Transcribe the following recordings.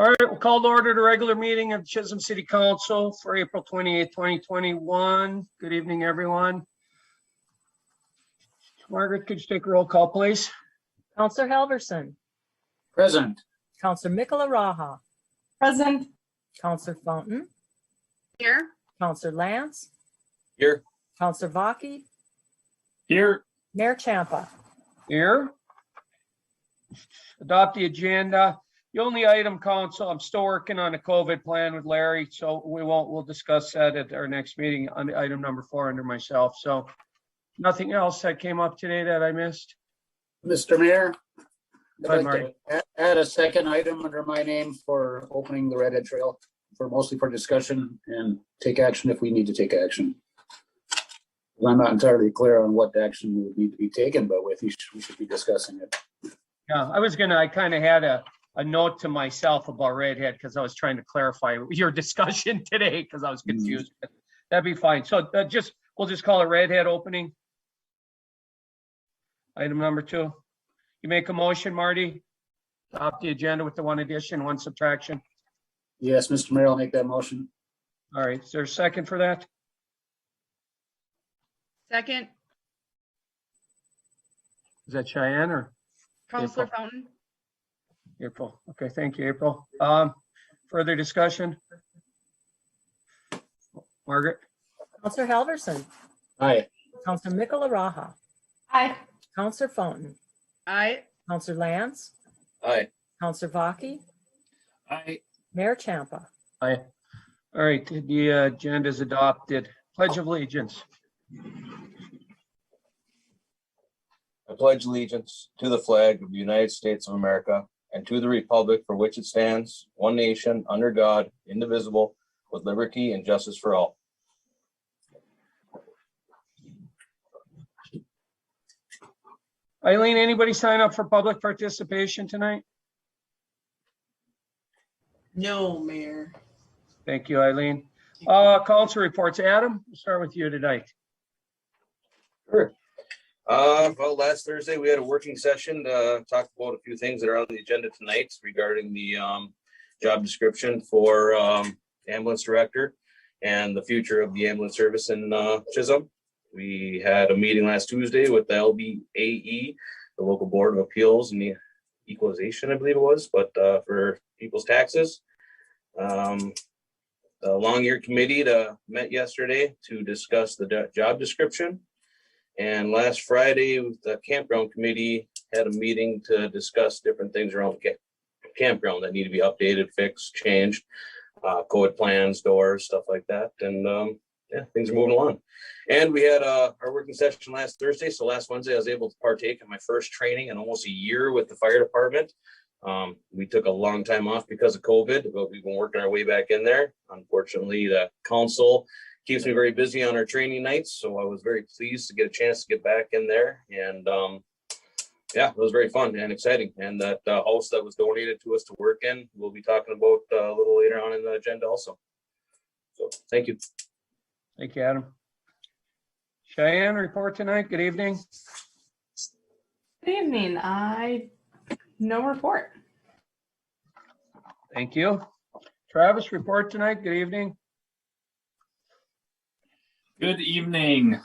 All right, we'll call to order the regular meeting of Chisholm City Council for April 28, 2021. Good evening, everyone. Margaret, could you take a roll call, please? Councillor Halverson. Present. Councillor Mikola Raha. Present. Councillor Fountain. Here. Councillor Lance. Here. Councillor Vaki. Here. Mayor Champa. Here. Adopt the agenda. The only item, council, I'm still working on a COVID plan with Larry, so we'll discuss that at our next meeting on item number 4 under myself. So nothing else that came up today that I missed. Mr. Mayor, Go ahead, I'd like to add a second item under my name for opening the Redhead Trail, mostly for discussion and take action if we need to take action. I'm not entirely clear on what action would need to be taken, but we should be discussing it. Yeah, I kind of had a note to myself about Redhead because I was trying to clarify your discussion today because I was confused. That'd be fine. So we'll just call it Redhead Opening. Item number 2. You make a motion, Marty? Adopt the agenda with the 1 addition, 1 subtraction. Yes, Mr. Mayor, I'll make that motion. All right, is there a second for that? Second. Is that Cheyenne or Councillor April? Fountain. April? Okay, thank you, April. Further discussion? Margaret? Councillor Halverson. Aye. Councillor Mikola Raha. Aye. Councillor Fountain. Aye. Councillor Lance. Aye. Councillor Vaki. Aye. Mayor Champa. Aye. All right, the agenda is adopted. Pledge of Allegiance. I pledge allegiance to the flag of the United States of America and to the republic for which it stands, one nation, under God, indivisible, with liberty and justice for all. Eileen, anybody sign up for public participation tonight? No, Mayor. Thank you, Eileen. Council reports. Adam, we'll start with you tonight. Sure. Well, last Thursday, we had a working session to talk about a few things that are on the agenda tonight regarding the job description for ambulance director and the future of the ambulance service in Chisholm. We had a meeting last Tuesday with the LBAE, the local board of appeals and the equalization, I believe it was, but for people's taxes. The long year committee met yesterday to discuss the job description. And last Friday, the campground committee had a meeting to discuss different things around the campground that need to be updated, fixed, changed, code plans, doors, stuff like that. And yeah, things are moving along. And we had our working session last Thursday. So last Wednesday, I was able to partake in my first training in almost a year with the fire department. We took a long time off because of COVID, but we've been working our way back in there. Unfortunately, the council keeps me very busy on our training nights. So I was very pleased to get a chance to get back in there. And yeah, it was very fun and exciting. And that house that was donated to us to work in, we'll be talking about a little later on in the agenda also. So thank you. Thank you, Adam. Cheyenne, report tonight. Good evening. Good evening. No report. Thank you. Travis, report tonight. Good evening. Good evening.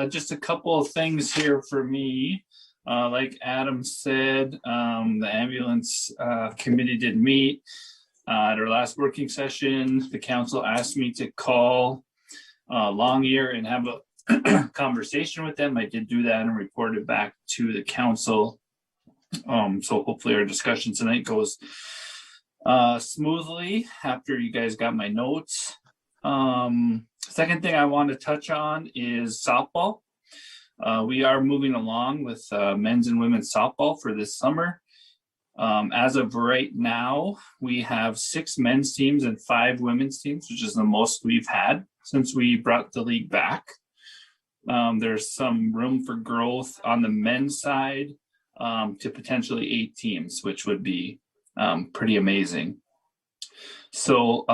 Just a couple of things here for me. Like Adam said, the ambulance committee did meet at our last working session. The council asked me to call Longyear and have a conversation with them. I did do that and reported back to the council. So hopefully our discussion tonight goes smoothly after you guys got my notes. Second thing I want to touch on is softball. We are moving along with men's and women's softball for this summer. As of right now, we have 6 men's teams and 5 women's teams, which is the most we've had since we brought the league back. There's some room for growth on the men's side to potentially 8 teams, which would be pretty amazing. So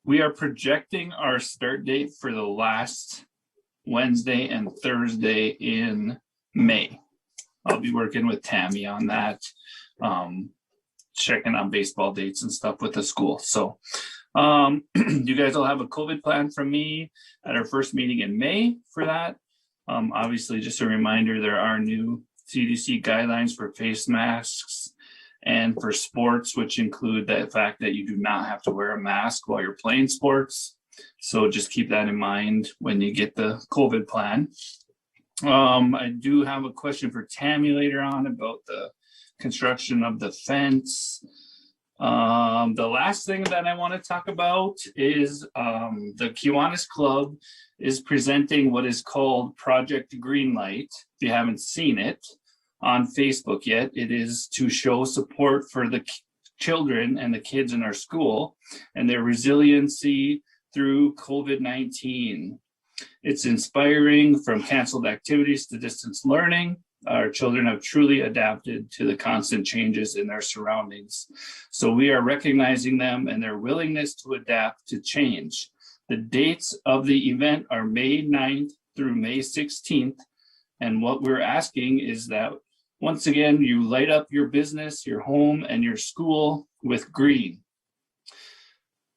we are projecting our start date for the last Wednesday and Thursday in May. I'll be working with Tammy on that. checking on baseball dates and stuff with the school. So you guys will have a COVID plan from me at our first meeting in May for that. Obviously, just a reminder, there are new CDC guidelines for face masks and for sports, which include the fact that you do not have to wear a mask while you're playing sports. So just keep that in mind when you get the COVID plan. I do have a question for Tammy later on about the construction of the fence. The last thing that I want to talk about is the Kiwanis Club is presenting what is called Project Greenlight. If you haven't seen it on Facebook yet, it is to show support for the children and the kids in our school and their resiliency through COVID-19. It's inspiring from canceled activities to distance learning. Our children have truly adapted to the constant changes in their surroundings. So we are recognizing them and their willingness to adapt to change. The dates of the event are May 9th through May 16th. And what we're asking is that once again, you light up your business, your home, and your school with green.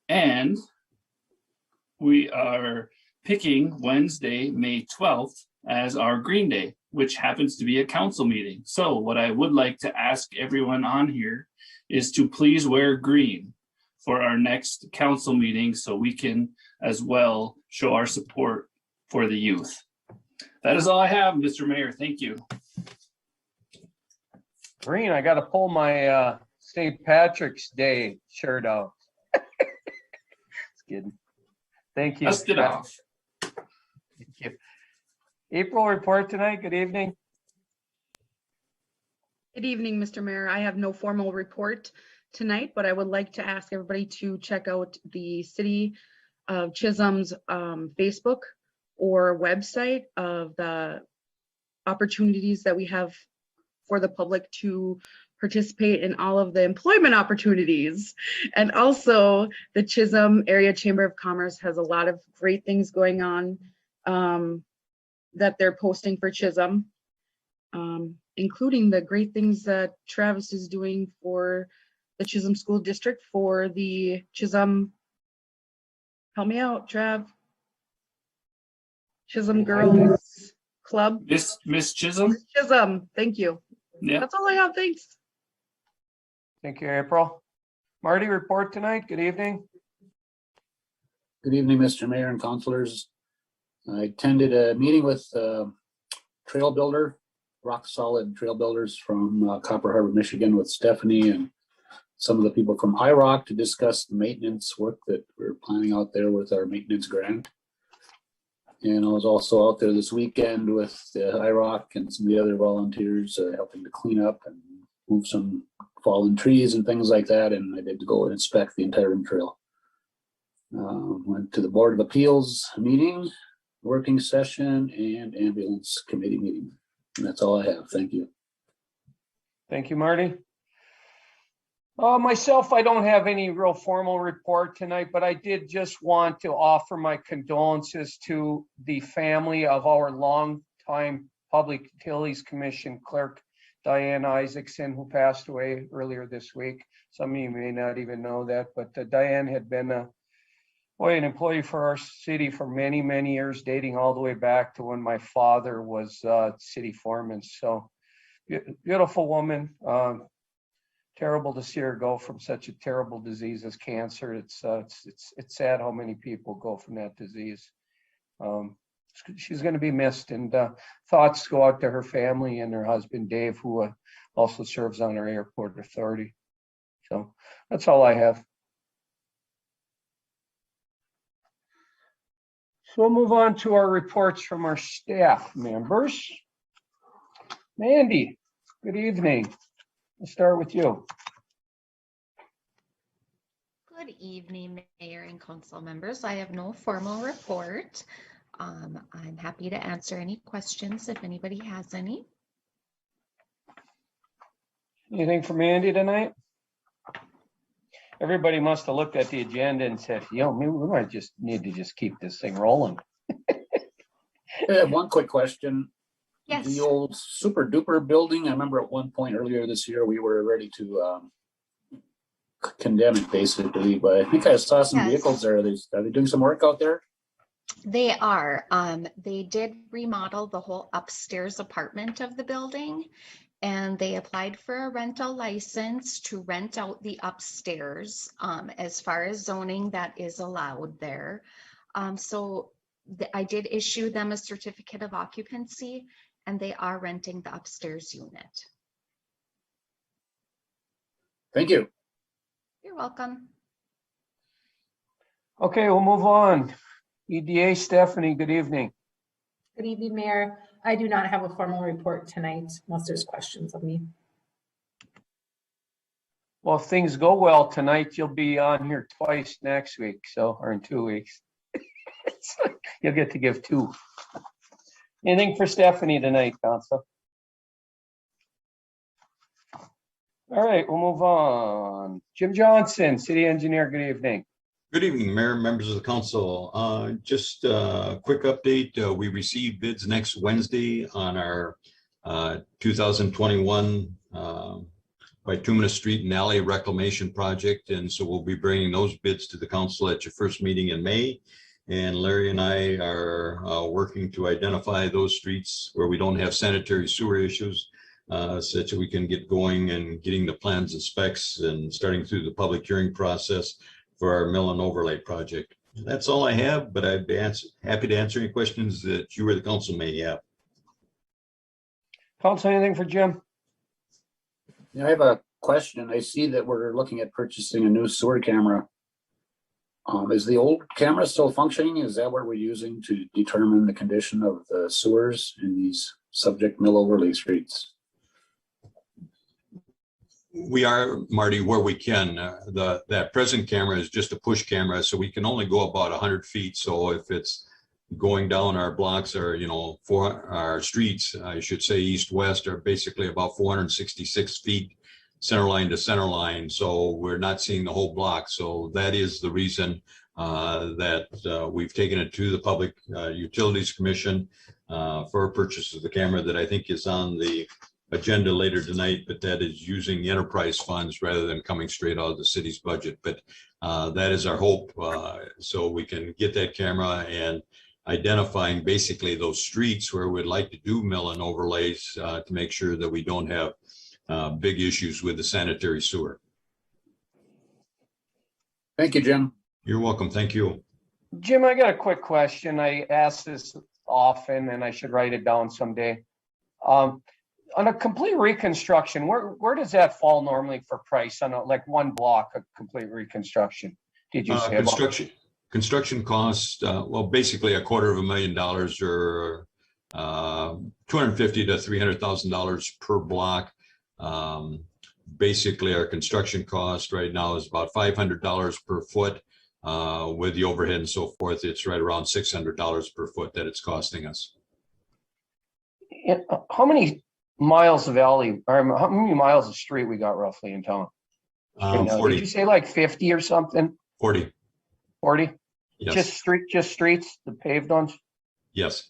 And we are picking Wednesday, May 12th as our Green Day, which happens to be a council meeting. So what I would like to ask everyone on here is to please wear green for our next council meeting so we can as well show our support for the youth. That is all I have, Mr. Mayor. Thank you. Green, I got to pull my St. Patrick's Day shirt out. Just kidding. Thank you. Dust it off. Thank you. April report tonight. Good evening. Good evening, Mr. Mayor. I have no formal report tonight, but I would like to ask everybody to check out the City of Chisholm's Facebook or website of the opportunities that we have for the public to participate in all of the employment opportunities. And also the Chisholm Area Chamber of Commerce has a lot of great things going on that they're posting for Chisholm, including the great things that Travis is doing for the Chisholm School District for the Chisholm, help me out, Trav. Chisholm Girls Club. Miss Chisholm? Chisholm, thank you. Yeah. That's all I have, thanks. Thank you, April. Marty, report tonight. Good evening. Good evening, Mr. Mayor and councilors. I attended a meeting with Trail Builder, rock solid trail builders from Copper Harbor, Michigan, with Stephanie and some of the people from IROC to discuss the maintenance work that we're planning out there with our maintenance grant. And I was also out there this weekend with the IROC and some of the other volunteers helping to clean up and move some fallen trees and things like that. And I did go and inspect the entire trail. Went to the Board of Appeals meeting, working session, and ambulance committee meeting. And that's all I have. Thank you. Thank you, Marty. Myself, I don't have any real formal report tonight, but I did just want to offer my condolences to the family of our longtime Public Utilities Commission clerk, Diane Isaacson, who passed away earlier this week. Some of you may not even know that, but Diane had been an employee for our city for many, many years, dating all the way back to when my father was city foreman. So beautiful woman. Terrible to see her go from such a terrible disease as cancer. It's sad how many people go from that disease. She's going to be missed, and thoughts go out to her family and her husband, Dave, who also serves on our airport authority. So that's all I have. So we'll move on to our reports from our staff members. Mandy, good evening. We'll start with you. Good evening, Mayor and Council members. I have no formal report. I'm happy to answer any questions if anybody has any. Anything from Andy tonight? Everybody must have looked at the agenda and said, maybe we might just need to just keep this thing rolling. I have one quick question. Yes. The old super duper building, I remember at one point earlier this year, we were ready to condemn it basically, but I think I saw some Yes. vehicles there. Are they doing some work out there? They are. They did remodel the whole upstairs apartment of the building, and they applied for a rental license to rent out the upstairs. As far as zoning, that is allowed there. So I did issue them a certificate of occupancy, and they are renting the upstairs unit. Thank you. You're welcome. Okay, we'll move on. EDA Stephanie, good evening. Good evening, Mayor. I do not have a formal report tonight unless there's questions of me. Well, if things go well tonight, you'll be on here twice next week, or in 2 weeks. You'll get to give 2. Anything for Stephanie tonight, Council? All right, we'll move on. Jim Johnson, City Engineer, good evening. Good evening, Mayor, members of the council. Just a quick update. We received bids next Wednesday on our 2021 Bituminous Street and Alley Reclamation Project. And so we'll be bringing those bids to the council at your first meeting in May. And Larry and I are working to identify those streets where we don't have sanitary sewer issues, such that we can get going and getting the plans and specs and starting through the public hearing process for our mill and overlay project. That's all I have, but I'd be happy to answer any questions that you or the council may have. Council, anything for Jim? Yeah, I have a question. I see that we're looking at purchasing a new sewer camera. Is the old camera still functioning? Is that what we're using to determine the condition of the sewers in these subject mill overlay streets? We are, Marty, where we can. That present camera is just a push camera, so we can only go about 100 feet. So if it's going down our blocks or, for our streets, I should say east-west, are basically about 466 feet center line to center line. So we're not seeing the whole block. So that is the reason that we've taken it to the Public Utilities Commission for purchase of the camera that I think is on the agenda later tonight, but that is using enterprise funds rather than coming straight out of the city's budget. But that is our hope, so we can get that camera and identifying basically those streets where we'd like to do mill and overlays to make sure that we don't have big issues with the sanitary sewer. Thank you, Jim. You're welcome. Thank you. Jim, I got a quick question. I ask this often and I should write it down someday. On a complete reconstruction, where does that fall normally for price on like one block of complete reconstruction? Did you say construction cost? Well, basically $250,000 or $250,000 to $300,000 per block. Basically, our construction cost right now is about $500 per foot. With the overhead and so forth, it's right around $600 per foot that it's costing us. How many miles of alley, or how many miles of street we got roughly in town? 40. Did you say like 50 or something? 40. 40? Yes. Just streets, the paved ones? Yes.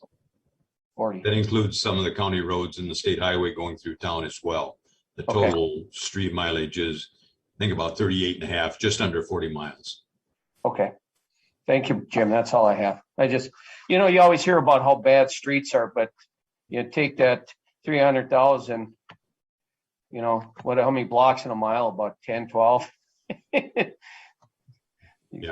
40. That includes some of the county roads and the state highway going through town as well. The total street mileage is, I think, about 38 and a half, just under 40 miles. Okay. Thank you, Jim. That's all I have. I just, you always hear about how bad streets are, but you take that 300,000, how many blocks in a mile? About 10, 12. You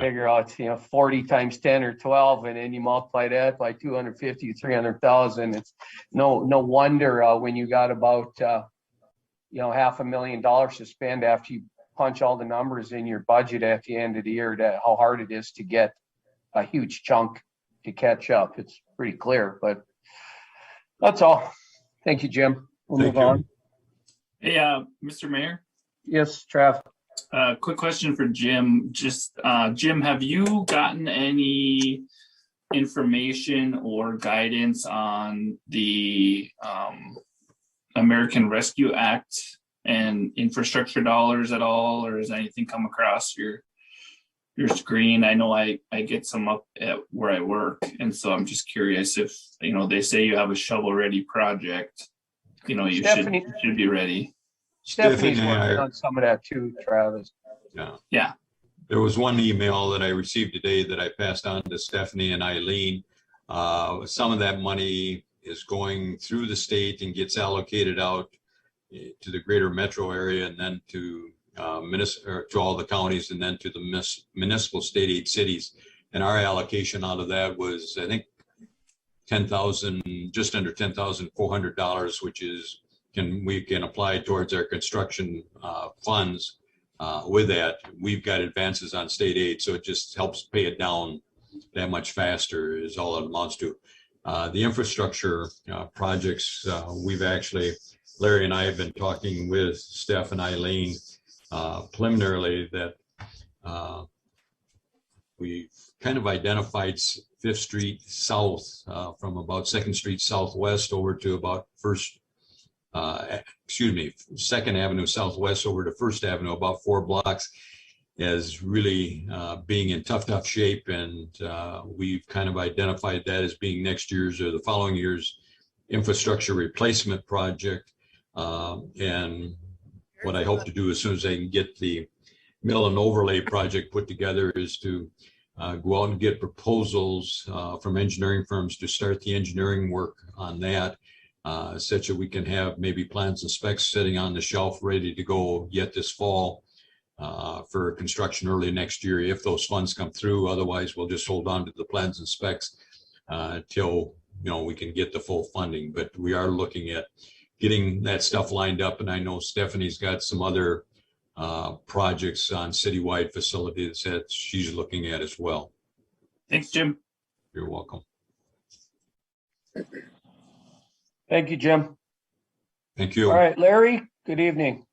figure out, 40 times 10 or 12, and then you multiply that by 250, 300,000. It's no wonder when you got about, $500,000 to spend after you punch all the numbers in your budget at the end of the year, that how hard it is to get a huge chunk to catch up. It's pretty clear, but that's all. Thank you, Jim. We'll move on. Hey, Mr. Mayor. Yes, Trav. Quick question for Jim. Just Jim, have you gotten any information or guidance on the American Rescue Act and infrastructure dollars at all, or has anything come across your screen? I know I get some up at where I work, and so I'm just curious if they say you have a shovel-ready project, you should be ready. Stephanie's working on some of that too, Travis. Yeah. Yeah. There was one email that I received today that I passed on to Stephanie and Eileen. Some of that money is going through the state and gets allocated out to the greater metro area and then to to all the counties and then to the municipal state aid cities. And our allocation out of that was, I think, just under $10,400, which is we can apply towards our construction funds. With that, we've got advances on state aid, so it just helps pay it down that much faster is all it amounts to. The infrastructure projects, we've actually, Larry and I have been talking with Steph and Eileen preliminarily that we've kind of identified 5th Street South from about 2nd Street Southwest over to about 2nd Avenue Southwest over to 1st Avenue, about 4 blocks, as really being in tough shape. And we've kind of identified that as being next year's or the following year's infrastructure replacement project. And what I hope to do as soon as I can get the mill and overlay project put together is to go out and get proposals from engineering firms to start the engineering work on that, such that we can have maybe plans and specs sitting on the shelf ready to go yet this fall for construction early next year if those funds come through. Otherwise, we'll just hold on to the plans and specs till we can get the full funding. But we are looking at getting that stuff lined up, and I know Stephanie's got some other projects on citywide facilities that she's looking at as well. Thanks, Jim. You're welcome. Thank you, Jim. Thank you. All right, Larry, good evening.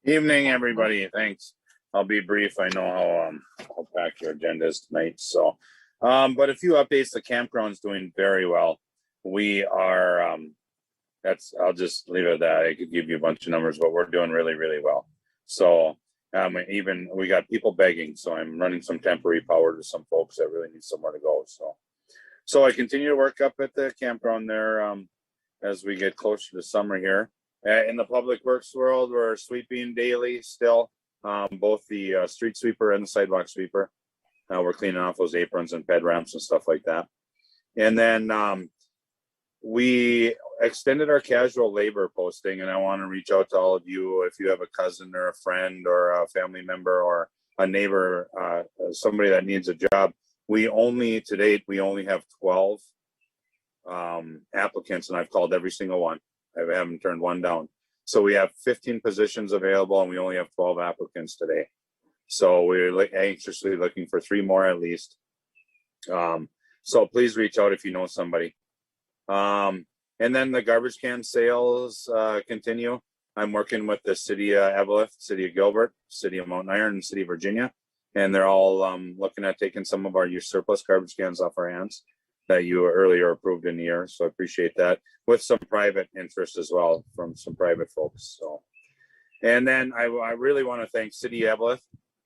Evening, everybody. Thanks. I'll be brief. I know how packed your agenda is tonight. So, but a few updates. The campground's doing very well. We are, I'll just leave it at that. I could give you a bunch of numbers, but we're doing really, really well. So, even we got people begging. So I'm running some temporary power to some folks that really need somewhere to go. So I continue to work up at the campground there as we get closer to summer here. In the public works world, we're sweeping daily still, both the street sweeper and the sidewalk sweeper. We're cleaning off those aprons and ped ramps and stuff like that. And then we extended our casual labor posting, and I want to reach out to all of you. If you have a cousin or a friend or a family member or a neighbor, somebody that needs a job, to date, we only have 12 applicants, and I've called every single one. I haven't turned one down. So we have 15 positions available, and we only have 12 applicants today. So we're anxiously looking for 3 more at least. So please reach out if you know somebody. And then the garbage can sales continue. I'm working with the city of Eveleth, city of Gilbert, city of Mount Iron, and city of Virginia. And they're all looking at taking some of our surplus garbage cans off our hands that you earlier approved in the year. So I appreciate that, with some private interest as well from some private folks. So, and then I really want to thank City of Eveleth.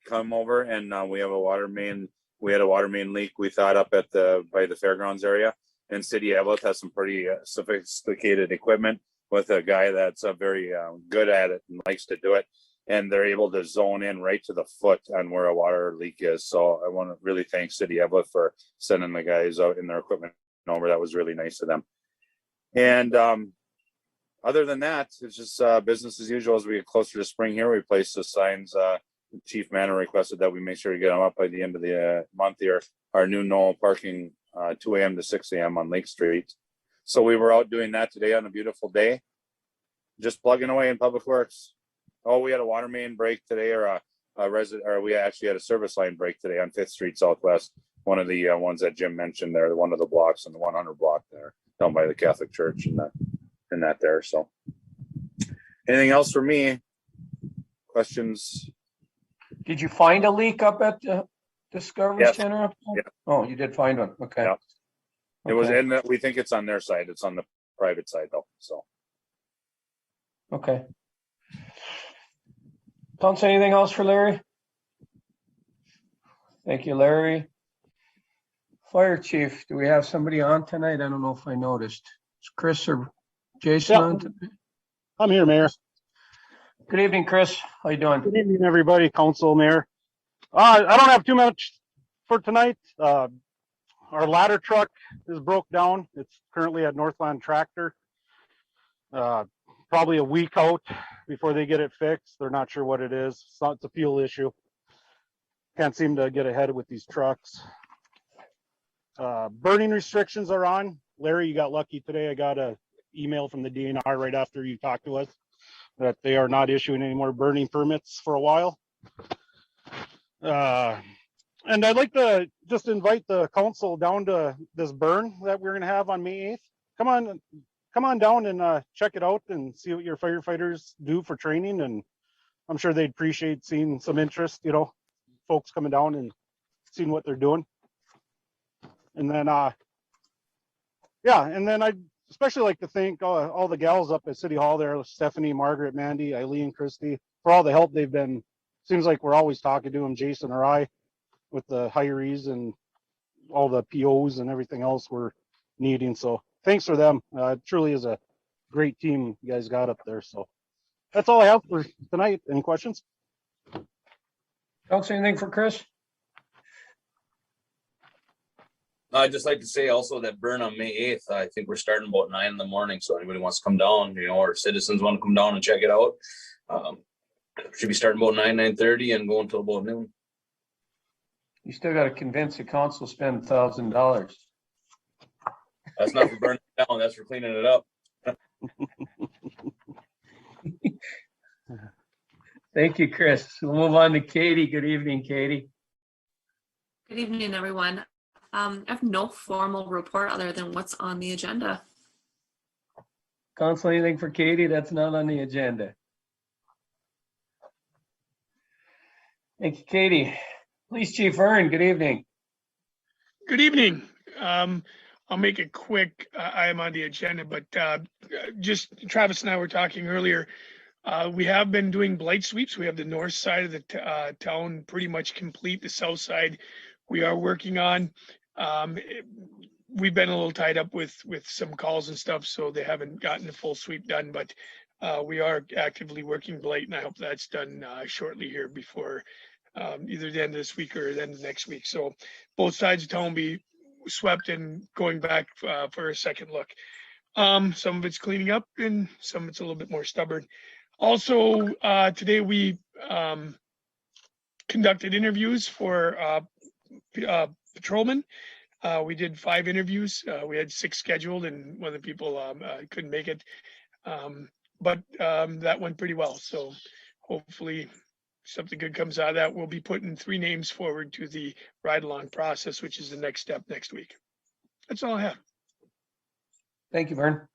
Come over, and we have a water main. We had a water main leak, we thought, up at by the fairgrounds area. And City of Eveleth has some pretty sophisticated equipment with a guy that's very good at it and likes to do it. And they're able to zone in right to the foot on where a water leak is. So I want to really thank City of Eveleth for sending the guys out in their equipment over. That was really nice of them. And other than that, it's just business as usual. As we get closer to spring here, we place the signs. Chief Manor requested that we make sure to get them up by the end of the month here. Our new no parking 2 a.m. to 6 a.m. on Lake Street. So we were out doing that today on a beautiful day, just plugging away in public works. Oh, we had a water main break today, or we actually had a service line break today on 5th Street Southwest. One of the ones that Jim mentioned there, one of the blocks in the 100 block there, down by the Catholic Church and that there. So anything else for me? Questions? Did you find a leak up at the Discovery Yes. Center? Up there? Yeah. Oh, you did find one. Okay. Yeah. It was, Okay. and we think it's on their side. It's on the private side though. So. Okay. Council, anything else for Larry? Thank you, Larry. Fire Chief, do we have somebody on tonight? I don't know if I noticed. Is Chris or Jason on tonight? I'm here, Mayor. Good evening, Chris. How you doing? Good evening, everybody, Council, Mayor. I don't have too much for tonight. Our ladder truck is broke down. It's currently at Northland Tractor. Probably a week out before they get it fixed. They're not sure what it is. It's a fuel issue. Can't seem to get ahead with these trucks. Burning restrictions are on. Larry, you got lucky today. I got an email from the DNR right after you talked to us that they are not issuing any more burning permits for a while. And I'd like to just invite the council down to this burn that we're going to have on May 8th. Come on down and check it out and see what your firefighters do for training. And I'm sure they'd appreciate seeing some interest, folks coming down and seeing what they're doing. And then, and then I'd especially like to thank all the gals up at City Hall there, Stephanie, Margaret, Mandy, Eileen, Christy, for all the help they've been. Seems like we're always talking to them, Jason or I, with the hirees and all the POs and everything else we're needing. So thanks for them. It truly is a great team you guys got up there. So that's all I have for tonight. Any questions? Council, anything for Chris? I'd just like to say also that burn on May 8th, I think we're starting about 9 in the morning. So anybody wants to come down, or citizens want to come down and check it out. Should be starting about 9:30 and going till about noon. You still got to convince the council to spend $1,000. That's not for burning it down. That's for cleaning it up. Thank you, Chris. We'll move on to Katie. Good evening, Katie. Good evening, everyone. I have no formal report other than what's on the agenda. Council, anything for Katie that's not on the agenda? Thank you, Katie. Police Chief Vern, good evening. Good evening. I'll make it quick. I am on the agenda, but just Travis and I were talking earlier. We have been doing blight sweeps. We have the north side of the town pretty much complete. The south side we are working on. We've been a little tied up with some calls and stuff, so they haven't gotten the full sweep done, but we are actively working blight, and I hope that's done shortly here before either the end of this week or the end of next week. So both sides of town will be swept and going back for a second look. Some of it's cleaning up and some of it's a little bit more stubborn. Also, today we conducted interviews for patrolmen. We did 5 interviews. We had 6 scheduled and one of the people couldn't make it. But that went pretty well. So hopefully something good comes out of that. We'll be putting 3 names forward to the ride along process, which is the next step next week. That's all I have. Thank you, Vern.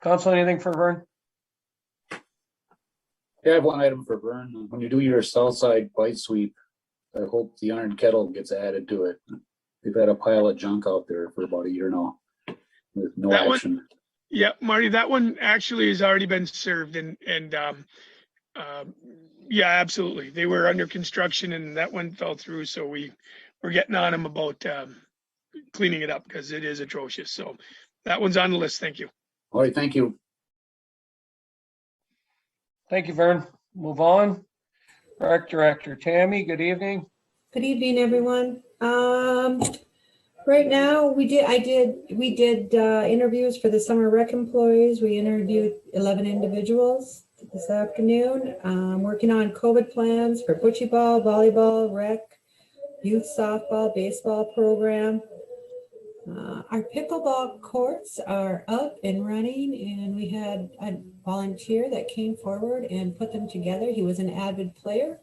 Council, anything for Vern? Yeah, I have one item for Vern. When you do your south side blight sweep, I hope the iron kettle gets added to it. We've had a pile of junk out there for about a year now with no That action. Yeah, Marty, that one actually has already been served and yeah, absolutely. They were under construction and that one fell through. So we're getting on them about cleaning it up because it is atrocious. So that one's on the list. Thank you. All right, thank you. Thank you, Vern. Move on. Rec Director Tammy, good evening. Good evening, everyone. Right now, we did interviews for the summer rec employees. We interviewed 11 individuals this afternoon. Working on COVID plans for bocce ball, volleyball, rec, youth softball, baseball program. Our pickleball courts are up and running, and we had a volunteer that came forward and put them together. He was an avid player,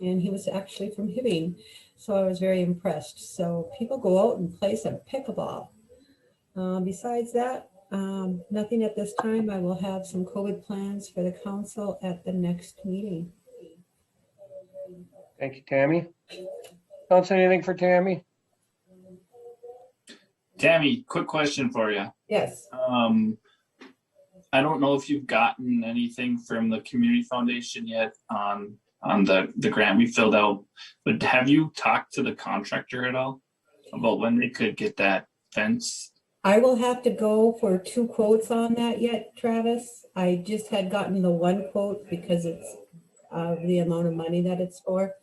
and he was actually from Hibbing, so I was very impressed. So people go out and play some pickleball. Besides that, nothing at this time. I will have some COVID plans for the council at the next meeting. Thank you, Tammy. Council, anything for Tammy? Tammy, quick question for you. Yes. I don't know if you've gotten anything from the community foundation yet on the grant we filled out, but have you talked to the contractor at all about when they could get that fence? I will have to go for 2 quotes on that yet, Travis. I just had gotten the 1 quote because it's the amount of money that it's for.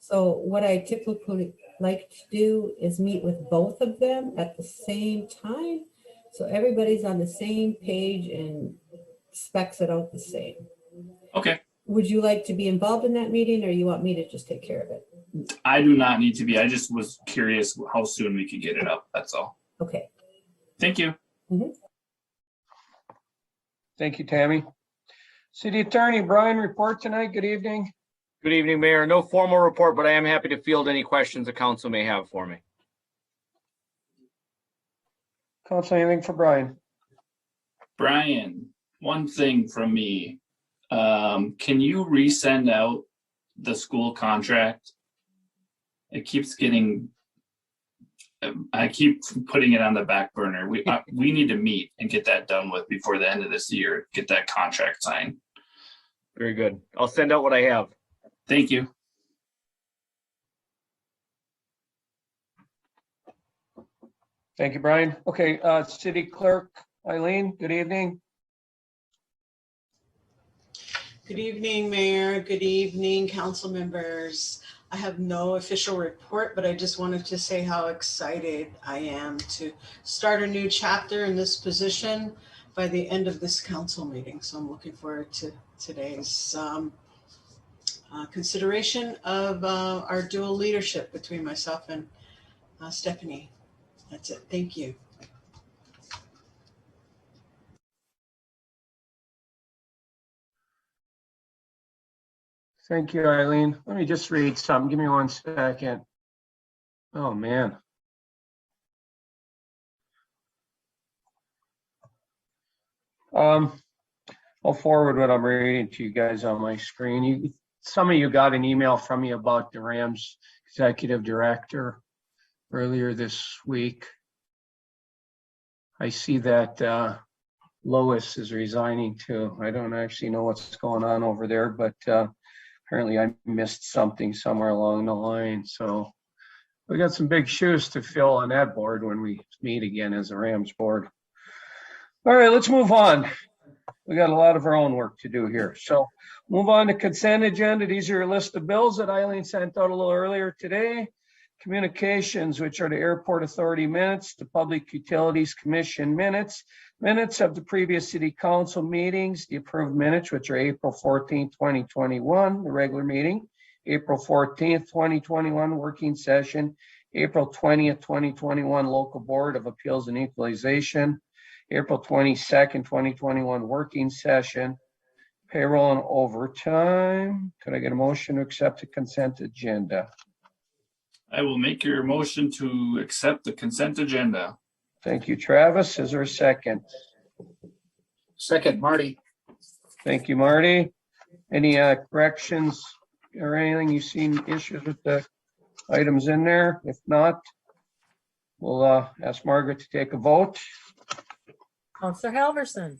So what I typically like to do is meet with both of them at the same time. So everybody's on the same page and specs it out the same. Okay, Would you like to be involved in that meeting or you want me to just take care of it? I do not need to be. I just was curious how soon we could get it up. That's all. Okay. Thank you. Thank you, Tammy. City Attorney Brian, report tonight. Good evening. Good evening, Mayor. No formal report, but I am happy to field any questions the council may have for me. Council, anything for Brian? Brian, one thing from me. Can you resend out the school contract? It keeps getting, I keep putting it on the back burner. We need to meet and get that done with before the end of this year, get that contract signed. Very good. I'll send out what I have. Thank you. Thank you, Brian. Okay, City Clerk Eileen, good evening. Good evening, Mayor. Good evening, council members. I have no official report, but I just wanted to say how excited I am to start a new chapter in this position by the end of this council meeting. So I'm looking forward to today's consideration of our dual leadership between myself and Stephanie. That's it. Thank you. Thank you, Eileen. Let me just read something. Give me 1 second. Oh, man. I'll forward what I'm reading to you guys on my screen. Some of you got an email from me about the Rams executive director earlier this week. I see that Lois is resigning too. I don't actually know what's going on over there, but apparently I missed something somewhere along the line. So we got some big shoes to fill on that board when we meet again as a Rams board. All right, let's move on. We got a lot of our own work to do here. So move on to consent agenda. These are your list of bills that Eileen sent out a little earlier today. Communications, which are the Airport Authority minutes, the Public Utilities Commission minutes, minutes of the previous city council meetings, the approved minutes, which are April 14th, 2021, the regular meeting, April 14th, 2021, working session, April 20th, 2021, local board of appeals and equalization, April 22nd, 2021, working session, payroll and overtime. Could I get a motion to accept the consent agenda? I will make your motion to accept the consent agenda. Thank you, Travis. Is there a second? Second, Marty. Thank you, Marty. Any corrections or anything? You seen issues with the items in there? If not, we'll ask Margaret to take a vote. Counselor Halverson.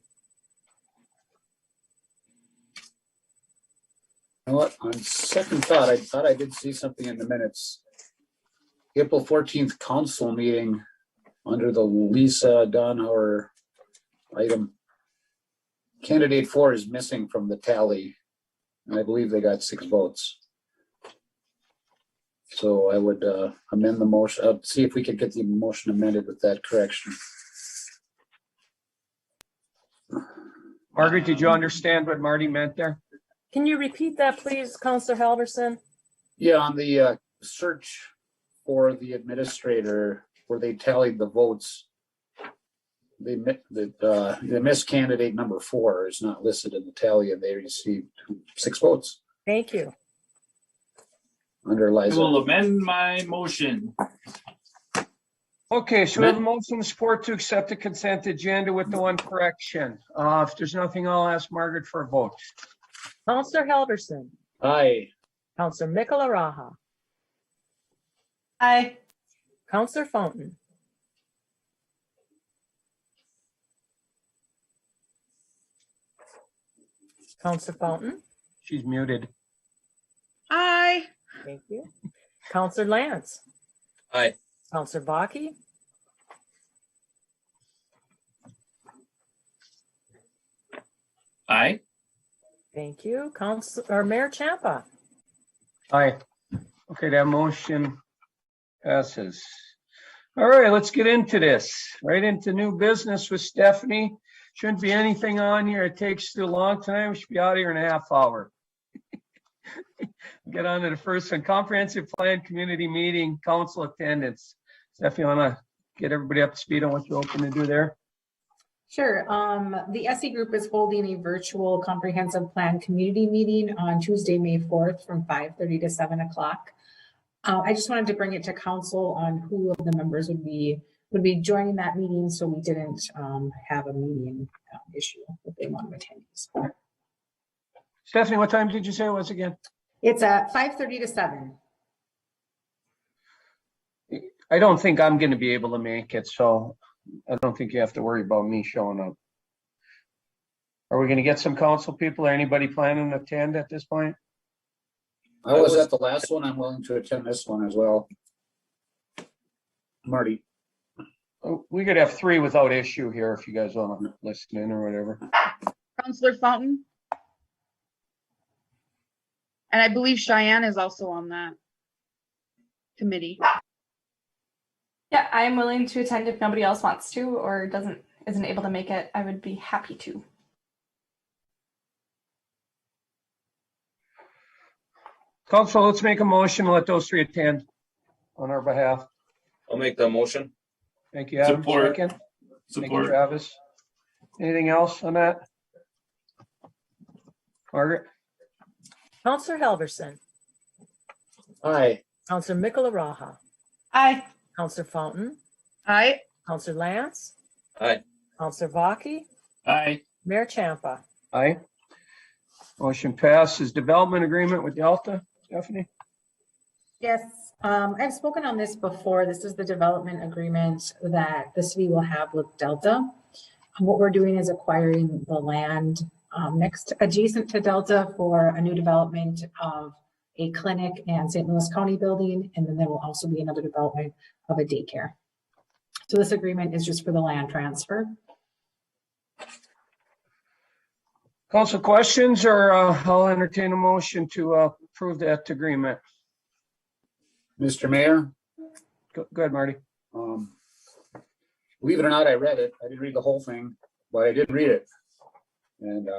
You know what? On second thought, I thought I did see something in the minutes. April 14th council meeting under the Lisa Donauer item. Candidate 4 is missing from the tally, and I believe they got 6 votes. So I would amend the motion. I'll see if we could get the motion amended with that correction. Margaret, did you understand what Marty meant there? Can you repeat that, please, Counselor Halverson? Yeah, on the search for the administrator, where they tallied the votes, the missed candidate number 4 is not listed in the tally, and they received 6 votes. Thank you. Under I Liza. will amend my motion. Okay, so we have a motion of support to accept the consent agenda with the one correction. If there's nothing, I'll ask Margaret for a vote. Counselor Halverson. Aye. Counselor Michelaraha. Aye. Counselor Fountain. Counselor Fountain. She's muted. Aye. Thank you. Counselor Lance. Aye. Counselor Baki. Aye. Thank you. Counselor or Mayor Champa. Aye. Okay, that motion passes. All right, let's get into this. Right into new business with Stephanie. Shouldn't be anything on here. It takes too long tonight. We should be out of here in a half hour. Get on to the first one. Comprehensive Plan Community Meeting, Council attendance. Steph, you want to get everybody up to speed on what you're hoping to do there? Sure. The SE group is holding a virtual comprehensive plan community meeting on Tuesday, May 4th from 5:30 to 7 o'clock. I just wanted to bring it to council on who of the members would be joining that meeting, so we didn't have a meeting issue with the amount of attendees. Stephanie, what time did you say it was again? It's at 5:30 to 7. I don't think I'm going to be able to make it, so I don't think you have to worry about me showing up. Are we going to get some council people or anybody planning to attend at this point? I was at the last one. I'm willing to attend this one as well. Marty. We could have 3 without issue here if you guys want to listen in or whatever. Counselor Fountain. And I believe Cheyenne is also on that committee. Yeah, I am willing to attend if nobody else wants to or isn't able to make it. I would be happy to. Council, let's make a motion to let those 3 attend on our behalf. I'll make the motion. Thank you, Adam. Support. Second. Thank you, Support. Travis. Anything else on that? Margaret? Counselor Halverson. Aye. Counselor Mikuláraha. Aye. Counselor Fountain. Aye. Counselor Lance. Aye. Counselor Vaki. Aye. Mayor Champa. Aye. Motion passes. Development agreement with Delta, Stephanie? Yes, I've spoken on this before. This is the development agreement that the city will have with Delta. What we're doing is acquiring the land adjacent to Delta for a new development of a clinic and St. Louis County building, and then there will also be another development of a daycare. So this agreement is just for the land transfer. Council questions, or I'll entertain a motion to approve that agreement. Mr. Mayor. Go ahead, Marty. Believe it or not, I read it. I didn't read the whole thing, but I did read it. And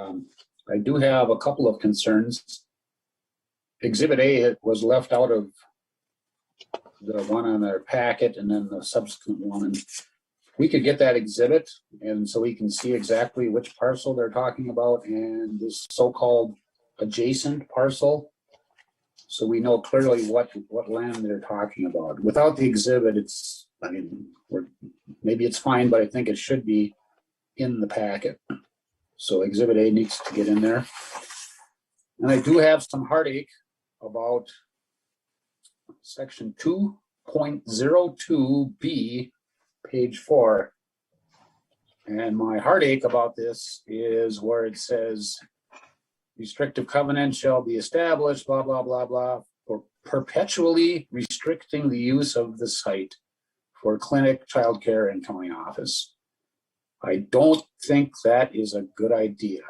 I do have a couple of concerns. Exhibit A was left out of the one on their packet and then the subsequent one. And we could get that exhibit, and so we can see exactly which parcel they're talking about and this so-called adjacent parcel. So we know clearly what land they're talking about. Without the exhibit, maybe it's fine, but I think it should be in the packet. So exhibit A needs to get in there. And I do have some heartache about section 2.02B, page 4. And my heartache about this is where it says restrictive covenant shall be established, blah, blah, blah, blah, for perpetually restricting the use of the site for clinic, childcare, and county office. I don't think that is a good idea.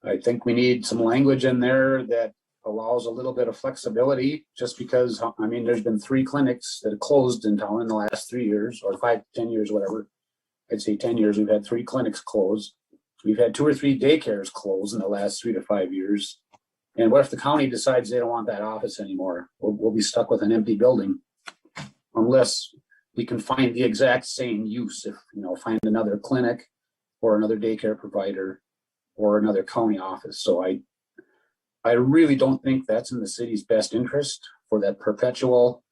I think we need some language in there that allows a little bit of flexibility, just because, there's been 3 clinics that have closed in town in the last 3 years, or 5, 10 years, whatever. I'd say 10 years, we've had 3 clinics close. We've had 2 or 3 daycares close in the last 3 to 5 years. And what if the county decides they don't want that office anymore? We'll be stuck with an empty building unless we can find the exact same use. If, find another clinic or another daycare provider or another county office. So I really don't think that's in the city's best interest for that perpetual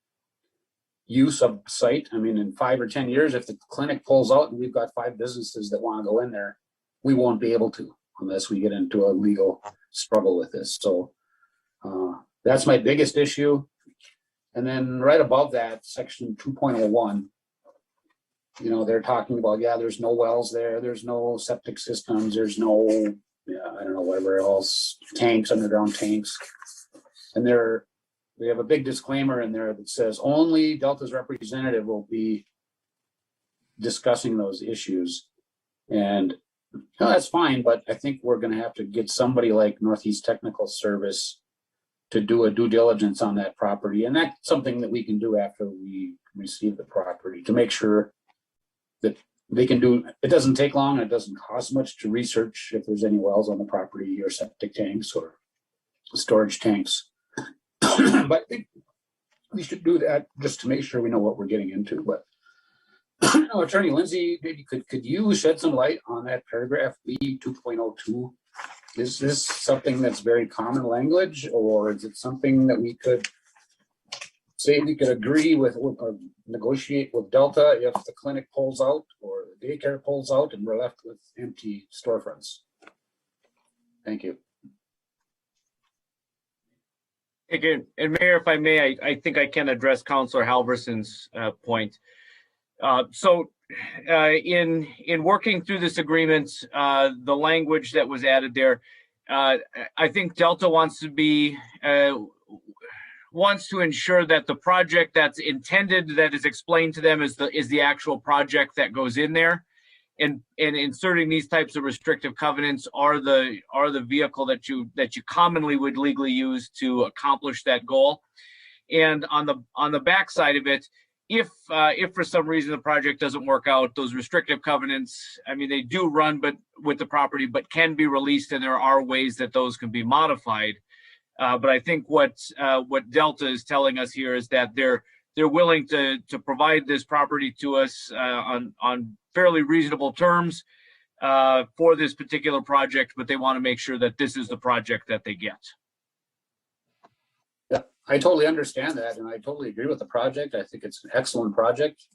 use of site. In 5 or 10 years, if the clinic pulls out and we've got 5 businesses that want to go in there, we won't be able to unless we get into a legal struggle with this. So that's my biggest issue. And then right above that, section 2.01, they're talking about, there's no wells there, there's no septic systems, there's no, whatever else, tanks, underground tanks. And they have a big disclaimer in there that says only Delta's representative will be discussing those issues. And that's fine, but I think we're going to have to get somebody like Northeast Technical Service to do a due diligence on that property. And that's something that we can do after we receive the property to make sure that they can do, it doesn't take long, it doesn't cost much to research if there's any wells on the property or septic tanks or storage tanks. But I think we should do that just to make sure we know what we're getting into. But Attorney Lindsay, maybe could you shed some light on that paragraph B 2.02? Is this something that's very common language, or is it something that we could say we could agree with or negotiate with Delta if the clinic pulls out or the daycare pulls out and we're left with empty storefronts? Thank you. Again, and Mayor, if I may, I think I can address Councilor Halverson's point. In working through this agreement, the language that was added there, I think Delta wants to ensure that the project that's intended, that is explained to them, is the actual project that goes in there. And inserting these types of restrictive covenants are the vehicle that you commonly would legally use to accomplish that goal. And on the back side of it, if for some reason the project doesn't work out, those restrictive covenants, I mean, they do run with the property, but can be released, and there are ways that those can be modified. But I think what Delta is telling us here is that they're willing to provide this property to us on fairly reasonable terms for this particular project, but they want to make sure that this is the project that they get. Yeah, I totally understand that, and I totally agree with the project. I think it's an excellent project,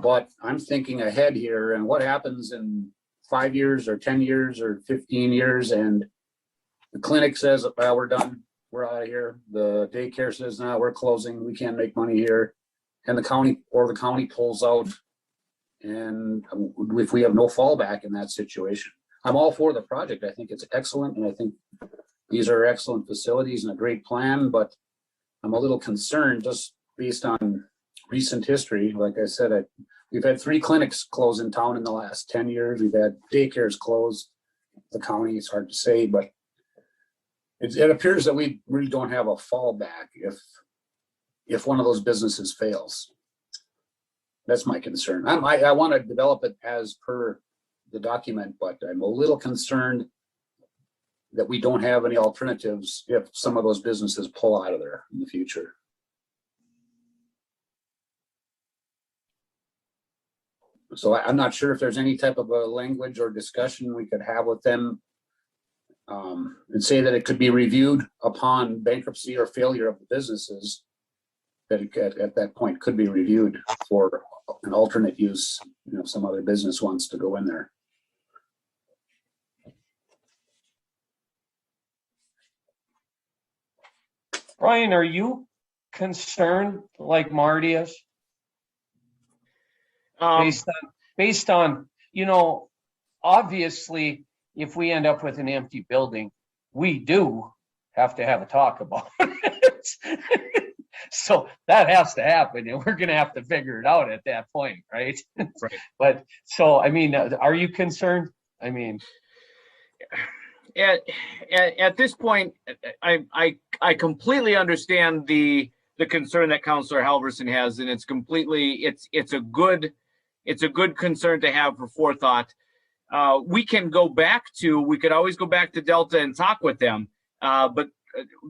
but I'm thinking ahead here, and what happens in 5 years or 10 years or 15 years, and the clinic says, well, we're done, we're out of here. The daycare says, no, we're closing, we can't make money here. And the county pulls out. And if we have no fallback in that situation, I'm all for the project. I think it's excellent. And I think these are excellent facilities and a great plan, but I'm a little concerned just based on recent history. Like I said, we've had 3 clinics close in town in the last 10 years. We've had daycares close. The county, it's hard to say, but it appears that we really don't have a fallback if one of those businesses fails. That's my concern. I want to develop it as per the document, but I'm a little concerned that we don't have any alternatives if some of those businesses pull out of there in the future. So I'm not sure if there's any type of a language or discussion we could have with them and say that it could be reviewed upon bankruptcy or failure of the businesses, that it at that point could be reviewed for an alternate use, if some other business wants to go in there. Brian, are you concerned like Marty is? Based on, obviously, if we end up with an empty building, we do have to have a talk about it. So that has to happen, and we're going to have to figure it out at that point, right? Right. But so, I mean, are you concerned? I mean, at this point, I completely understand the concern that Councilor Halverson has, and it's a good concern to have for forethought. We could always go back to Delta and talk with them, but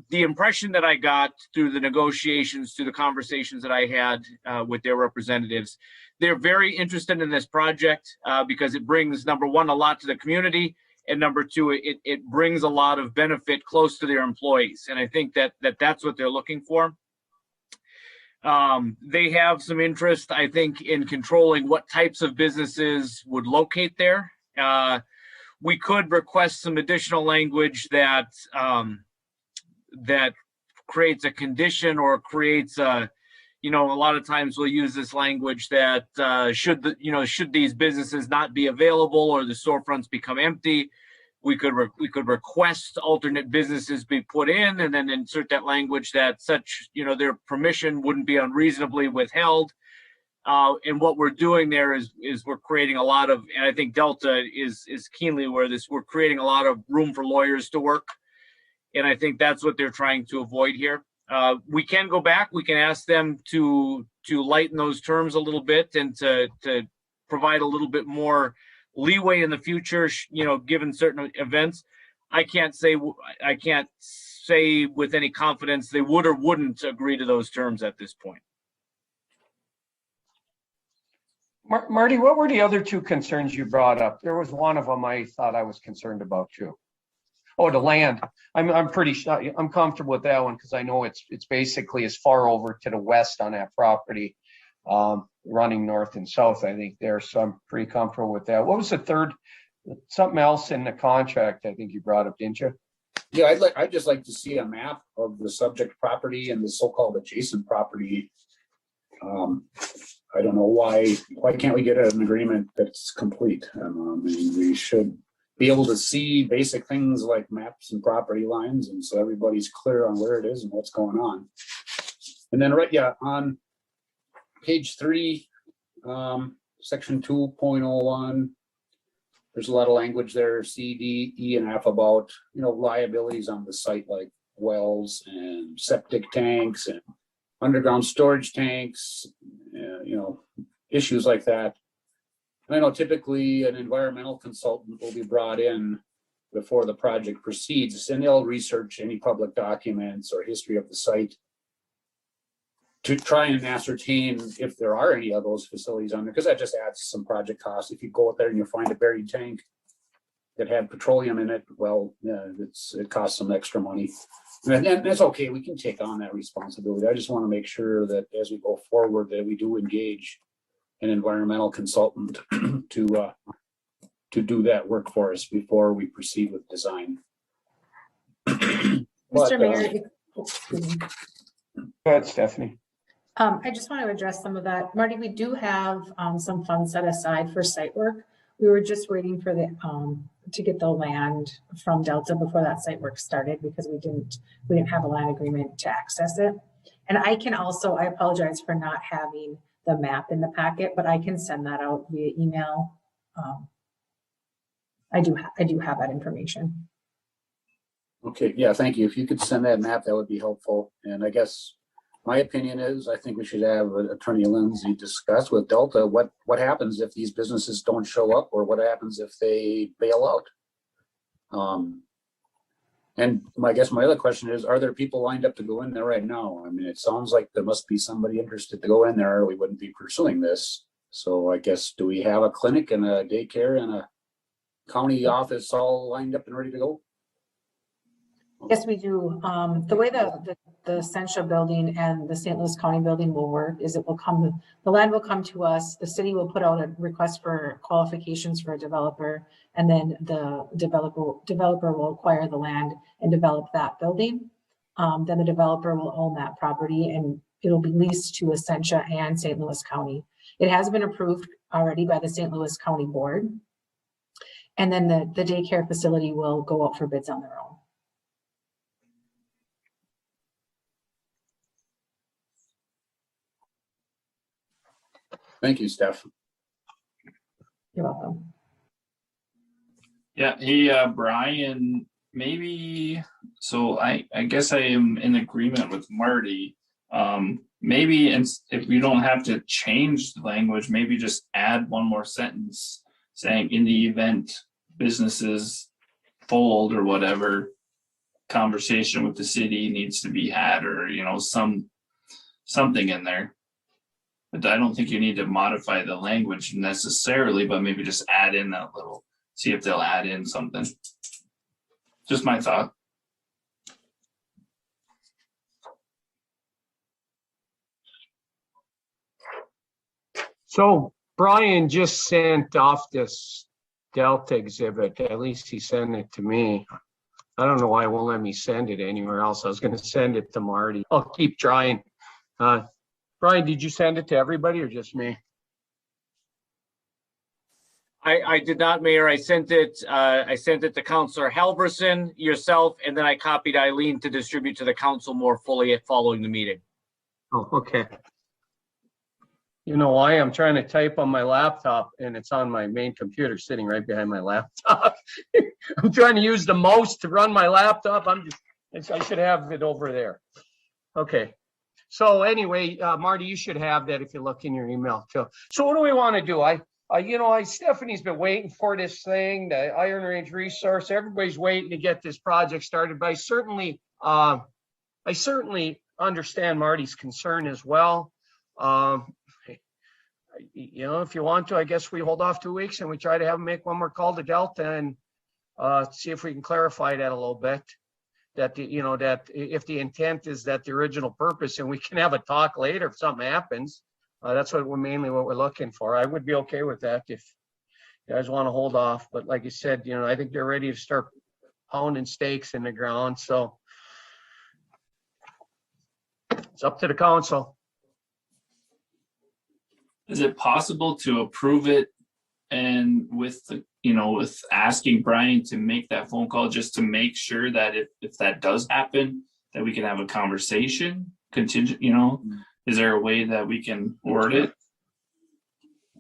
the impression that I got through the negotiations, through the conversations that I had with their representatives, they're very interested in this project because it brings, number one, a lot to the community, and number two, it brings a lot of benefit close to their employees. And I think that's what they're looking for. They have some interest, I think, in controlling what types of businesses would locate there. We could request some additional language that creates a condition or creates a lot of times we'll use this language that should these businesses not be available or the storefronts become empty, we could request alternate businesses be put in, and then insert that language that such their permission wouldn't be unreasonably withheld. And what we're doing there is we're creating a lot of, and I think Delta is keenly aware of this, we're creating a lot of room for lawyers to work. And I think that's what they're trying to avoid here. We can go back, we can ask them to lighten those terms a little bit and to provide a little bit more leeway in the future, given certain events. I can't say with any confidence they would or wouldn't agree to those terms at this point. Marty, what were the other two concerns you brought up? There was one of them I thought I was concerned about too. Oh, the land. I'm pretty sure I'm comfortable with that one because I know it's basically as far over to the west on that property, running north and south. I think there, so I'm pretty comfortable with that. What was the third? Something else in the contract I think you brought up, didn't you? Yeah, I'd just like to see a map of the subject property and the so-called adjacent property. I don't know why can't we get an agreement that's complete? I mean, we should be able to see basic things like maps and property lines, and so everybody's clear on where it is and what's going on. And then on page 3, section 2.01, there's a lot of language there, C, D, E, and F about liabilities on the site, like wells and septic tanks and underground storage tanks, issues like that. And I know typically an environmental consultant will be brought in before the project proceeds, and they'll research any public documents or history of the site to try and ascertain if there are any of those facilities on there, because that just adds some project costs. If you go out there and you find a buried tank that had petroleum in it, well, yeah, it costs some extra money. And that's okay, we can take on that responsibility. I just want to make sure that as we go forward that we do engage an environmental consultant to do that work for us before we proceed with design. Mr. Mayor. Go ahead, Stephanie. I just want to address some of that. Marty, we do have some funds set aside for site work. We were just waiting for to get the land from Delta before that site work started because we didn't have a land agreement to access it. And I apologize for not having the map in the packet, but I can send that out via email. I do have that information. Okay, yeah, thank you. If you could send that map, that would be helpful. And I guess my opinion is I think we should have Attorney Lindsay discuss with Delta what happens if these businesses don't show up, or what happens if they bail out. And I guess my other question is, are there people lined up to go in there right now? I mean, it sounds like there must be somebody interested to go in there, or we wouldn't be pursuing this. So I guess, do we have a clinic and a daycare and a county office all lined up and ready to go? Yes, we do. The way the Essentia building and the St. Louis County building will work is the land will come to us, the city will put out a request for qualifications for a developer, and then the developer will acquire the land and develop that building. Then the developer will own that property and it'll be leased to Essentia and St. Louis County. It has been approved already by the St. Louis County Board. And then the daycare facility will go out for bids on their own. Thank you, Steph. You're welcome. Yeah, hey, Brian, so I guess I am in agreement with Marty. Maybe if we don't have to change the language, maybe just add one more sentence saying in the event businesses fold or whatever, conversation with the city needs to be had, or, something in there. But I don't think you need to modify the language necessarily, but maybe just add in that little, see if they'll add in something. Just my thought. So Brian just sent off this Delta exhibit. At least he sent it to me. I don't know why it won't let me send it anywhere else. I was going to send it to Marty. I'll keep trying. Brian, did you send it to everybody or just me? I did not, Mayor. I sent it to Councilor Halverson, yourself, and then I copied Eileen to distribute to the council more fully following the meeting. Oh, okay. You know why? I'm trying to type on my laptop and it's on my main computer sitting right behind my laptop. I'm trying to use the mouse to run my laptop. I'm just I should have it over there. Okay. So anyway, Marty, you should have that if you look in your email too. So what do we want to do? Stephanie's been waiting for this thing, the Iron Range resource. Everybody's waiting to get this project started, but I certainly understand Marty's concern as well. If you want to, I guess we hold off 2 weeks and we try to have them make one more call to Delta and see if we can clarify that a little bit. That if the intent is that the original purpose, and we can have a talk later if something happens. That's what we're looking for. I would be okay with that if you guys want to hold off. But like you said, I think they're ready to start pounding stakes in the ground. So it's up to the council. Is it possible to approve it and with asking Brian to make that phone call just to make sure that if that does happen, that we can have a conversation contingent, is there a way that we can word it?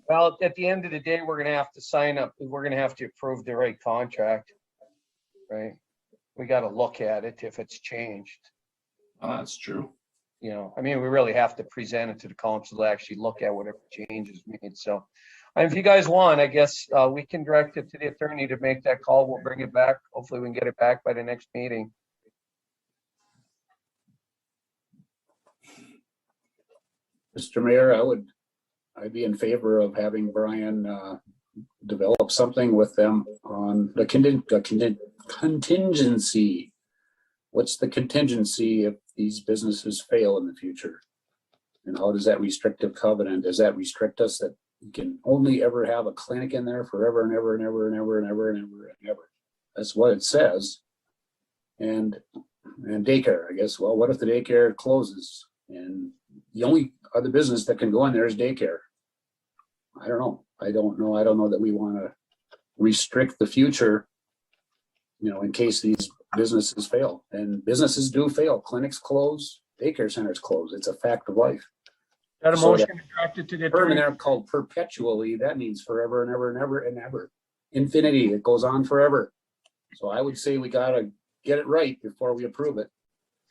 Well, at the end of the day, we're going to have to sign up. We're going to have to approve the right contract, right? We got to look at it if it's changed. Oh, that's true. We really have to present it to the council to actually look at whatever changes made. So if you guys want, I guess we can direct it to the attorney to make that call. We'll bring it back. Hopefully we can get it back by the next meeting. Mr. Mayor, I'd be in favor of having Brian develop something with them on the contingency. What's the contingency if these businesses fail in the future? And how does that restrictive covenant, does that restrict us that we can only ever have a clinic in there forever and ever and ever and ever and ever and ever and ever? That's what it says. And daycare, I guess. Well, what if the daycare closes and the only other business that can go in there is daycare? I don't know. I don't know that we want to restrict the future, in case these businesses fail. And businesses do fail. Clinics close, daycare centers close. It's a fact of life. That a motion directed to the attorney? Term called perpetually, that means forever and ever and ever and ever. Infinity, it goes on forever. So I would say we got to get it right before we approve it.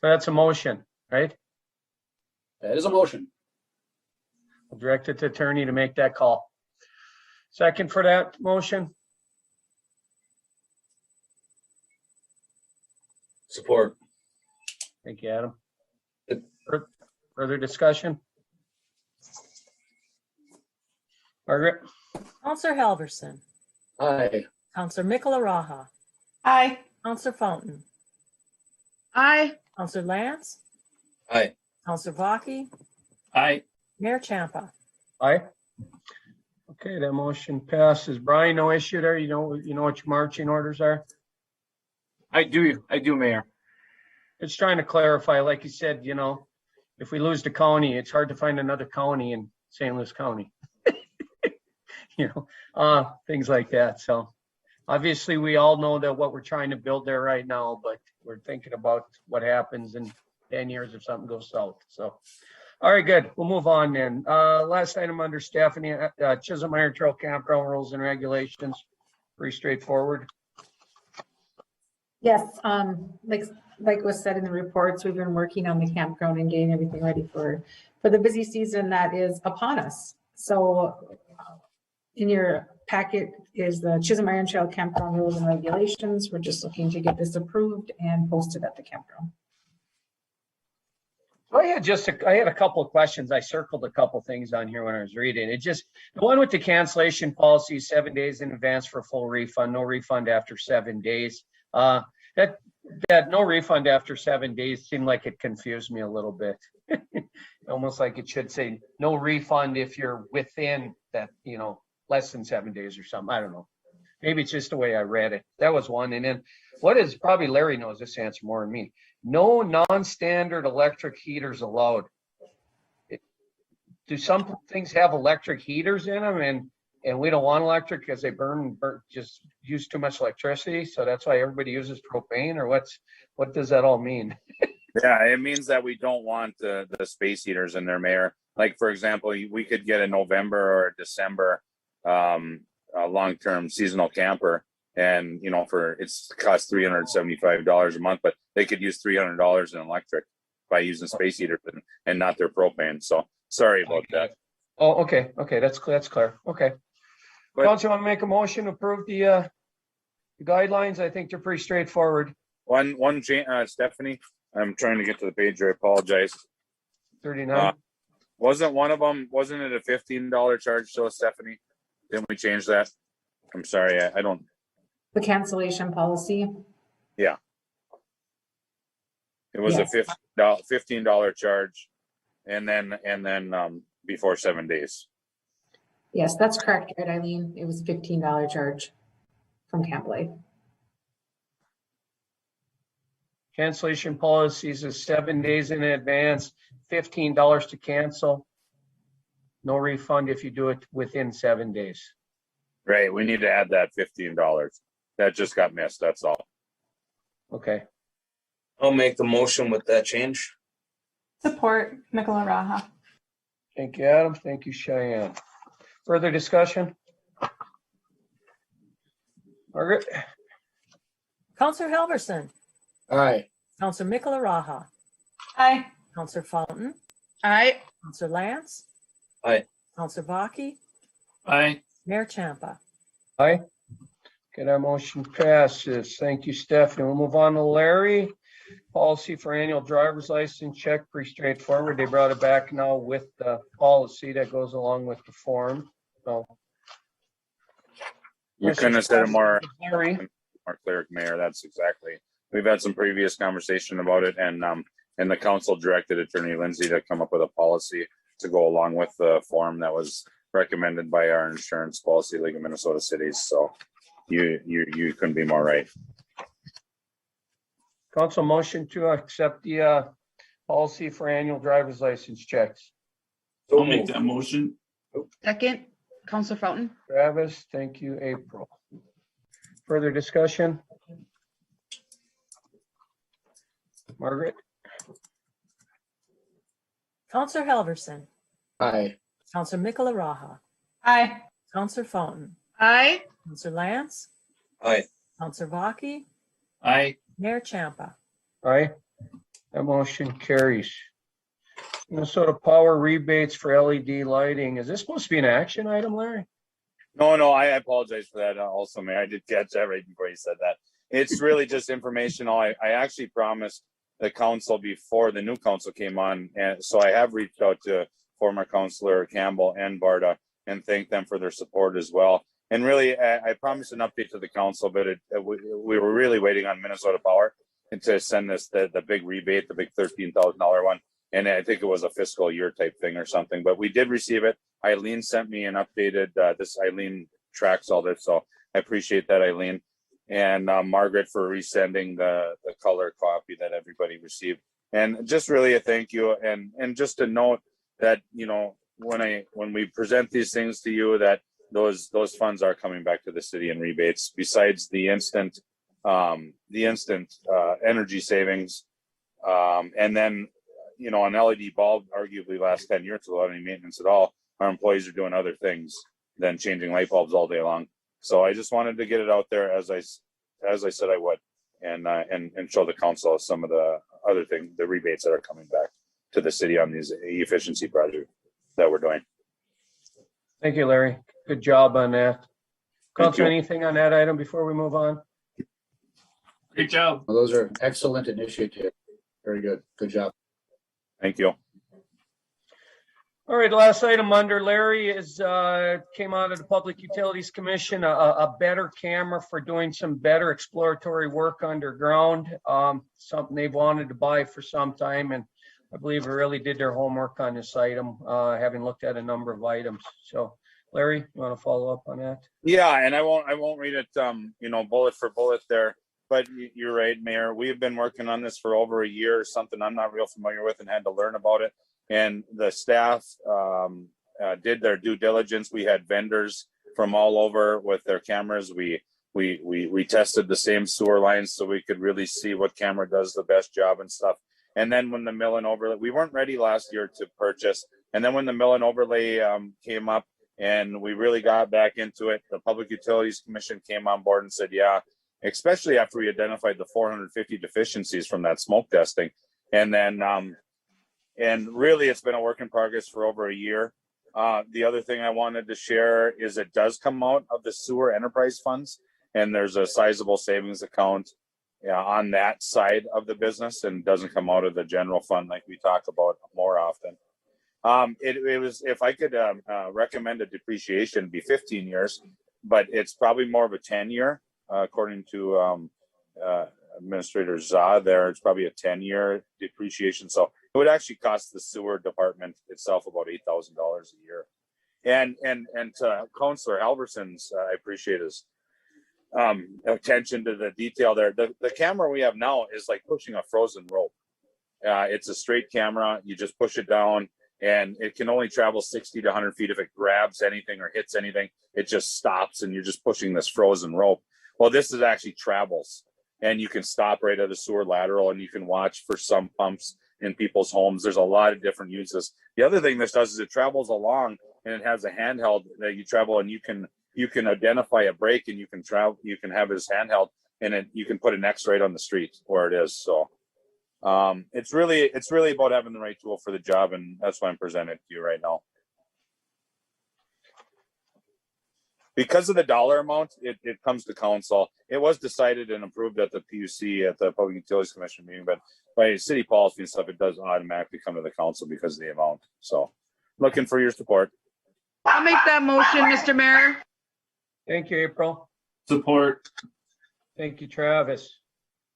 So that's a motion, right? That is a motion. I'll direct it to attorney to make that call. Second for that motion? Support. Thank you, Adam. Further discussion? Margaret? Counselor Halverson. Aye. Counselor Michelaraha. Aye. Counselor Fountain. Aye. Counselor Lance. Aye. Counselor Vaki. Aye. Mayor Champa. Aye. Okay, that motion passes. Brian, no issue there. You know what your marching orders are? I do, Mayor. It's trying to clarify, like you said, if we lose the county, it's hard to find another county in St. Louis County. Things like that. So obviously we all know that what we're trying to build there right now, but we're thinking about what happens in 10 years if something goes south. So, all right, good. We'll move on then. Last item under Stephanie, Chisholm Iron Trail Campground rules and regulations. Pretty straightforward. Yes, like was said in the reports, we've been working on the campground and getting everything ready for the busy season that is upon us. So in your packet is the Chisholm Iron Trail Campground rules and regulations. We're just looking to get this approved and posted at the campground. I had a couple of questions. I circled a couple of things on here when I was reading. The one with the cancellation policy, 7 days in advance for full refund, no refund after 7 days. That no refund after 7 days seemed like it confused me a little bit. Almost like it should say no refund if you're within that, less than 7 days or something. I don't know. Maybe it's just the way I read it. That was one. And then probably Larry knows this answer more than me. No non-standard electric heaters allowed. Do some things have electric heaters in them and we don't want electric because they just use too much electricity? So that's why everybody uses propane, or what does that all mean? Yeah, it means that we don't want the space heaters in there, Mayor. Like, for example, we could get a November or a December a long-term seasonal camper And, you know, it's cost $375 a month, but they could use $300 in electric by using space heaters and not their propane. So sorry about that. Oh, okay, that's clear, okay. But- Council, want to make a motion to approve the guidelines? I think they're pretty straightforward. Stephanie, I'm trying to get to the page here. I apologize. 39. Wasn't one of them, wasn't it a $15 charge still, Stephanie? Didn't we change that? I'm sorry, I don't, The cancellation policy. yeah. It was Yes. a $15 charge and then before 7 days. Yes, that's correct, right, Eileen? It was a $15 charge from Camp Life. Cancellation policies is 7 days in advance, $15 to cancel. No refund if you do it within 7 days. Right, we need to add that $15. That just got missed, that's all. Okay, I'll make the motion with that change. Support Nicola Raha. thank you, Adam. Thank you, Cheyenne. Further discussion? Margaret? Counselor Helverson, Aye. Counselor Nicola Raha, Aye. Counselor Fountain, Aye. Counselor Lance. Aye. Counselor Baki, Aye. Mayor Champa. Aye. Okay, that motion passes. Thank you, Stephanie. We'll move on to Larry. Policy for annual driver's license check, pretty straightforward. They brought it back now with the policy that goes along with the form, so. You couldn't have said it more Larry, clear, Mayor. That's exactly. We've had some previous conversation about it, and the council directed Attorney Lindsay to come up with a policy to go along with the form that was recommended by our Insurance Policy League of Minnesota Cities. So you couldn't be more right. council motion to accept the policy for annual driver's license checks. I'll make that motion. Second, Counselor Fountain. Travis, thank you, April. Further discussion? Margaret? Counselor Helverson, Aye. Counselor Nicola Raha, Aye. Counselor Fountain, Aye. Counselor Lance, Aye. Counselor Baki, Aye. Mayor Champa. Aye. That motion carries. Minnesota power rebates for LED lighting. Is this supposed to be an action item, Larry? No, I apologize for that. Also, Mayor, I did catch that right before you said that. It's really just informational. I actually promised the council before the new council came on, and so I have reached out to former councilor Campbell and Barta and thank them for their support as well. And really, I promised an update to the council, but we were really waiting on Minnesota Power to send us the big rebate, the big $13,000 one. And I think it was a fiscal year type thing or something, but we did receive it. Eileen sent me an updated, Eileen tracks all this. So I appreciate that, Eileen. And Margaret for resending the color copy that everybody received. And just really a thank you. And just to note that, you know, when we present these things to you, that those funds are coming back to the city in rebates, besides the instant energy savings. And then, you know, an LED bulb arguably lasts 10 years without any maintenance at all. Our employees are doing other things than changing light bulbs all day long. So I just wanted to get it out there as I said I would, and show the council some of the other things, the rebates that are coming back to the city on these efficiency projects that we're doing. Thank you, Larry. Good job on that. Thank Council, you. anything on that item before we move on? Great job. Well, those are excellent initiatives. Very good. Good job. Thank you. All right, last item under Larry is came out of the Public Utilities Commission, a better camera for doing some better exploratory work underground. Something they've wanted to buy for some time, and I believe they really did their homework on this item, having looked at a number of items. So, Larry, you want to follow up on that? Yeah, and I won't read it, you know, bullet for bullet there. But you're right, Mayor. We've been working on this for over a year, or something I'm not real familiar with, and had to learn about it. And the staff did their due diligence. We had vendors from all over with their cameras. We tested the same sewer lines so we could really see what camera does the best job and stuff. And then when the mill and overlay, we weren't ready last year to purchase. And then when the mill and overlay came up, and we really got back into it. The Public Utilities Commission came on board and said, yeah, especially after we identified the 450 deficiencies from that smoke testing. And then, and really it's been a work in progress for over a year. The other thing I wanted to share is it does come out of the sewer enterprise funds, and there's a sizable savings account on that side of the business, and doesn't come out of the general fund like we talk about more often. It was, if I could recommend a depreciation, it'd be 15 years, but it's probably more of a 10-year, according to Administrator Za there. It's probably a 10-year depreciation. So it would actually cost the sewer department itself about $8,000 a year. And to Councillor Alverson's, I appreciate his attention to the detail there. The camera we have now is like pushing a frozen rope. It's a straight camera. You just push it down, and it can only travel 60 to 100 feet. If it grabs anything or hits anything, it just stops, and you're just pushing this frozen rope. Well, this is actually travels, and you can stop right at a sewer lateral, and you can watch for some pumps in people's homes. There's a lot of different uses. The other thing this does is it travels along, and it has a handheld that you travel, and you can identify a break, and you can have his handheld, and you can put an X right on the street where it is. So it's really about having the right tool for the job, and that's why I'm presenting it to you right now. Because of the dollar amount, it comes to council. It was decided and approved at the PUC, at the Public Utilities Commission meeting, but by city policy and stuff, it does automatically come to the council because of the amount. So looking for your support. I'll make that motion, Mr. Mayor. Thank you, April. Support. Thank you, Travis.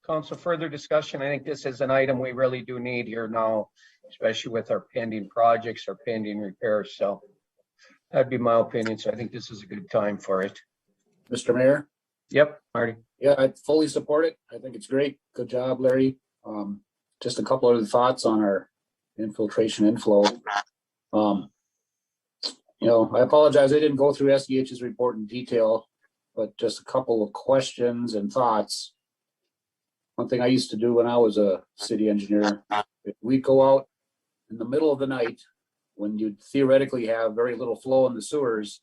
Council, further discussion. I think this is an item we really do need here now, especially with our pending projects or pending repairs. So that'd be my opinion. So I think this is a good time for it. Mr. Mayor? Yep, Marty. Yeah, I fully support it. I think it's great. Good job, Larry. Just a couple of thoughts on our infiltration inflow. I apologize. I didn't go through SDH's report in detail, but just a couple of questions and thoughts. One thing I used to do when I was a city engineer, we'd go out in the middle of the night when you'd theoretically have very little flow in the sewers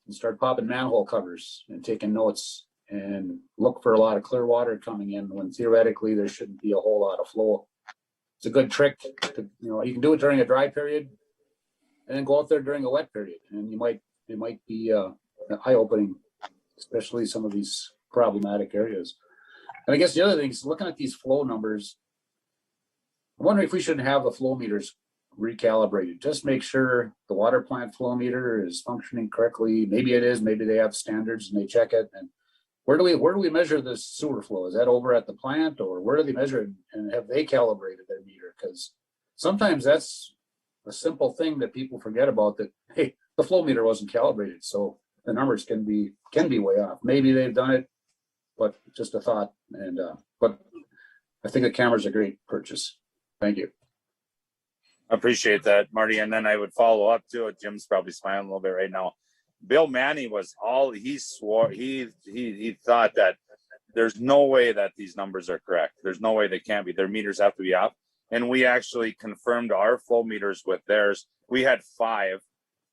and start popping manhole covers and taking notes and look for a lot of clear water coming in when theoretically there shouldn't be a whole lot of flow. It's a good trick to, you can do it during a dry period and then go out there during a wet period, and it might be eye-opening, especially some of these problematic areas. And I guess the other thing is looking at these flow numbers, I'm wondering if we shouldn't have the flow meters recalibrated. Just make sure the water plant flow meter is functioning correctly. Maybe it is, maybe they have standards and they check it. And where do we measure the sewer flow? Is that over at the plant, or where do they measure it, and have they calibrated their meter? Because sometimes that's a simple thing that people forget about, that, hey, the flow meter wasn't calibrated, so the numbers can be way off. Maybe they've done it, but just a thought. And but I think the camera's a great purchase. Thank you. I appreciate that, Marty. And then I would follow up to it. Jim's probably smiling a little bit right now. Bill Manny he thought that there's no way that these numbers are correct. There's no way they can't be. Their meters have to be up. And we actually confirmed our flow meters with theirs. We had 5,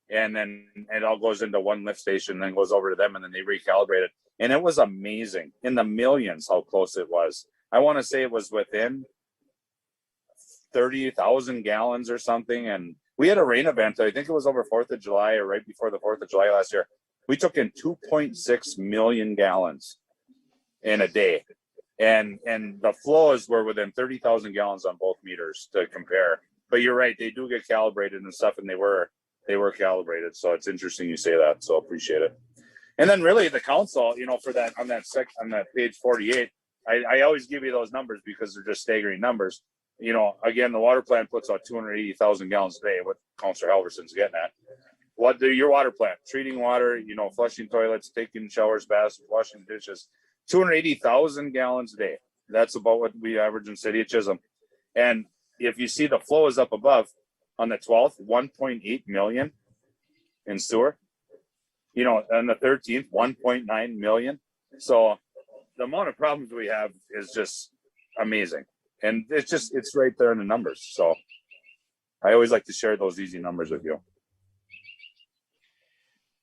and then it all goes into one lift station, then goes over to them, and then they recalibrate it. And it was amazing, in the millions, how close it was. I want to say it was within 30,000 gallons or something. And we had a rain event. I think it was over 4th of July or right before the 4th of July last year. We took in 2.6 million gallons in a day. And the flows were within 30,000 gallons on both meters to compare. But you're right, they do get calibrated and stuff, and they were calibrated. So it's interesting you say that. So appreciate it. And then really the council, for that on that page 48, I always give you those numbers because they're just staggering numbers. Again, the water plant puts out 280,000 gallons a day, what Councillor Halverson's getting at. What do your water plant? Treating water, flushing toilets, taking showers, baths, washing dishes, 280,000 gallons a day. That's about what we average in City of Chisholm. And if you see the flow is up above on the 12th, 1.8 million in sewer. On the 13th, 1.9 million. So the amount of problems we have is just amazing. And it's right there in the numbers. So I always like to share those easy numbers with you.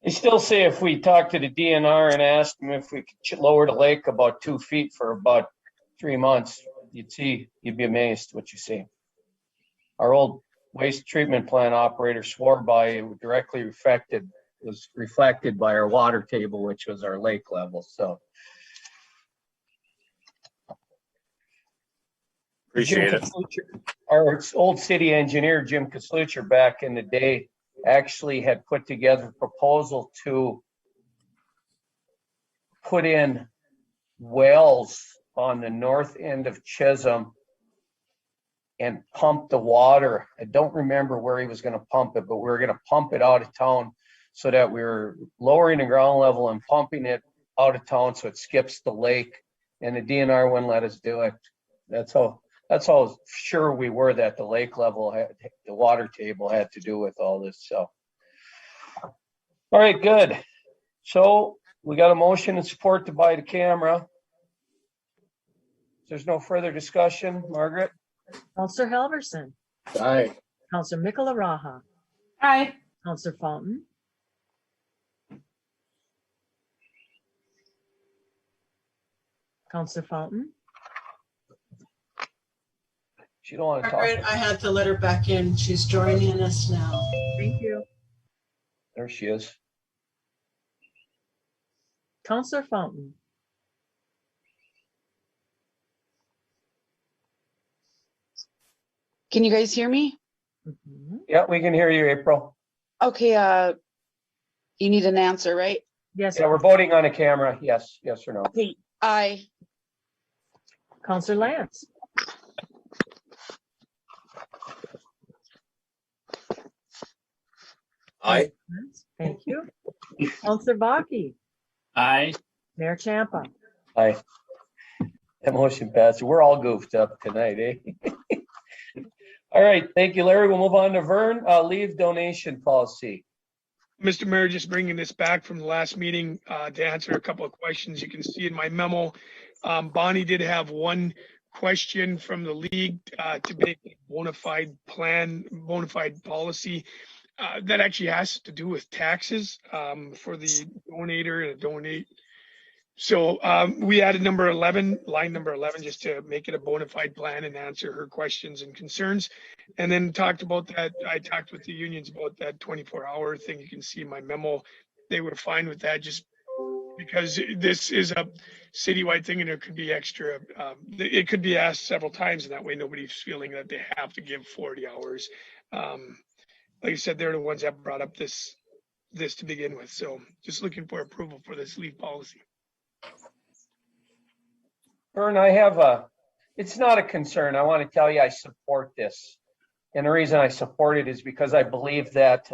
I still say if we talked to the DNR and asked them if we could lower the lake about 2 feet for about 3 months, you'd be amazed what you see. Our old waste treatment plant operator swore by it was reflected by our water table, which was our lake level. So Appreciate it. Our old city engineer, Jim Kaslucher, back in the day, actually had put together a proposal to put in wells on the north end of Chisholm and pump the water. I don't remember where he was going to pump it, but we were going to pump it out of town so that we were lowering the ground level and pumping it out of town so it skips the lake. And the DNR wouldn't let us do it. That's how sure we were that the lake level the water table had to do with all this. So, all right, good. So we got a motion and support to buy the camera. If there's no further discussion, Margaret? Counselor Halverson. Aye. Counselor Mikola Raha. Aye. Counselor Fountain. Counselor Fountain. She don't want to talk. Margaret, I had to let her back in. She's joining us now. Thank you. There she is. Counselor Fountain. Can you guys hear me? Mm-hmm. Yeah, we can hear you, April. Okay, you need an answer, right? Yes. Yeah, we're voting on a camera. Yes or no. Okay, aye. Counselor Lance. Aye. Thank you. Counselor Baki. Aye. Mayor Champa. Aye. That motion passed. We're all goofed up tonight, eh? All right, thank you, Larry. We'll move on to Vern. Leave donation policy. Mr. Mayor, just bringing this back from the last meeting to answer a couple of questions. You can see in my memo, Bonnie did have one question from the league to make a bona fide policy that actually has to do with taxes for the donator and donate. So we added number 11, line number 11, just to make it a bona fide plan and answer her questions and concerns. And then talked about that. I talked with the unions about that 24-hour thing. You can see in my memo, they were fine with that just because this is a citywide thing and there could be extra, it could be asked several times and that way nobody's feeling that they have to give 40 hours. Like I said, they're the ones that brought up this to begin with. So just looking for approval for this leave policy. Vern, it's not a concern. I want to tell you, I support this. And the reason I support it is because I believe that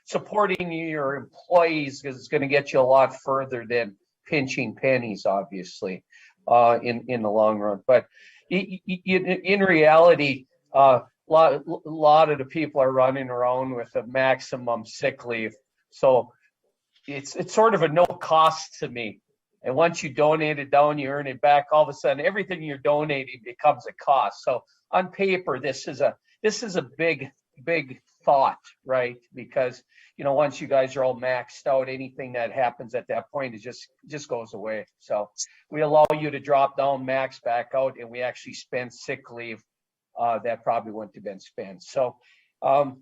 supporting your employees is going to get you a lot further than pinching pennies, obviously, in the long run. But in reality, a lot of the people are running around with a maximum sick leave. So it's sort of a no cost to me. And once you donate it down, you earn it back. All of a sudden, everything you're donating becomes a cost. So on paper, this is a big thought, right? Because once you guys are all maxed out, anything that happens at that point is just goes away. So we allow you to drop down, max back out, and we actually spend sick leave that probably wouldn't have been spent. So I'm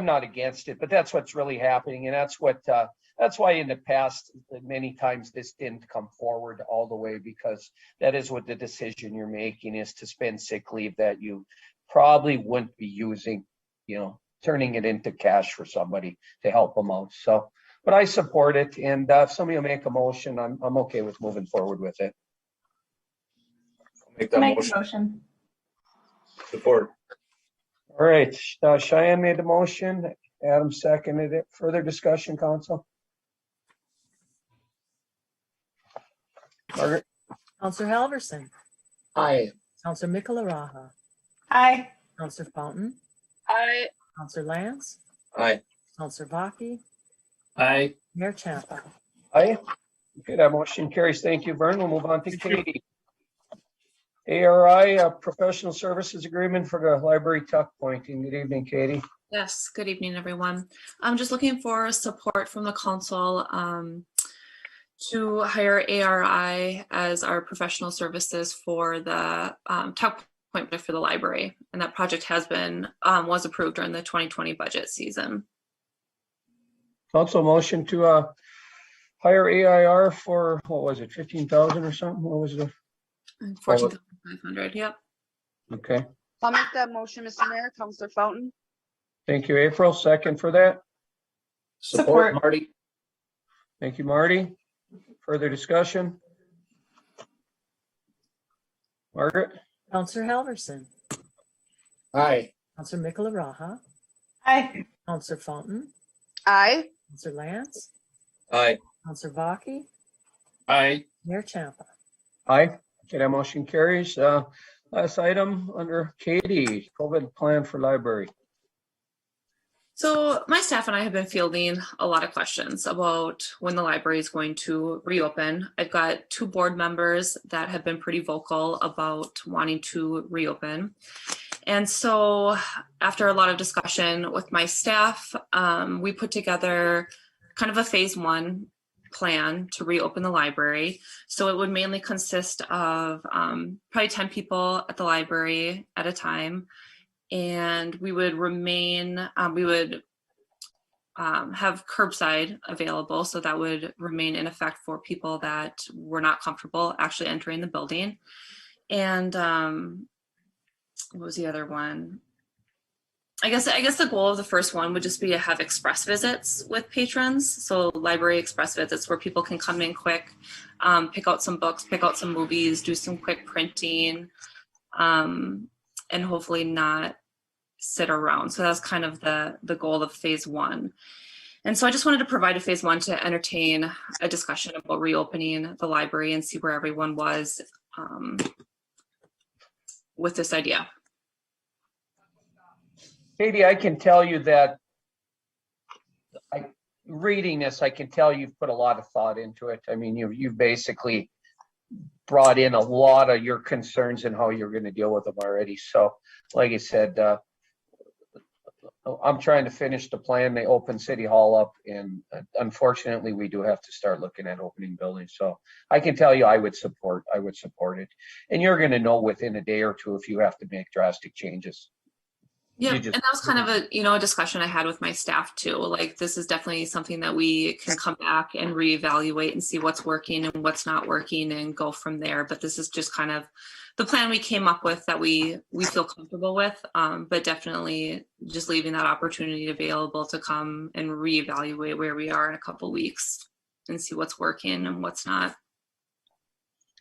not against it, but that's what's really happening, and that's why in the past many times this didn't come forward all the way, because that is what the decision you're making is, to spend sick leave that you probably wouldn't be using, turning it into cash for somebody to help them out. So, but I support it, and if somebody will make a motion, I'm okay with moving forward with it. Make that motion. Support. All right, Cheyenne made the motion. Adam seconded it. Further discussion, council? Margaret? Counselor Halverson. Aye. Counselor Mikola Raha. Aye. Counselor Fountain. Aye. Counselor Lance. Aye. Counselor Baki. Aye. Mayor Champa. Aye. Okay, that motion carries. Thank you, Vern. We'll move on to Katie. ARI, Professional Services Agreement for the library tuck pointing. Good evening, Katie. Yes, good evening, everyone. I'm just looking for support from the council to hire ARI as our professional services for the tuck point for the library. And that project has been, was approved during the 2020 budget season. Council motion to hire AIR for, what was it, 15,000 or something? What was it? 14,500, yep. Okay, I'll make that motion, Mr. Mayor. Counselor Fountain. thank you, April. Second for that. Support Marty. Thank you, Marty. Further discussion? Margaret? Counselor Halverson. Aye. Counselor Mikala Raha. Aye. Counselor Fountain. Aye. Counselor Lance. Aye. Counselor Baki. Aye. Mayor Champa. Aye. Okay, that motion carries. Last item under Katie, COVID plan for library. So my staff and I have been fielding a lot of questions about when the library is going to reopen. I've got 2 board members that have been pretty vocal about wanting to reopen. And so after a lot of discussion with my staff, we put together kind of a phase 1 plan to reopen the library. So it would mainly consist of probably 10 people at the library at a time. And we would have curbside available. So that would remain in effect for people that were not comfortable actually entering the building. And what was the other one? I guess the goal of the first one would just be to have express visits with patrons. So library express visits where people can come in quick, pick out some books, pick out some movies, do some quick printing, and hopefully not sit around. So that's kind of the goal of phase 1. And so I just wanted to provide a phase 1 to entertain a discussion about reopening the library and see where everyone was with this idea. Katie, I can tell you that reading this, I can tell you've put a lot of thought into it. I mean, you've basically brought in a lot of your concerns and how you're going to deal with them already. So like I said, I'm trying to finish the plan. They open City Hall up, and unfortunately we do have to start looking at opening buildings. So I can tell you I would support it. And you're going to know within a day or two if you have to make drastic changes. Yeah, and that was kind of a discussion I had with my staff too. Like, this is definitely something that we can come back and reevaluate and see what's working and what's not working and go from there. But this is just kind of the plan we came up with that we feel comfortable with, but definitely just leaving that opportunity available to come and reevaluate where we are in a couple weeks and see what's working and what's not.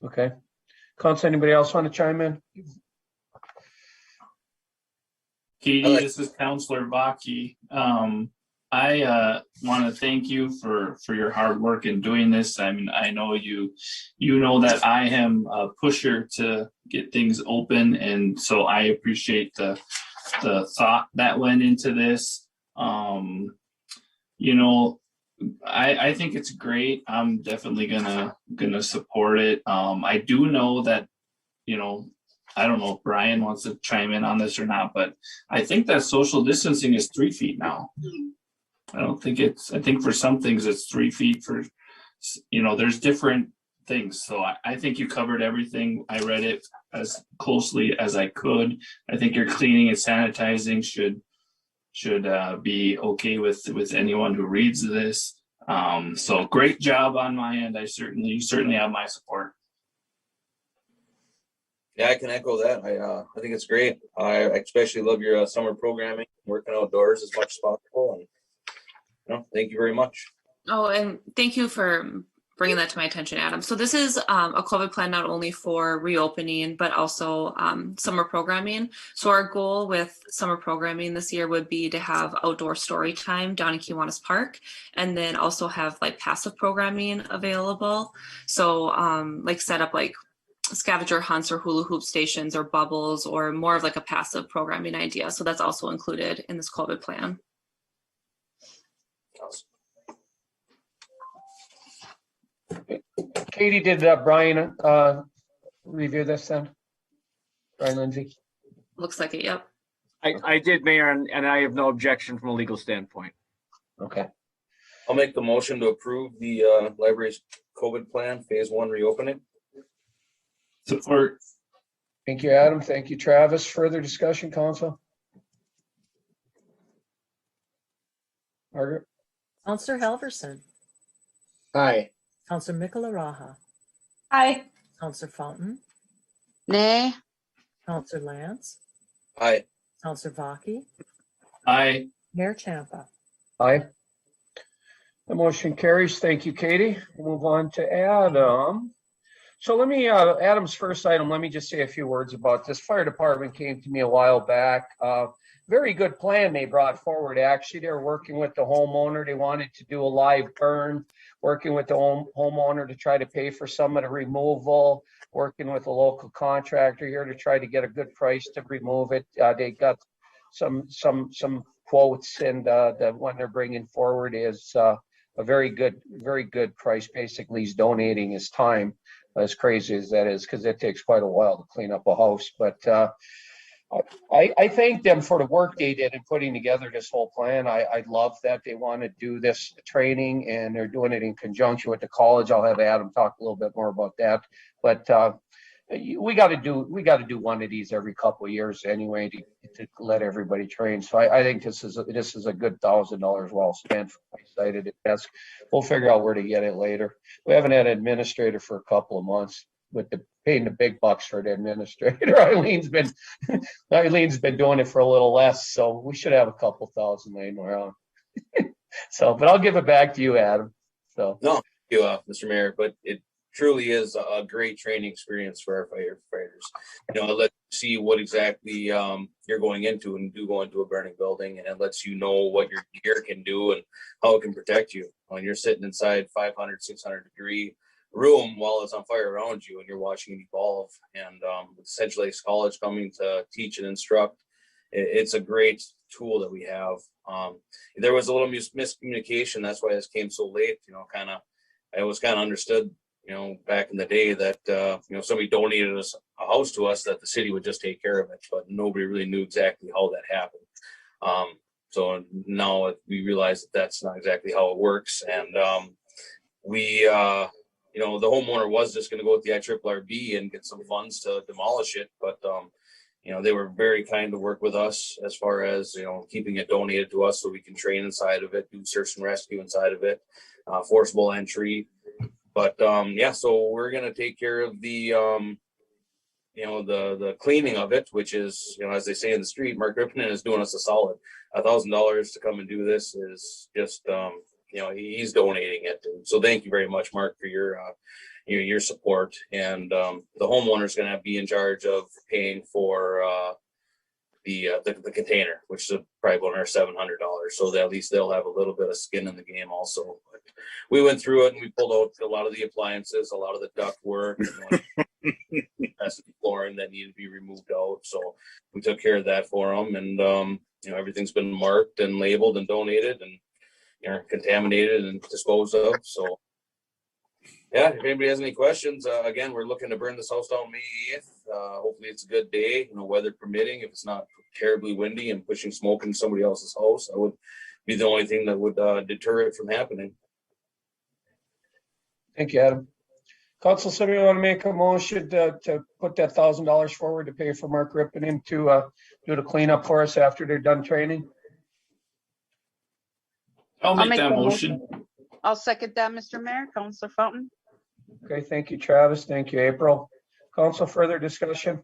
Okay. Council, anybody else want to chime in? Katie, this is Counselor Baki. I want to thank you for your hard work in doing this. I mean, I know you know that I am a pusher to get things open, and so I appreciate the thought that went into this. I think it's great. I'm definitely gonna support it. I do know that, I don't know if Brian wants to chime in on this or not, but I think that social distancing is 3 feet now. I think for some things it's 3 feet for, there's different things. So I think you covered everything. I read it as closely as I could. I think your cleaning and sanitizing should be okay with anyone who reads this. So great job on my end. You certainly have my support. Yeah, I can echo that. I think it's great. I especially love your summer programming, working outdoors as much as possible. And thank you very much. Oh, and thank you for bringing that to my attention, Adam. So this is a COVID plan not only for reopening, but also summer programming. So our goal with summer programming this year would be to have outdoor story time down in Kiwanis Park, and then also have like passive programming available. So like set up like scavenger hunts or hula hoop stations or bubbles, or more of like a passive programming idea. So that's also included in this COVID plan. Katie, did Brian review this then? Brian Lindsay? Looks like it, yep. I did, Mayor, and I have no objection from a legal standpoint. Okay. I'll make the motion to approve the library's COVID plan, phase 1 reopening. Support. Thank you, Adam. Thank you, Travis. Further discussion, council? Margaret? Counselor Halverson, Aye. Counselor Michelaraha, Aye. Counselor Fountain, Nay. Counselor Lance, Aye. Counselor Baki, Aye. Mayor Champa. Aye. The motion carries. Thank you, Katie. We'll move on to Adam. So let me, Adam's first item, let me just say a few words about this. Fire department came to me a while back. Very good plan they brought forward. Actually, they were working with the homeowner. They wanted to do a live burn, working with the homeowner to try to pay for some of the removal, working with a local contractor here to try to get a good price to remove it. They got some quotes, and the one they're bringing forward is a very good price. Basically, he's donating his time, as crazy as that is, because it takes quite a while to clean up a house. But I thank them for the work they did in putting together this whole plan. I love that they want to do this training, and they're doing it in conjunction with the college. I'll have Adam talk a little bit more about that. But we got to do one of these every couple of years anyway to let everybody train. So I think this is a good $1,000 well spent. I'm excited. We'll figure out where to get it later. We haven't had an administrator for a couple of months, with paying the big bucks for the administrator. Eileen's been doing it for a little less, so we should have a couple thousand laying around. So, but I'll give it back to you, Adam. So No, thank you, Mr. Mayor, but it truly is a great training experience for our firefighters. You know, it lets you see what exactly you're going into and do go into a burning building, and it lets you know what your gear can do and how it can protect you when you're sitting inside 500, 600 degree room while it's on fire around you and you're watching it evolve. And with Central Lakes College coming to teach and instruct, it's a great tool that we have. There was a little miscommunication. That's why this came so late. You know, it was kind of understood, you know, back in the day that, you know, somebody donated us a house to us, that the city would just take care of it, but nobody really knew exactly how that happened. So now we realize that that's not exactly how it works. And you know, the homeowner was just going to go with the IRRB and get some funds to demolish it. But, you know, they were very kind to work with us as far as, you know, keeping it donated to us so we can train inside of it, do search and rescue inside of it, forcible entry. But, yeah, so we're going to take care of the, you know, the cleaning of it, which is, you know, as they say in the street, Mark Rippon is doing us a solid. $1,000 to come and do this is just, you know, he's donating it. And so thank you very much, Mark, for your support. And the homeowner is going to be in charge of paying for the container, which is probably about $700. So that at least they'll have a little bit of skin in the game also. But we went through it and we pulled out a lot of the appliances, a lot of the duct work, flooring that needed to be removed out. So we took care of that for them. And, you know, everything's been marked and labeled and donated and, you know, contaminated and disposed of. So yeah, if anybody has any questions, again, we're looking to burn this house down May 8th. Hopefully it's a good day, you know, weather permitting. If it's not terribly windy and pushing smoke in somebody else's house, that would be the only thing that would deter it from happening. thank you, Adam. Council, somebody want to make a motion to put that $1,000 forward to pay for Mark Rippon to do the cleanup for us after they're done training? I'll make that motion. I'll second that, Mr. Mayor. Counselor Fountain. Okay, thank you, Travis. Thank you, April. Council, further discussion?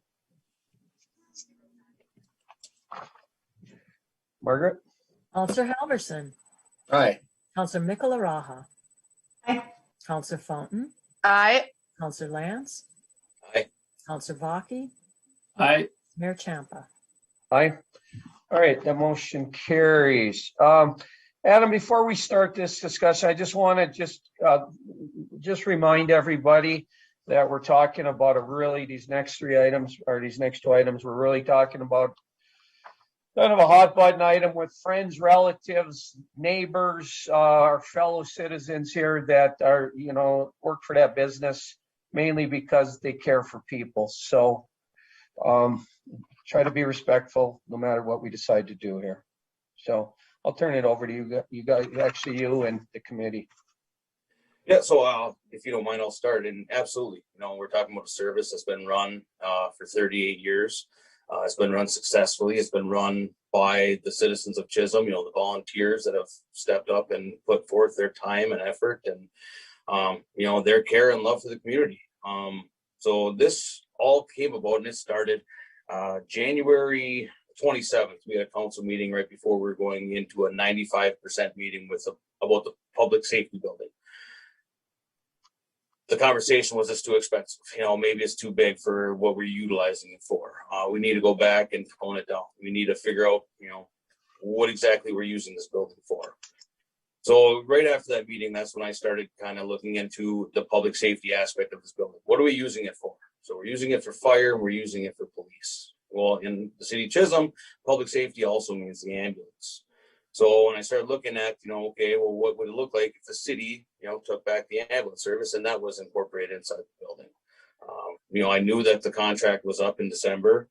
Margaret? Counselor Halverson, Aye. Counselor Michelaraha, Aye. Counselor Fountain, Aye. Counselor Lance, Aye. Counselor Baki, Aye. Mayor Champa. Aye. All right, the motion carries. Adam, before we start this discussion, I just want to just remind everybody that we're talking about these next two items, we're really talking about kind of a hot button item with friends, relatives, neighbors, our fellow citizens here that are, you know, work for that business mainly because they care for people. So try to be respectful no matter what we decide to do here. So I'll turn it over to you guys, actually you and the committee. Yeah, so if you don't mind, I'll start. And absolutely, we're talking about a service that's been run for 38 years. It's been run successfully. It's been run by the citizens of Chisholm, the volunteers that have stepped up and put forth their time and effort and, their care and love for the community. So this all came about and it started January 27th. We had a council meeting right before we were going into a 95% meeting about the public safety building. The conversation was it's too expensive. Maybe it's too big for what we're utilizing it for. We need to go back and tone it down. We need to figure out, what exactly we're using this building for. So right after that meeting, that's when I started kind of looking into the public safety aspect of this building. What are we using it for? So we're using it for fire and we're using it for police. Well, in the city of Chisholm, public safety also means the ambulance. So when I started looking at, okay, well, what would it look like if the city, took back the ambulance service and that was incorporated inside the building? I knew that the contract was up in December,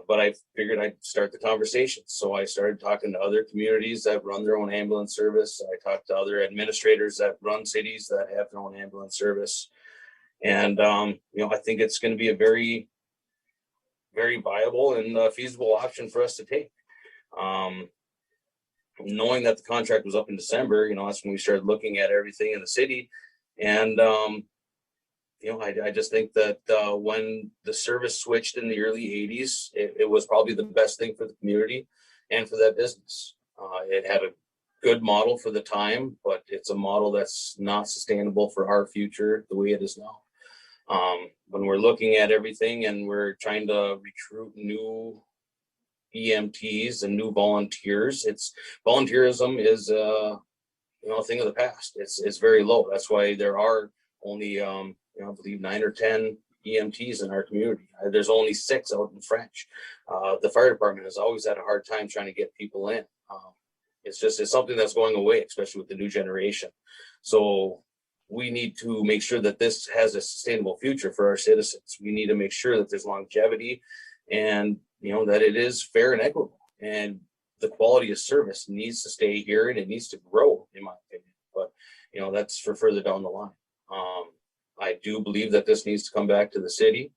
but I figured I'd start the conversation. So I started talking to other communities that run their own ambulance service. I talked to other administrators that run cities that have their own ambulance service. And, I think it's going to be a very, very viable and feasible option for us to take. Knowing that the contract was up in December, that's when we started looking at everything in the city. And, I just think that when the service switched in the early 80s, it was probably the best thing for the community and for that business. It had a good model for the time, but it's a model that's not sustainable for our future the way it is now. When we're looking at everything and we're trying to recruit new EMTs and new volunteers, volunteerism is a thing of the past. It's very low. That's why there are only I believe 9 or 10 EMTs in our community. There's only 6 out in French. The fire department has always had a hard time trying to get people in. It's something that's going away, especially with the new generation. So we need to make sure that this has a sustainable future for our citizens. We need to make sure that there's longevity and that it is fair and equitable, and the quality of service needs to stay here and it needs to grow, in my opinion. But that's for further down the line. I do believe that this needs to come back to the city.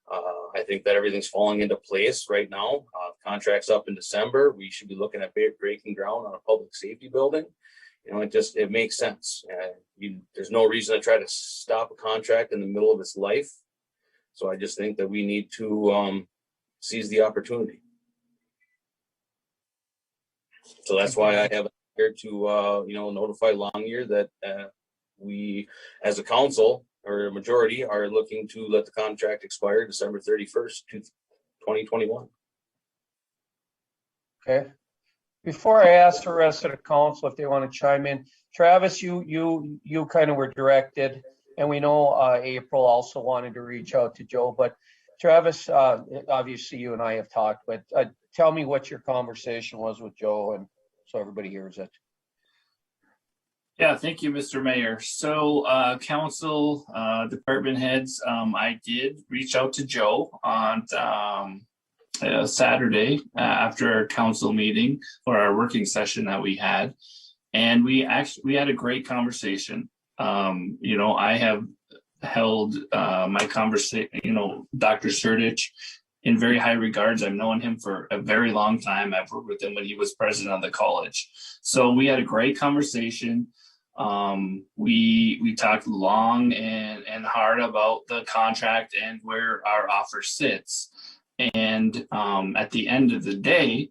I think that everything's falling into place right now. Contract's up in December. We should be looking at breaking ground on a public safety building. It makes sense. There's no reason to try to stop a contract in the middle of its life. So I just think that we need to seize the opportunity. So that's why I have here to notify Longyear that we, as a council or a majority, are looking to let the contract expire December 31st, 2021. Okay. Before I ask the rest of the council if they want to chime in, Travis, you kind of were directed, and we know April also wanted to reach out to Joe, but Travis, obviously you and I have talked, but tell me what your conversation was with Joe, and so everybody hears it. Yeah, thank you, Mr. Mayor. So council, department heads, I did reach out to Joe on Saturday after our council meeting or our working session that we had. And we had a great conversation. I have held my conversation, Dr. Surdich in very high regards. I've known him for a very long time. I've worked with him when he was president of the college. So we had a great conversation. We talked long and hard about the contract and where our offer sits. And at the end of the day,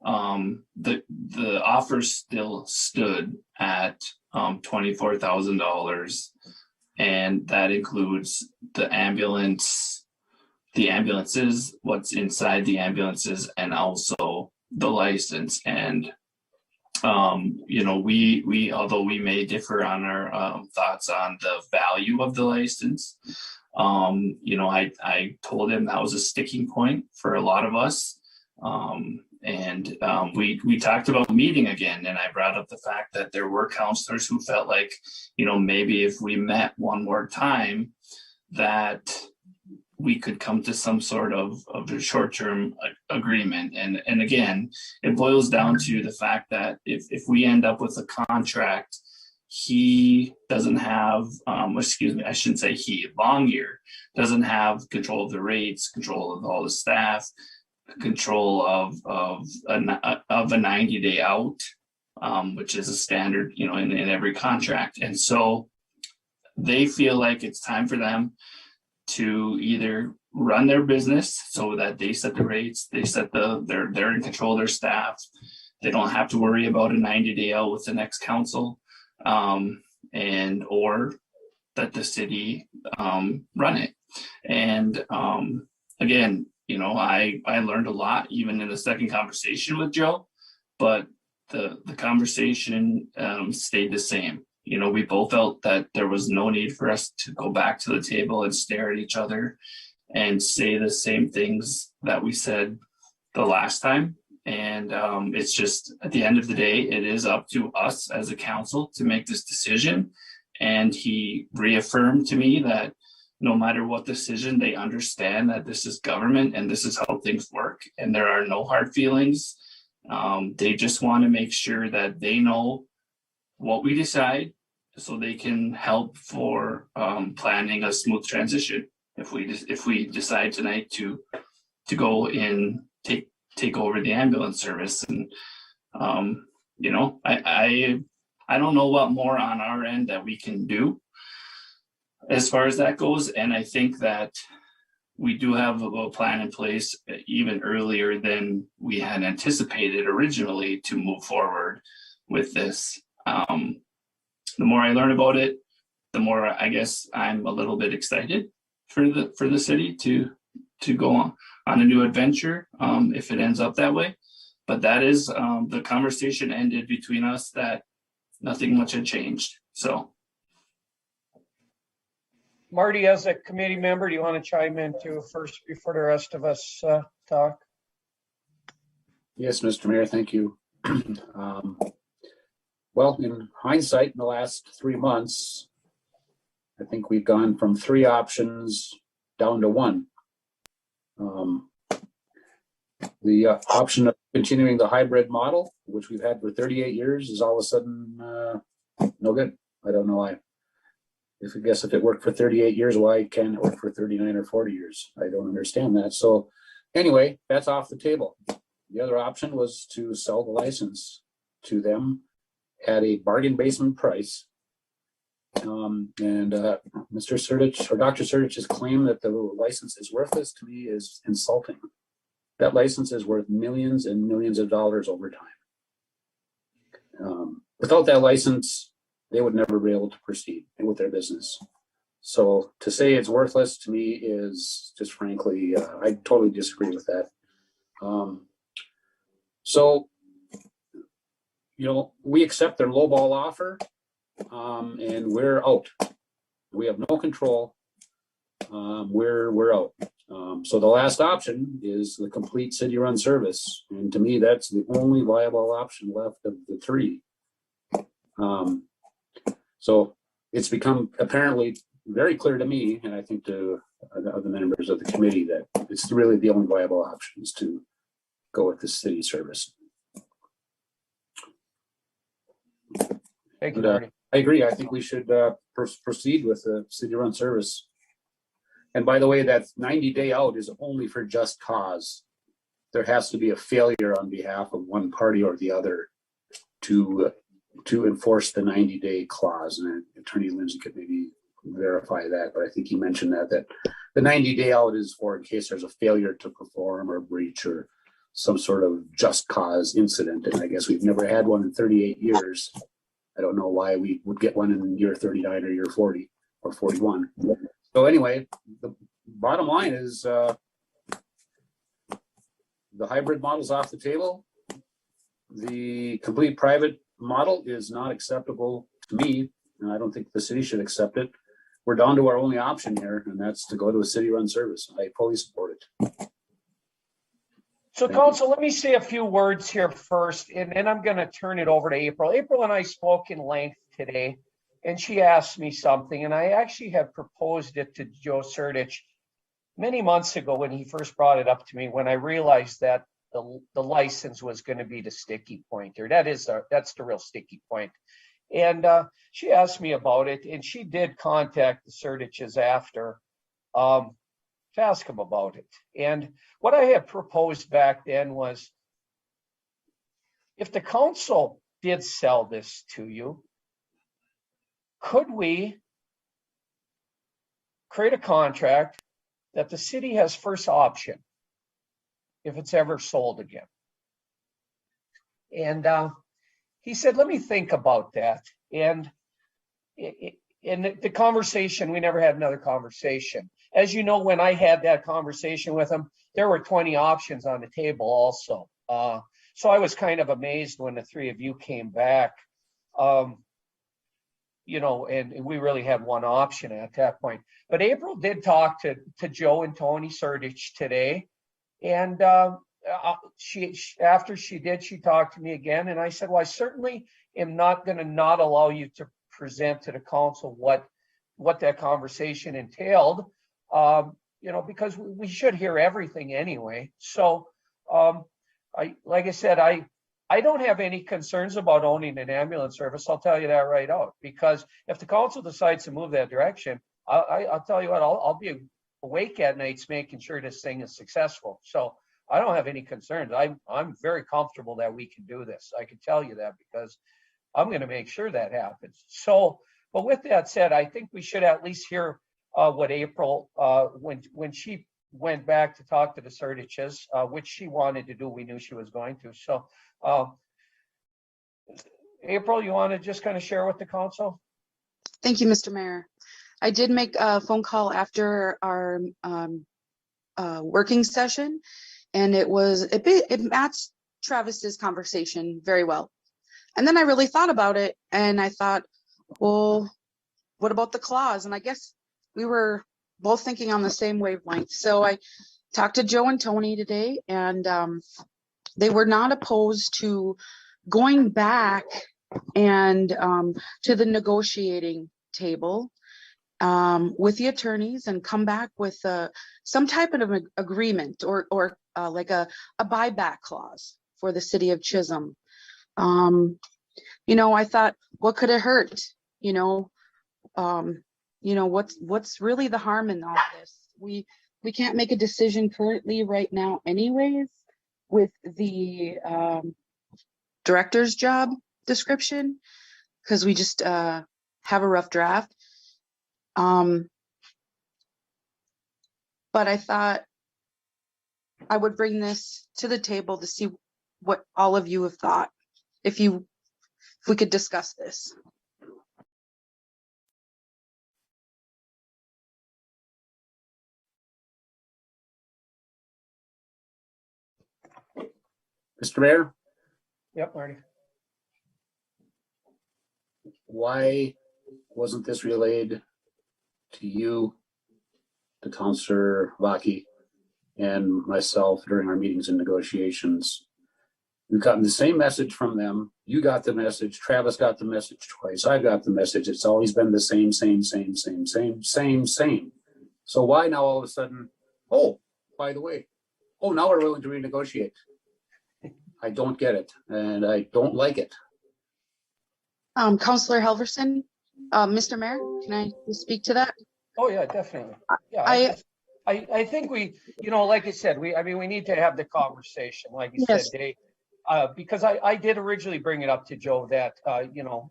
the offer still stood at $24,000, and that includes the ambulances, what's inside the ambulances, and also the license. And we although we may differ on our thoughts on the value of the license, I told him that was a sticking point for a lot of us. We talked about meeting again, and I brought up the fact that there were counselors who felt like, maybe if we met one more time, that we could come to some sort of a short-term agreement. And again, it boils down to the fact that if we end up with a contract, he doesn't have, excuse me, I shouldn't say he, Longyear doesn't have control of the rates, control of all the staff, control of a 90-day out, which is a standard, in every contract. And so they feel like it's time for them to either run their business so that they set the rates, they set they're in control of their staff. They don't have to worry about a 90-day out with the next council, and or that the city run it. And again, I learned a lot even in the second conversation with Joe, but the conversation stayed the same. We both felt that there was no need for us to go back to the table and stare at each other and say the same things that we said the last time. And it's just, at the end of the day, it is up to us as a council to make this decision. And he reaffirmed to me that no matter what decision, they understand that this is government and this is how things work. And there are no hard feelings. They just want to make sure that they know what we decide so they can help for planning a smooth transition. If we decide tonight to go and take over the ambulance service. And I don't know what more on our end that we can do as far as that goes. And I think that we do have a plan in place even earlier than we had anticipated originally to move forward with this. The more I learn about it, the more I guess I'm a little bit excited for the city to go on a new adventure if it ends up that way. But that is the conversation ended between us, that nothing much had changed. So Marty, as a committee member, do you want to chime in too first before the rest of us talk? Yes, Mr. Mayor, thank you. Well, in hindsight, in the last 3 months, I think we've gone from 3 options down to 1. The option of continuing the hybrid model, which we've had for 38 years, is all of a sudden no good. I don't know why. I guess if it worked for 38 years, why can't it work for 39 or 40 years? I don't understand that. So anyway, that's off the table. The other option was to sell the license to them at a bargain basement price. Mr. Sertich or Dr. Sertich's claim that the license is worthless to me is insulting. That license is worth millions and millions of dollars over time. Without that license, they would never be able to proceed with their business. So to say it's worthless to me is just frankly, I totally disagree with that. We accept their lowball offer and we're out. We have no control. We're out. So the last option is the complete city-run service, and to me, that's the only viable option left of the 3. So it's become apparently very clear to me, and I think to the other members of the committee, that it's really the only viable option is to go with the city service. Thank you, Marty. I agree. I think we should proceed with the city-run service. And by the way, that 90-day out is only for just cause. There has to be a failure on behalf of one party or the other to enforce the 90-day clause. And Attorney Lindsay could maybe verify that, but I think he mentioned that the 90-day out is for in case there's a failure to perform or breach or some sort of just cause incident. And I guess we've never had one in 38 years. I don't know why we would get one in year 39 or year 40 or 41. So anyway, the bottom line is the hybrid model is off the table. The complete private model is not acceptable to me, and I don't think the city should accept it. We're down to our only option here, and that's to go to a city-run service. I fully support it. So council, let me say a few words here first, and then I'm going to turn it over to April. April and I spoke in length today, and she asked me something, and I actually had proposed it to Joe Sertich. many months ago when he first brought it up to me, when I realized that the license was going to be the sticky point there. That's the real sticky point. And she asked me about it, and she did contact the Sertiches after to ask them about it. And what I had proposed back then was, if the council did sell this to you, could we create a contract that the city has first option if it's ever sold again? And he said, let me think about that. And in the conversation, we never had another conversation. As you know, when I had that conversation with him, there were 20 options on the table also. So I was kind of amazed when the three of you came back, you know, and we really had one option at that point. But April did talk to Joe and Tony Sertich today. And after she did, she talked to me again. And I said, well, I certainly am not going to not allow you to present to the council what that conversation entailed, you know, because we should hear everything anyway. So like I said, I don't have any concerns about owning an ambulance service. I'll tell you that right out, because if the council decides to move that direction, I'll tell you what, I'll be awake at nights making sure this thing is successful. So I don't have any concerns. I'm very comfortable that we can do this. I can tell you that because I'm going to make sure that happens. So, but with that said, I think we should at least hear what April, when she went back to talk to the Sertiches, which she wanted to do. We knew she was going to. So, April, you want to just kind of share with the council? Thank you, Mr. Mayor. I did make a phone call after our working session, and it matched Travis's conversation very well. And then I really thought about it, and I thought, well, what about the clause? And I guess we were both thinking on the same wavelength. So I talked to Joe and Tony today, and they were not opposed to going back and to the negotiating table with the attorneys and come back with some type of an agreement or like a buyback clause for the city of Chisholm. You know, I thought, what could it hurt? You know, what's really the harm in all this? We can't make a decision currently right now anyways with the director's job description, because we just have a rough draft. But I thought I would bring this to the table to see what all of you have thought, if we could discuss this. Mr. Mayor? Yep, Marty. Why wasn't this relayed to you, to Councillor Vaki, and myself during our meetings and negotiations? We've gotten the same message from them. You got the message. Travis got the message twice. I got the message. It's always been the same. So why now all of a sudden, oh, by the way, oh, now we're willing to renegotiate? I don't get it, and I don't like it. Councillor Helverson, Mr. Mayor, can I speak to that? Oh yeah, definitely. Yeah, I think we, you know, like I said, we need to have the conversation, like you said, Dave, because I did originally bring it up to Joe that, you know,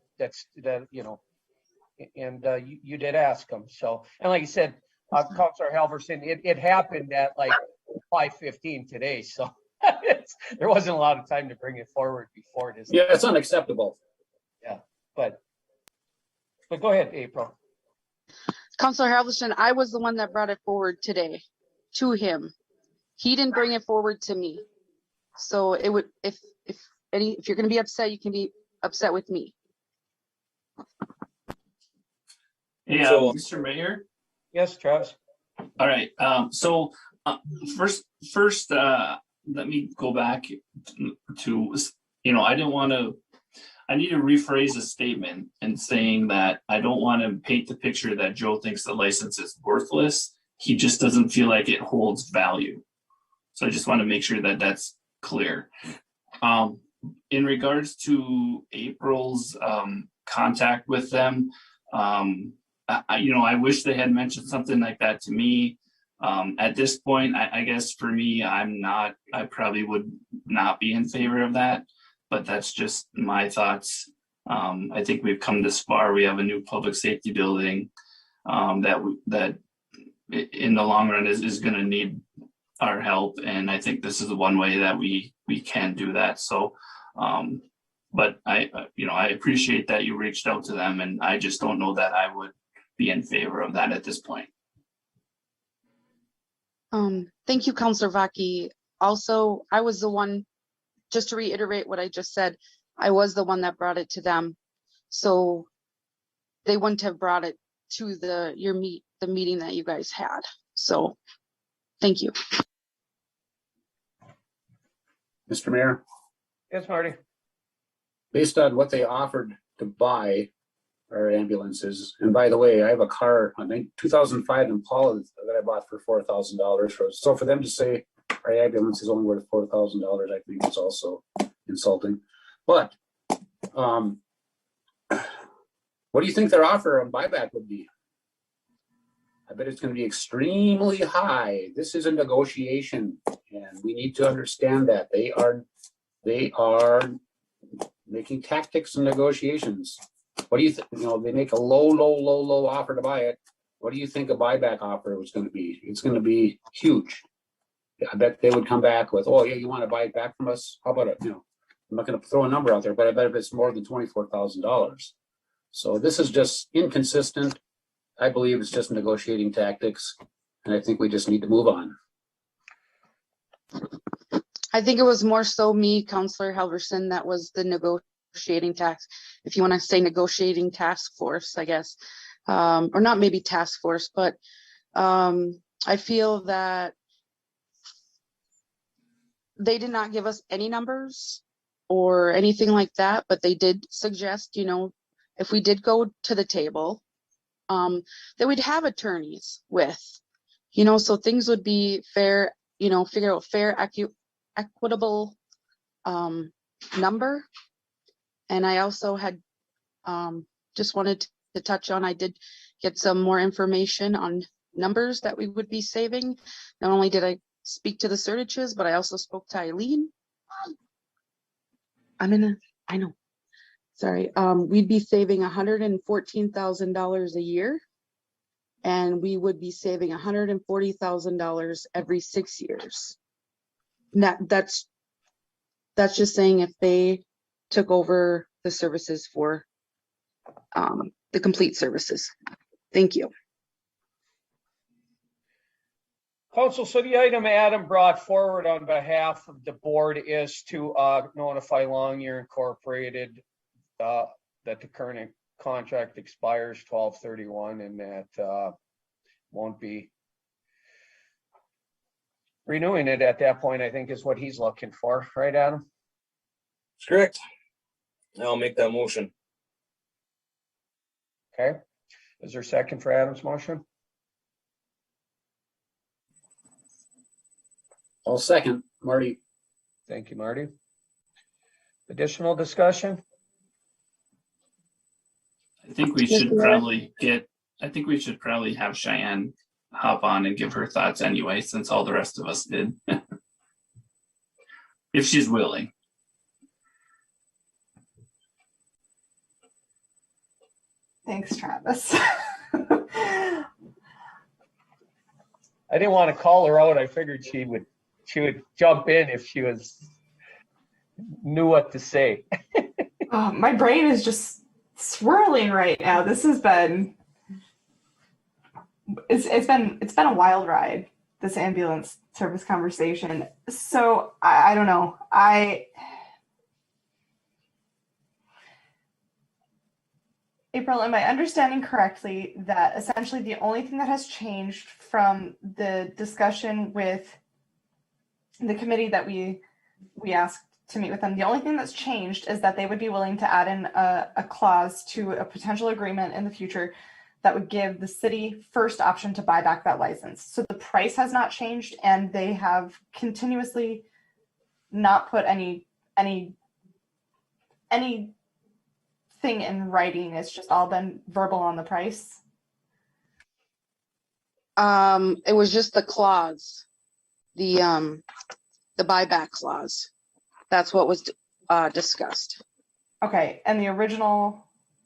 and you did ask him. So, and like you said, Councillor Halverson, it happened at like 5:15 today. So there wasn't a lot of time to bring it forward before this. Yeah, it's unacceptable. Yeah, but go ahead, April. Councillor Halverson, I was the one that brought it forward today to him. He didn't bring it forward to me. So it would, if you're going to be upset, you can be upset with me. Yeah, So, Mr. Mayor. Yes, Travis. All right. So first, let me go back to, you know, I need to rephrase a statement and saying that I don't want to paint the picture that Joe thinks the license is worthless. he just doesn't feel like it holds value. So I just want to make sure that that's clear. In regards to April's contact with them, I wish they had mentioned something like that to me. At this point, I guess for me, I probably would not be in favor of that, but that's just my thoughts. I think we've come this far. We have a new public safety building that in the long run is going to need our help. And I think this is the one way that we can do that. So, but I appreciate that you reached out to them, and I just don't know that I would be in favor of that at this point. Thank you, Councillor Vaki. Also, I was the one, just to reiterate what I just said, I was the one that brought it to them. So they wouldn't have brought it to the meeting that you guys had. So thank you. Mr. Mayor, Yes, Marty. based on what they offered to buy our ambulances, and by the way, I have a car, a 2005 Impala that I bought for $4,000. So for them to say our ambulance is only worth $4,000, I think is also insulting. But what do you think their offer on buyback would be? I bet it's going to be extremely high. This is a negotiation, and we need to understand that they are making tactics and negotiations. What do you think? They make a low offer to buy it. What do you think a buyback offer was going to be? It's going to be huge. I bet they would come back with, oh yeah, you want to buy it back from us? How about it? I'm not going to throw a number out there, but I bet if it's more than $24,000. So this is just inconsistent. I believe it's just negotiating tactics, and I think we just need to move on. I think it was more so me, Councillor Halverson, that was the negotiating task. If you want to say negotiating task force, I guess, or not maybe task force, but I feel that they did not give us any numbers or anything like that, but they did suggest, if we did go to the table, that we'd have attorneys with, so things would be fair, figure out fair, equitable number. And I also had just wanted to touch on, I did get some more information on numbers that we would be saving. Not only did I speak to the Sertiches, but I also spoke to Eileen. I know. Sorry. We'd be saving $114,000 a year, and we would be saving $140,000 every 6 years. That's just saying if they took over the services for the complete services. Thank you. Council, so the item Adam brought forward on behalf of the board is to notify Longyear Incorporated that the current contract expires 12/31 and that won't be renewing it at that point, I think is what he's looking for. Right, Adam? That's correct. I'll make that motion. Okay. Is there a second for Adam's motion? I'll second, Marty. Thank you, Marty. Additional discussion? I think we should probably have Cheyenne hop on and give her thoughts anyway, since all the rest of us did. If she's willing. Thanks, Travis. I didn't want to call her out. I figured she would jump in if she knew what to say. My brain is just swirling right now. This has been it's been a wild ride, this ambulance service conversation. So I don't know. April, am I understanding correctly that essentially the only thing that has changed from the discussion with the committee that we asked to meet with them, the only thing that's changed is that they would be willing to add in a clause to a potential agreement in the future that would give the city first option to buy back that license. So the price has not changed, and they have continuously not put anything in writing. It's just all been verbal on the price. It was just the clause, the buyback clause. That's what was discussed. Okay, and the original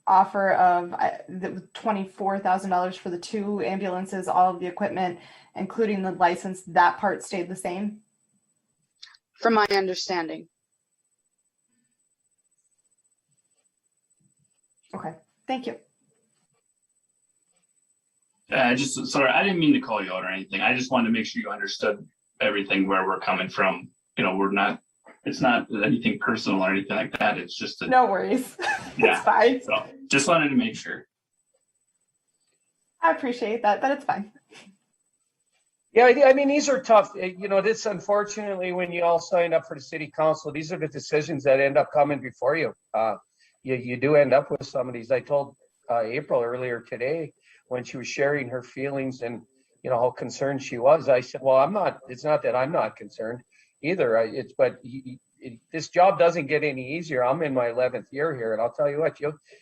offer of $24,000 for the 2 ambulances, all of the equipment, including the license, that part stayed the same? From my understanding. Okay, thank you. Sorry, I didn't mean to call you out or anything. I just wanted to make sure you understood everything where we're coming from. You know, it's not anything personal or anything like that. It's just no worries. Yeah, it's fine. So just wanted to make sure. I appreciate that, but it's fine. Yeah, I mean, these are tough. This, unfortunately, when you all sign up for the city council, these are the decisions that end up coming before you. You do end up with some of these. I told April earlier today when she was sharing her feelings and, how concerned she was. I said, well, it's not that I'm not concerned either. This job doesn't get any easier. I'm in my 11th year here, and I'll tell you what,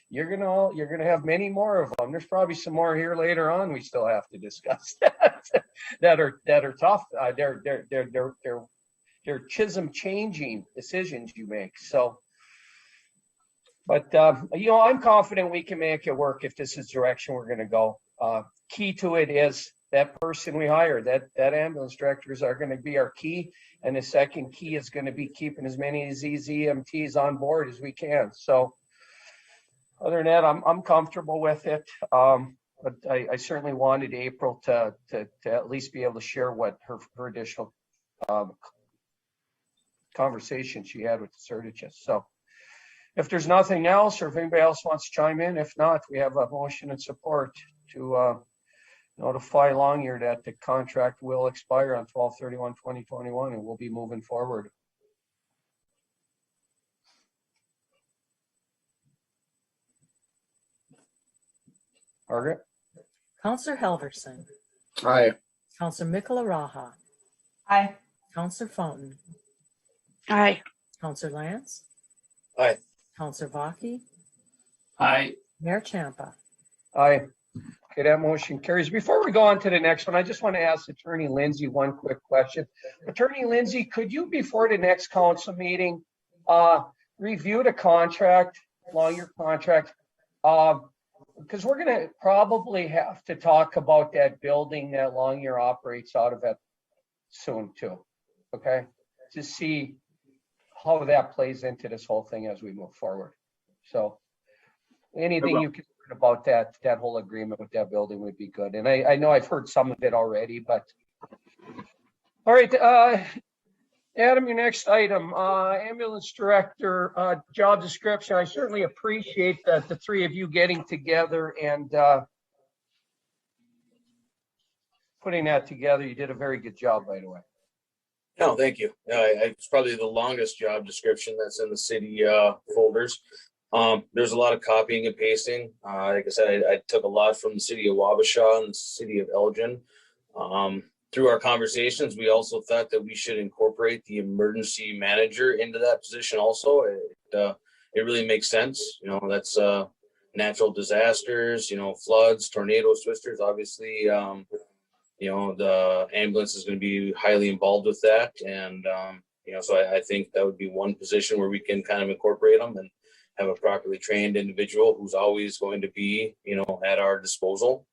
you're gonna have many more of them. There's probably some more here later on. We still have to discuss that are tough. They're Chisholm changing decisions you make. So, but I'm confident we can make it work if this is the direction we're going to go. Key to it is that person we hire, that ambulance directors are going to be our key. And the second key is going to be keeping as many of these EMTs on board as we can. So other than that, I'm comfortable with it. But I certainly wanted April to at least be able to share what her additional conversation she had with the Certichus. So if there's nothing else, or if anybody else wants to chime in, if not, we have a motion and support to notify Longyear that the contract will expire on 12/31/2021, and we'll be moving forward. Margaret? Counselor Helverson. Aye. Counselor Mikala Raha. Aye. Counselor Fountain. Aye. Counselor Lance. Aye. Counselor Vaki. Aye. Mayor Champa. Aye. Okay, that motion carries. Before we go on to the next one, I just want to ask Attorney Lindsay one quick question. Attorney Lindsay, could you, before the next council meeting, review the contract, Longyear contract? Because we're going to probably have to talk about that building that Longyear operates out of it soon too, okay? To see how that plays into this whole thing as we move forward. So anything you can learn about that whole agreement with that building would be good. And I know I've heard some of it already, but all right, Adam, your next item, ambulance director job description. I certainly appreciate that the three of you getting together and putting that together. You did a very good job, by the way. No, thank you. It's probably the longest job description that's in the city folders. There's a lot of copying and pasting. Like I said, I took a lot from the city of Wabasha and the city of Elgin. Through our conversations, we also thought that we should incorporate the emergency manager into that position also. It really makes sense. That's natural disasters, floods, tornadoes, twisters, obviously. The ambulance is going to be highly involved with that. And, so I think that would be one position where we can kind of incorporate them and have a properly trained individual who's always going to be, at our disposal.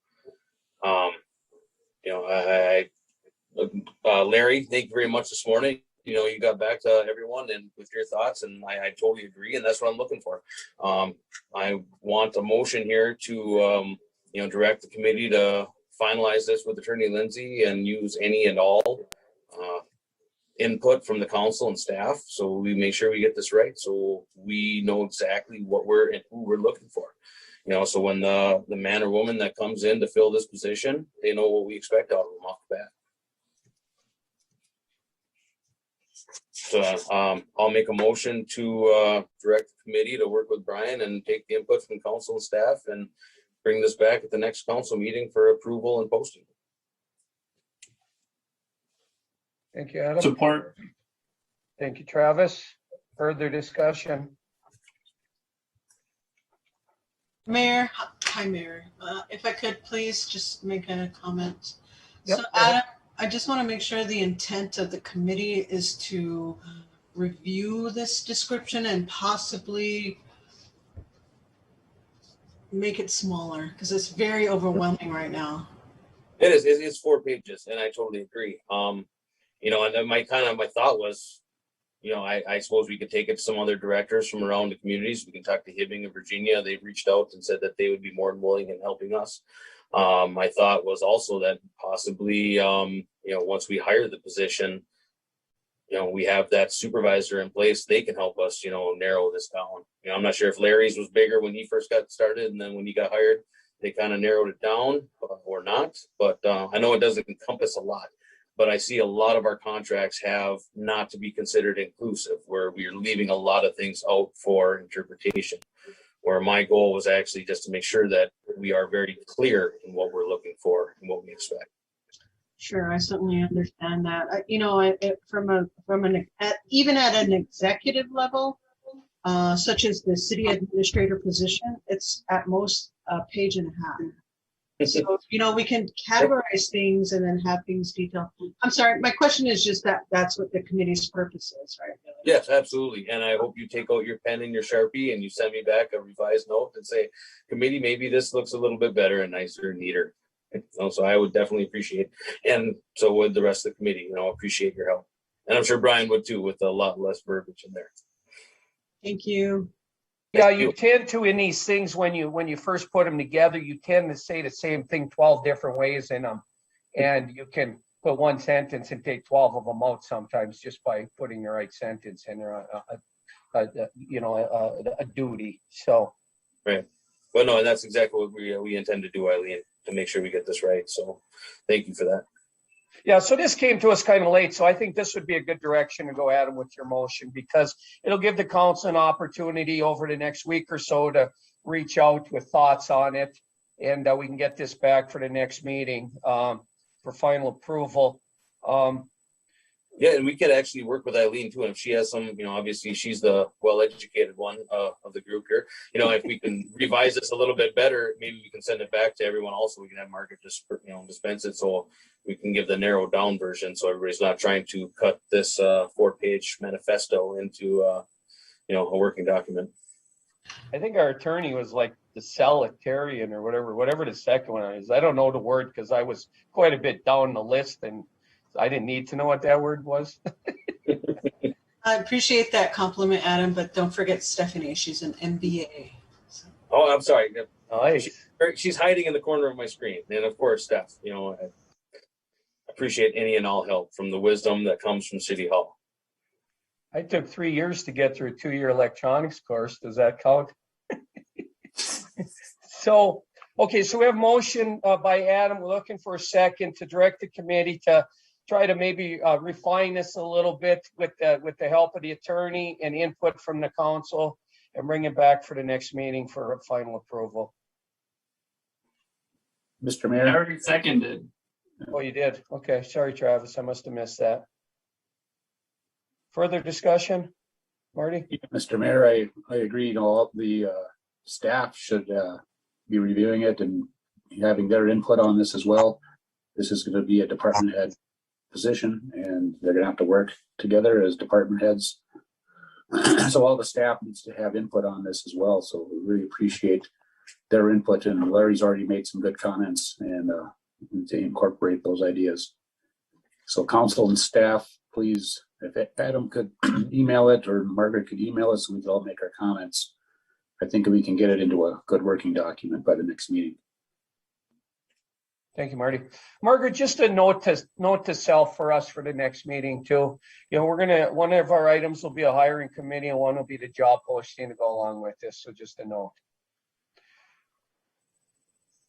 Larry, thank you very much this morning. You got back to everyone and with your thoughts, and I totally agree. And that's what I'm looking for. I want a motion here to, direct the committee to finalize this with Attorney Lindsay and use any and all input from the council and staff, so we make sure we get this right, so we know exactly what we're and who we're looking for. So when the man or woman that comes in to fill this position, they know what we expect out of them off the bat. So I'll make a motion to direct the committee to work with Brian and take the input from council and staff and bring this back at the next council meeting for approval and posting. Thank you, Adam. Support. Thank you, Travis. Further discussion? Mayor, hi, Mayor. If I could please just make a comment. Yep, So go ahead. Adam, I just want to make sure the intent of the committee is to review this description and possibly make it smaller because it's very overwhelming right now. It is, it's 4 pages, and I totally agree. You know, and then my thought was, you know, I suppose we could take it to some other directors from around the communities. We can talk to Hibbing in Virginia. They've reached out and said that they would be more than willing in helping us. My thought was also that possibly, you know, once we hire the position, you know, we have that supervisor in place. They can help us, you know, narrow this down. You know, I'm not sure if Larry's was bigger when he first got started, and then when he got hired, they kind of narrowed it down or not. But I know it doesn't encompass a lot. But I see a lot of our contracts have not to be considered inclusive, where we are leaving a lot of things out for interpretation. Where my goal was actually just to make sure that we are very clear in what we're looking for and what we expect. Sure, I certainly understand that. You know, even at an executive level, such as the city administrator position, it's at most a page and a half. So, you know, we can categorize things and then have things detailed. I'm sorry, my question is just that's what the committee's purpose is, right? Yes, absolutely. And I hope you take out your pen and your Sharpie and you send me back a revised note and say, committee, maybe this looks a little bit better and nicer and neater. So I would definitely appreciate, and so would the rest of the committee, you know, appreciate your help. And I'm sure Brian would too, with a lot less verbiage in there. Thank you. Yeah, you tend to, in these things, when you first put them together, you tend to say the same thing 12 different ways in them. And you can put one sentence and take 12 of them out sometimes just by putting the right sentence in there, you know, a duty. So. Right. Well, no, and that's exactly what we intend to do, Eileen, to make sure we get this right. So thank you for that. Yeah, so this came to us kind of late, so I think this would be a good direction to go, Adam, with your motion, because it'll give the council an opportunity over the next week or so to reach out with thoughts on it, and we can get this back for the next meeting for final approval. Yeah, and we could actually work with Eileen too. And if she has some, you know, obviously she's the well-educated one of the group here. You know, if we can revise this a little bit better, maybe we can send it back to everyone. Also, we can have Margaret just, you know, dispense it so we can give the narrowed down version, so everybody's not trying to cut this 4-page manifesto into, you know, a working document. I think our attorney was like the Salutarian or whatever the second one is. I don't know the word because I was quite a bit down the list and I didn't need to know what that word was. I appreciate that compliment, Adam, but don't forget Stephanie. She's an MBA. So. Oh, I'm sorry. Nice. She's hiding in the corner of my screen. And of course, Steph, you know, I appreciate any and all help from the wisdom that comes from City Hall. I took 3 years to get through a 2-year electronics course. Does that count? So, okay, so we have motion by Adam. We're looking for a second to direct the committee to try to maybe refine this a little bit with the help of the attorney and input from the council and bring it back for the next meeting for a final approval. Mr. Mayor. I already seconded. Oh, you did? Okay, sorry, Travis. I must have missed that. Further discussion, Marty? Mr. Mayor, I agree. You know, the staff should be reviewing it and having their input on this as well. This is going to be a department head position, and they're going to have to work together as department heads. So all the staff needs to have input on this as well. So we really appreciate their input, and Larry's already made some good comments and to incorporate those ideas. So council and staff, please, if Adam could email it or Margaret could email it so we could all make our comments, I think we can get it into a good working document by the next meeting. Thank you, Marty. Margaret, just a note to self for us for the next meeting too. You know, one of our items will be a hiring committee and one will be the job posting to go along with this. So just a note.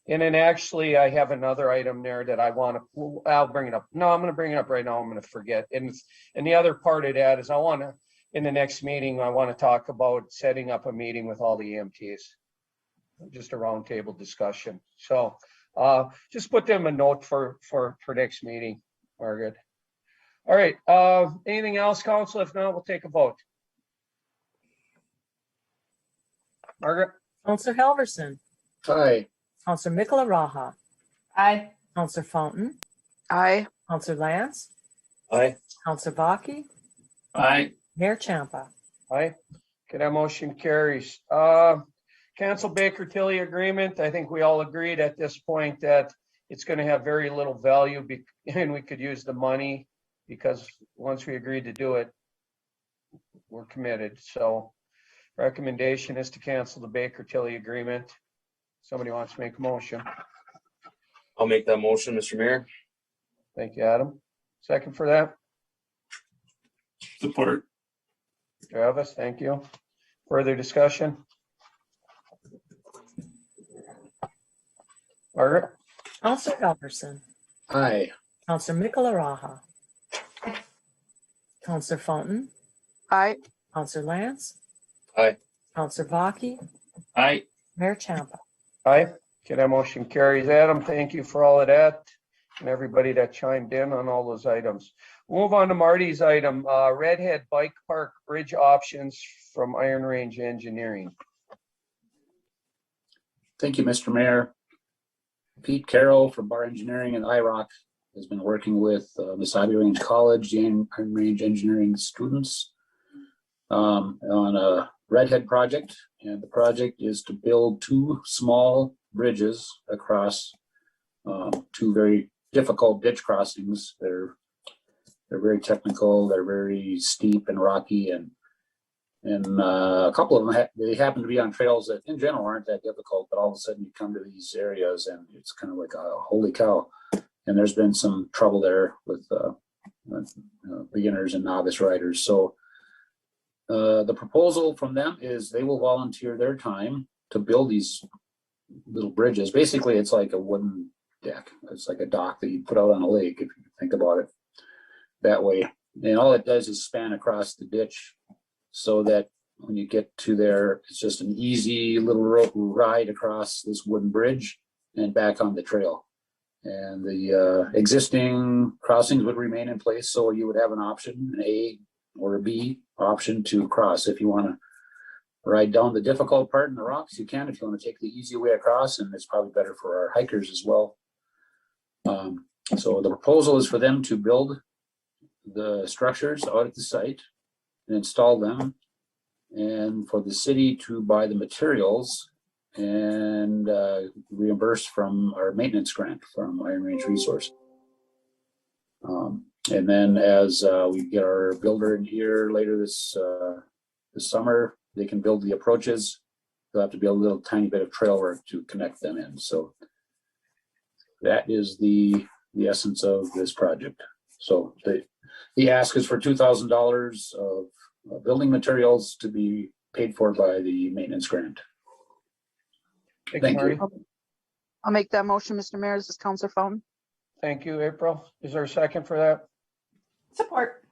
And then actually I have another item there that I'll bring it up. No, I'm going to bring it up right now. I'm going to forget. And the other part of that is in the next meeting, I want to talk about setting up a meeting with all the EMTs. just a roundtable discussion. So just put them a note for next meeting, Margaret. All right, anything else, council? If not, we'll take a vote. Margaret? Counselor Helverson, Aye. Counselor Mikala Raha, Aye. Counselor Fountain, Aye. Counselor Lance, Aye. Counselor Baki, Aye. Mayor Champa. Aye. Okay, that motion carries. Cancel Baker Tilly agreement. I think we all agreed at this point that it's going to have very little value and we could use the money because once we agreed to do it, we're committed. So recommendation is to cancel the Baker Tilly agreement. Somebody wants to make a motion. I'll make that motion, Mr. Mayor. Thank you, Adam. Second for that. Support. Travis, thank you. Further discussion? Margaret? Counselor Helverson, Aye. Counselor Mikala Raha, Counselor Fountain, Aye. Counselor Lance, Aye. Counselor Baki, Aye. Mayor Champa. Aye. Okay, that motion carries. Adam, thank you for all of that and everybody that chimed in on all those items. We'll move on to Marty's item, Redhead Bike Park Bridge options from Iron Range Engineering. Thank you, Mr. Mayor. Pete Carroll from Bar Engineering and IROC has been working with Mesabi Range College, the Iron Range Engineering students on a Redhead project. And the project is to build two small bridges across two very difficult ditch crossings. They're very technical, they're very steep and rocky, and a couple of them they happen to be on trails that in general aren't that difficult, but all of a sudden you come to these areas and it's kind of like a holy cow. And there's been some trouble there with beginners and novice riders. So the proposal from them is they will volunteer their time to build these little bridges. Basically, it's like a wooden deck. It's like a dock that you put out on a lake, if you think about it that way. And all it does is span across the ditch so that when you get to there, it's just an easy little ride across this wooden bridge and back on the trail. And the existing crossings would remain in place. So you would have an option, an A or a B option to cross. If you want to ride down the difficult part in the rocks, you can. If you want to take the easy way across, and it's probably better for our hikers as well. So the proposal is for them to build the structures out at the site and install them, and for the city to buy the materials and reimburse from our maintenance grant from Iron Range Resource. And then as we get our builder in here later this summer, they can build the approaches. They'll have to build a little tiny bit of trail work to connect them in. So that is the essence of this project. So the ask is for $2,000 of building materials to be paid for by the maintenance grant. Thank you. I'll make that motion, Mr. Mayor. This is Counselor Fountain. Thank you, April. Is there a second for that? Support.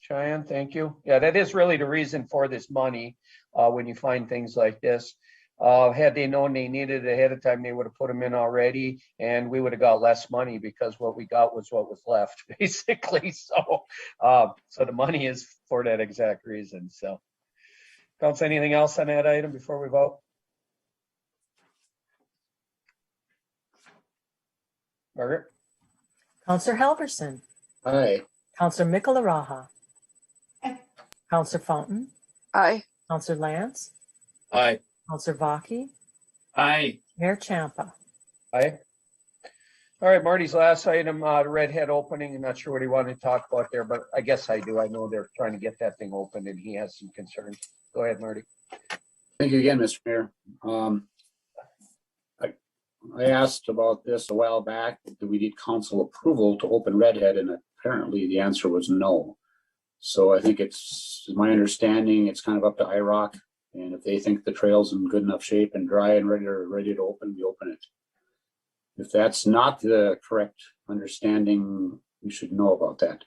Cheyenne, thank you. Yeah, that is really the reason for this money when you find things like this. Had they known they needed it ahead of time, they would have put them in already, and we would have got less money because what we got was what was left, basically. So, so the money is for that exact reason. So, Council, anything else on that item before we vote? Margaret? Counselor Helverson, Aye. Counselor Mikala Raha, Aye. Counselor Fountain, Aye. Counselor Lance, Aye. Counselor Baki, Aye. Mayor Champa. Aye. All right, Marty's last item, the Redhead Opening. I'm not sure what he wanted to talk about there, but I guess I do. I know they're trying to get that thing open and he has some concerns. Go ahead, Marty. Thank you again, Mr. Mayor. I asked about this a while back. Do we need council approval to open Redhead? And apparently the answer was no. So I think it's my understanding it's kind of up to IROC. And if they think the trail's in good enough shape and dry and ready to open, we open it. If that's not the correct understanding, we should know about that.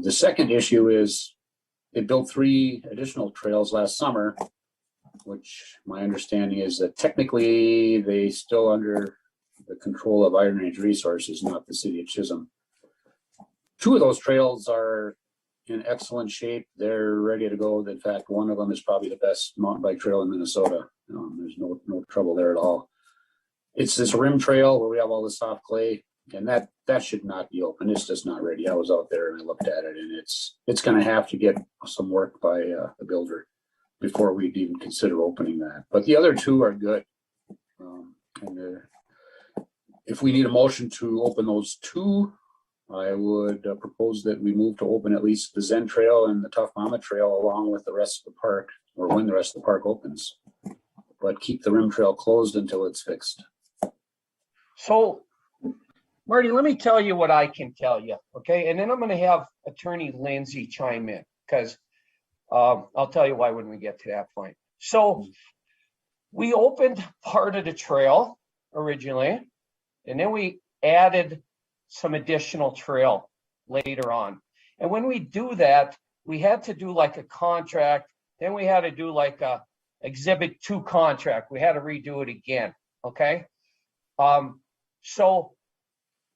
The second issue is they built 3 additional trails last summer which my understanding is that technically they still under the control of Iron Age Resources, not the city of Chisholm. Two of those trails are in excellent shape. They're ready to go. In fact, one of them is probably the best mountain bike trail in Minnesota. There's no trouble there at all. It's this rim trail where we have all the soft clay, and that should not be open. It's just not ready. I was out there and I looked at it, and it's going to have to get some work by the builder before we'd even consider opening that. But the other two are good. If we need a motion to open those two, I would propose that we move to open at least the Zen Trail and the Tough Mama Trail along with the rest of the park, or when the rest of the park opens. But keep the rim trail closed until it's fixed. So, Marty, let me tell you what I can tell you, okay? And then I'm going to have Attorney Lindsay chime in, because I'll tell you why when we get to that point. So, we opened part of the trail originally, and then we added some additional trail later on. And when we do that, we had to do like a contract. Then we had to do like a Exhibit 2 contract. We had to redo it again, okay? So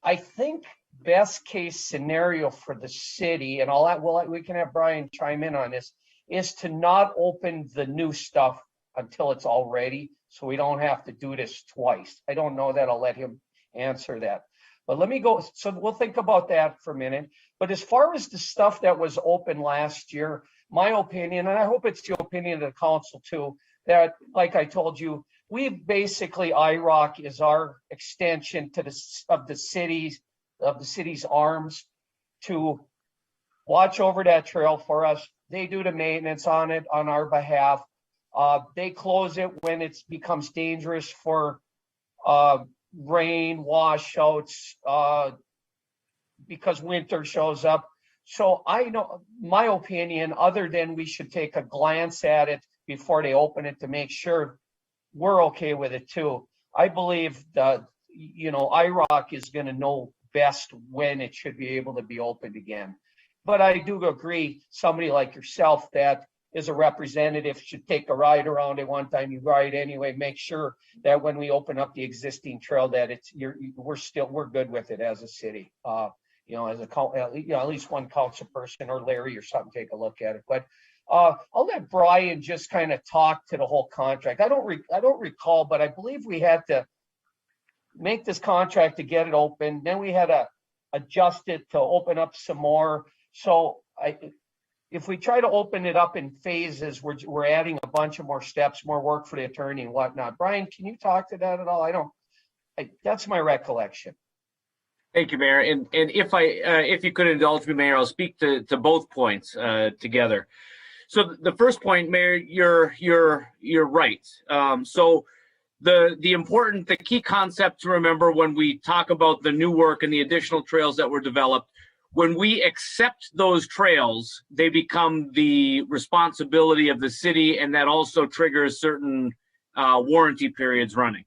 I think best case scenario for the city, and all that, well, we can have Brian chime in on this, is to not open the new stuff until it's all ready, so we don't have to do this twice. I don't know that. I'll let him answer that. But let me go, so we'll think about that for a minute. But as far as the stuff that was open last year, my opinion, and I hope it's the opinion of the council too, that, like I told you, we basically, IROC is our extension to the city's arms to watch over that trail for us. They do the maintenance on it on our behalf. They close it when it becomes dangerous for rain, washouts, because winter shows up. So I know, my opinion, other than we should take a glance at it before they open it to make sure we're okay with it too. I believe that, IROC is going to know best when it should be able to be opened again. But I do agree, somebody like yourself that is a representative should take a ride around it one time. You ride anyway, make sure that when we open up the existing trail that we're good with it as a city. As at least one council person or Larry or something take a look at it. But I'll let Brian just kind of talk to the whole contract. I don't recall, but I believe we had to make this contract to get it open. Then we had to adjust it to open up some more. So if we try to open it up in phases, we're adding a bunch of more steps, more work for the attorney and whatnot. Brian, can you talk to that at all? That's my recollection. Thank you, Mayor. And if you could indulge me, Mayor, I'll speak to both points together. So the first point, Mayor, you're right. So the key concept to remember when we talk about the new work and the additional trails that were developed, when we accept those trails, they become the responsibility of the city, and that also triggers certain warranty periods running.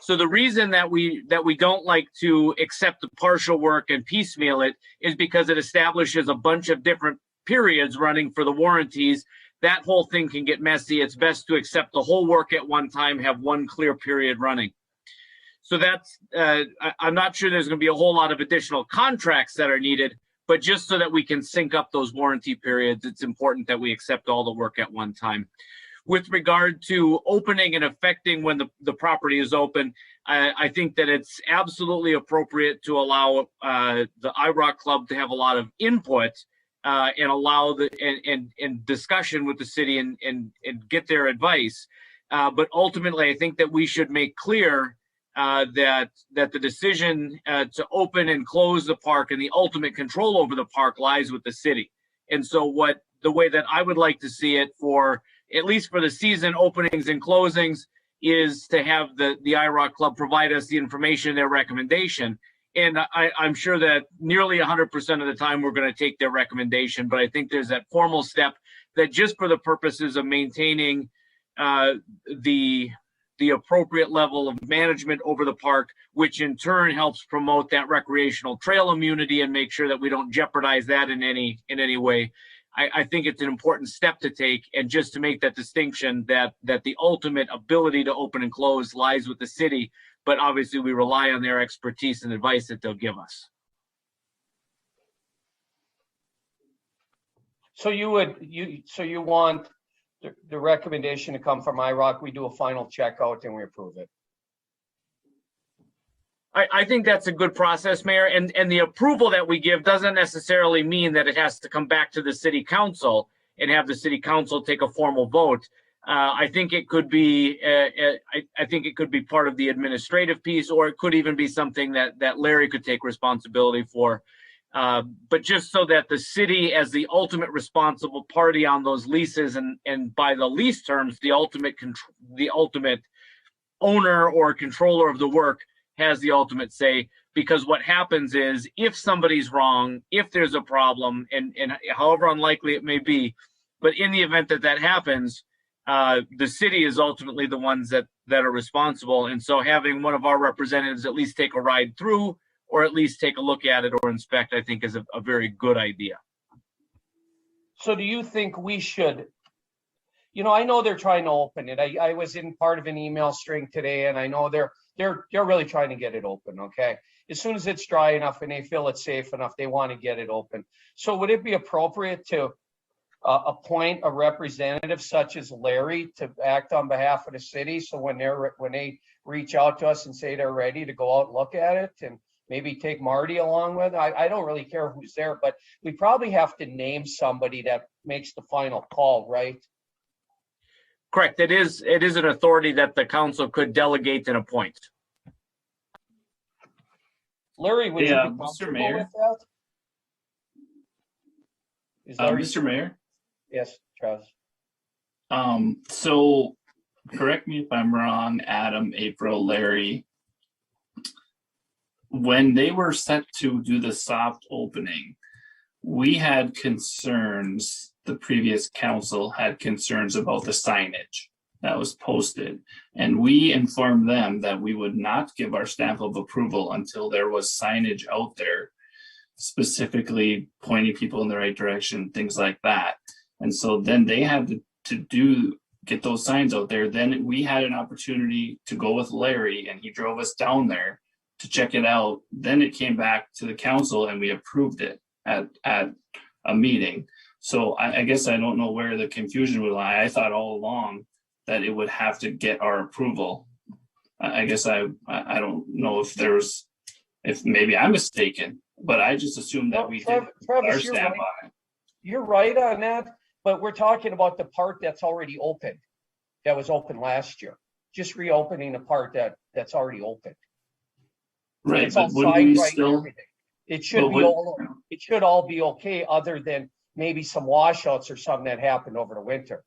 So the reason that we don't like to accept the partial work and piecemeal it is because it establishes a bunch of different periods running for the warranties. That whole thing can get messy. It's best to accept the whole work at one time, have one clear period running. So that's, I'm not sure there's going to be a whole lot of additional contracts that are needed, but just so that we can sync up those warranty periods, it's important that we accept all the work at one time. With regard to opening and affecting when the property is open, I think that it's absolutely appropriate to allow the IROC Club to have a lot of input and allow and discussion with the city and get their advice. But ultimately, I think that we should make clear that the decision to open and close the park and the ultimate control over the park lies with the city. And so the way that I would like to see it for, at least for the season openings and closings, is to have the IROC Club provide us the information, their recommendation. And I'm sure that nearly 100% of the time we're going to take their recommendation, but I think there's that formal step that just for the purposes of maintaining the appropriate level of management over the park, which in turn helps promote that recreational trail immunity and make sure that we don't jeopardize that in any way. I think it's an important step to take, and just to make that distinction that the ultimate ability to open and close lies with the city, but obviously we rely on their expertise and advice that they'll give us. So you want the recommendation to come from IROC, we do a final checkout and we approve it. I think that's a good process, Mayor, and the approval that we give doesn't necessarily mean that it has to come back to the city council and have the city council take a formal vote. I think it could be I think it could be part of the administrative piece, or it could even be something that Larry could take responsibility for. But just so that the city, as the ultimate responsible party on those leases, and by the lease terms, the ultimate owner or controller of the work, has the ultimate say. Because what happens is, if somebody's wrong, if there's a problem, and however unlikely it may be, but in the event that happens, the city is ultimately the ones that are responsible. And so having one of our representatives at least take a ride through, or at least take a look at it or inspect, I think is a very good idea. So do you think we should, I know they're trying to open it. I was in part of an email string today, and I know they're really trying to get it open, okay? As soon as it's dry enough and they feel it's safe enough, they want to get it open. So would it be appropriate to appoint a representative such as Larry to act on behalf of the city? So when they reach out to us and say they're ready to go out and look at it, and maybe take Marty along with it. I don't really care who's there, but we probably have to name somebody that makes the final call, right? Correct. It is an authority that the council could delegate and appoint. Larry, would you be comfortable Mayor? with that? Is Larry Mr. Mayor? Yes, Travis. So correct me if I'm wrong, Adam, April, Larry. When they were set to do the soft opening, we had concerns, the previous council had concerns about the signage that was posted. And we informed them that we would not give our stamp of approval until there was signage out there, specifically pointing people in the right direction, things like that. And so then they had to get those signs out there. Then we had an opportunity to go with Larry, and he drove us down there to check it out. Then it came back to the council and we approved it at a meeting. So I guess I don't know where the confusion would lie. I thought all along that it would have to get our approval. I guess I don't know if maybe I'm mistaken, but I just assumed that we did our stamp on it. You're right on that, but we're talking about the part that's already open, that was open last year. Just reopening the part that's already open. Right, it's all but wouldn't we signed right and still? everything. It should all be okay, other than maybe some washouts or something that happened over the winter.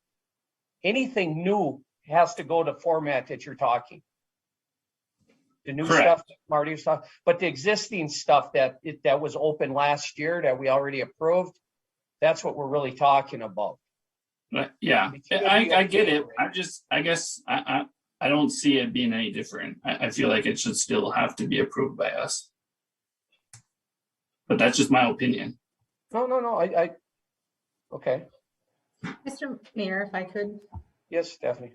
Anything new has to go to format that you're talking. The new stuff that Marty was talking, but the existing stuff that was open last year that we already approved, that's what we're really talking about. Yeah, I get it. I guess I don't see it being any different. I feel like it should still have to be approved by us. But that's just my opinion. No, okay. Mr. Mayor, if I could. Yes, Stephanie.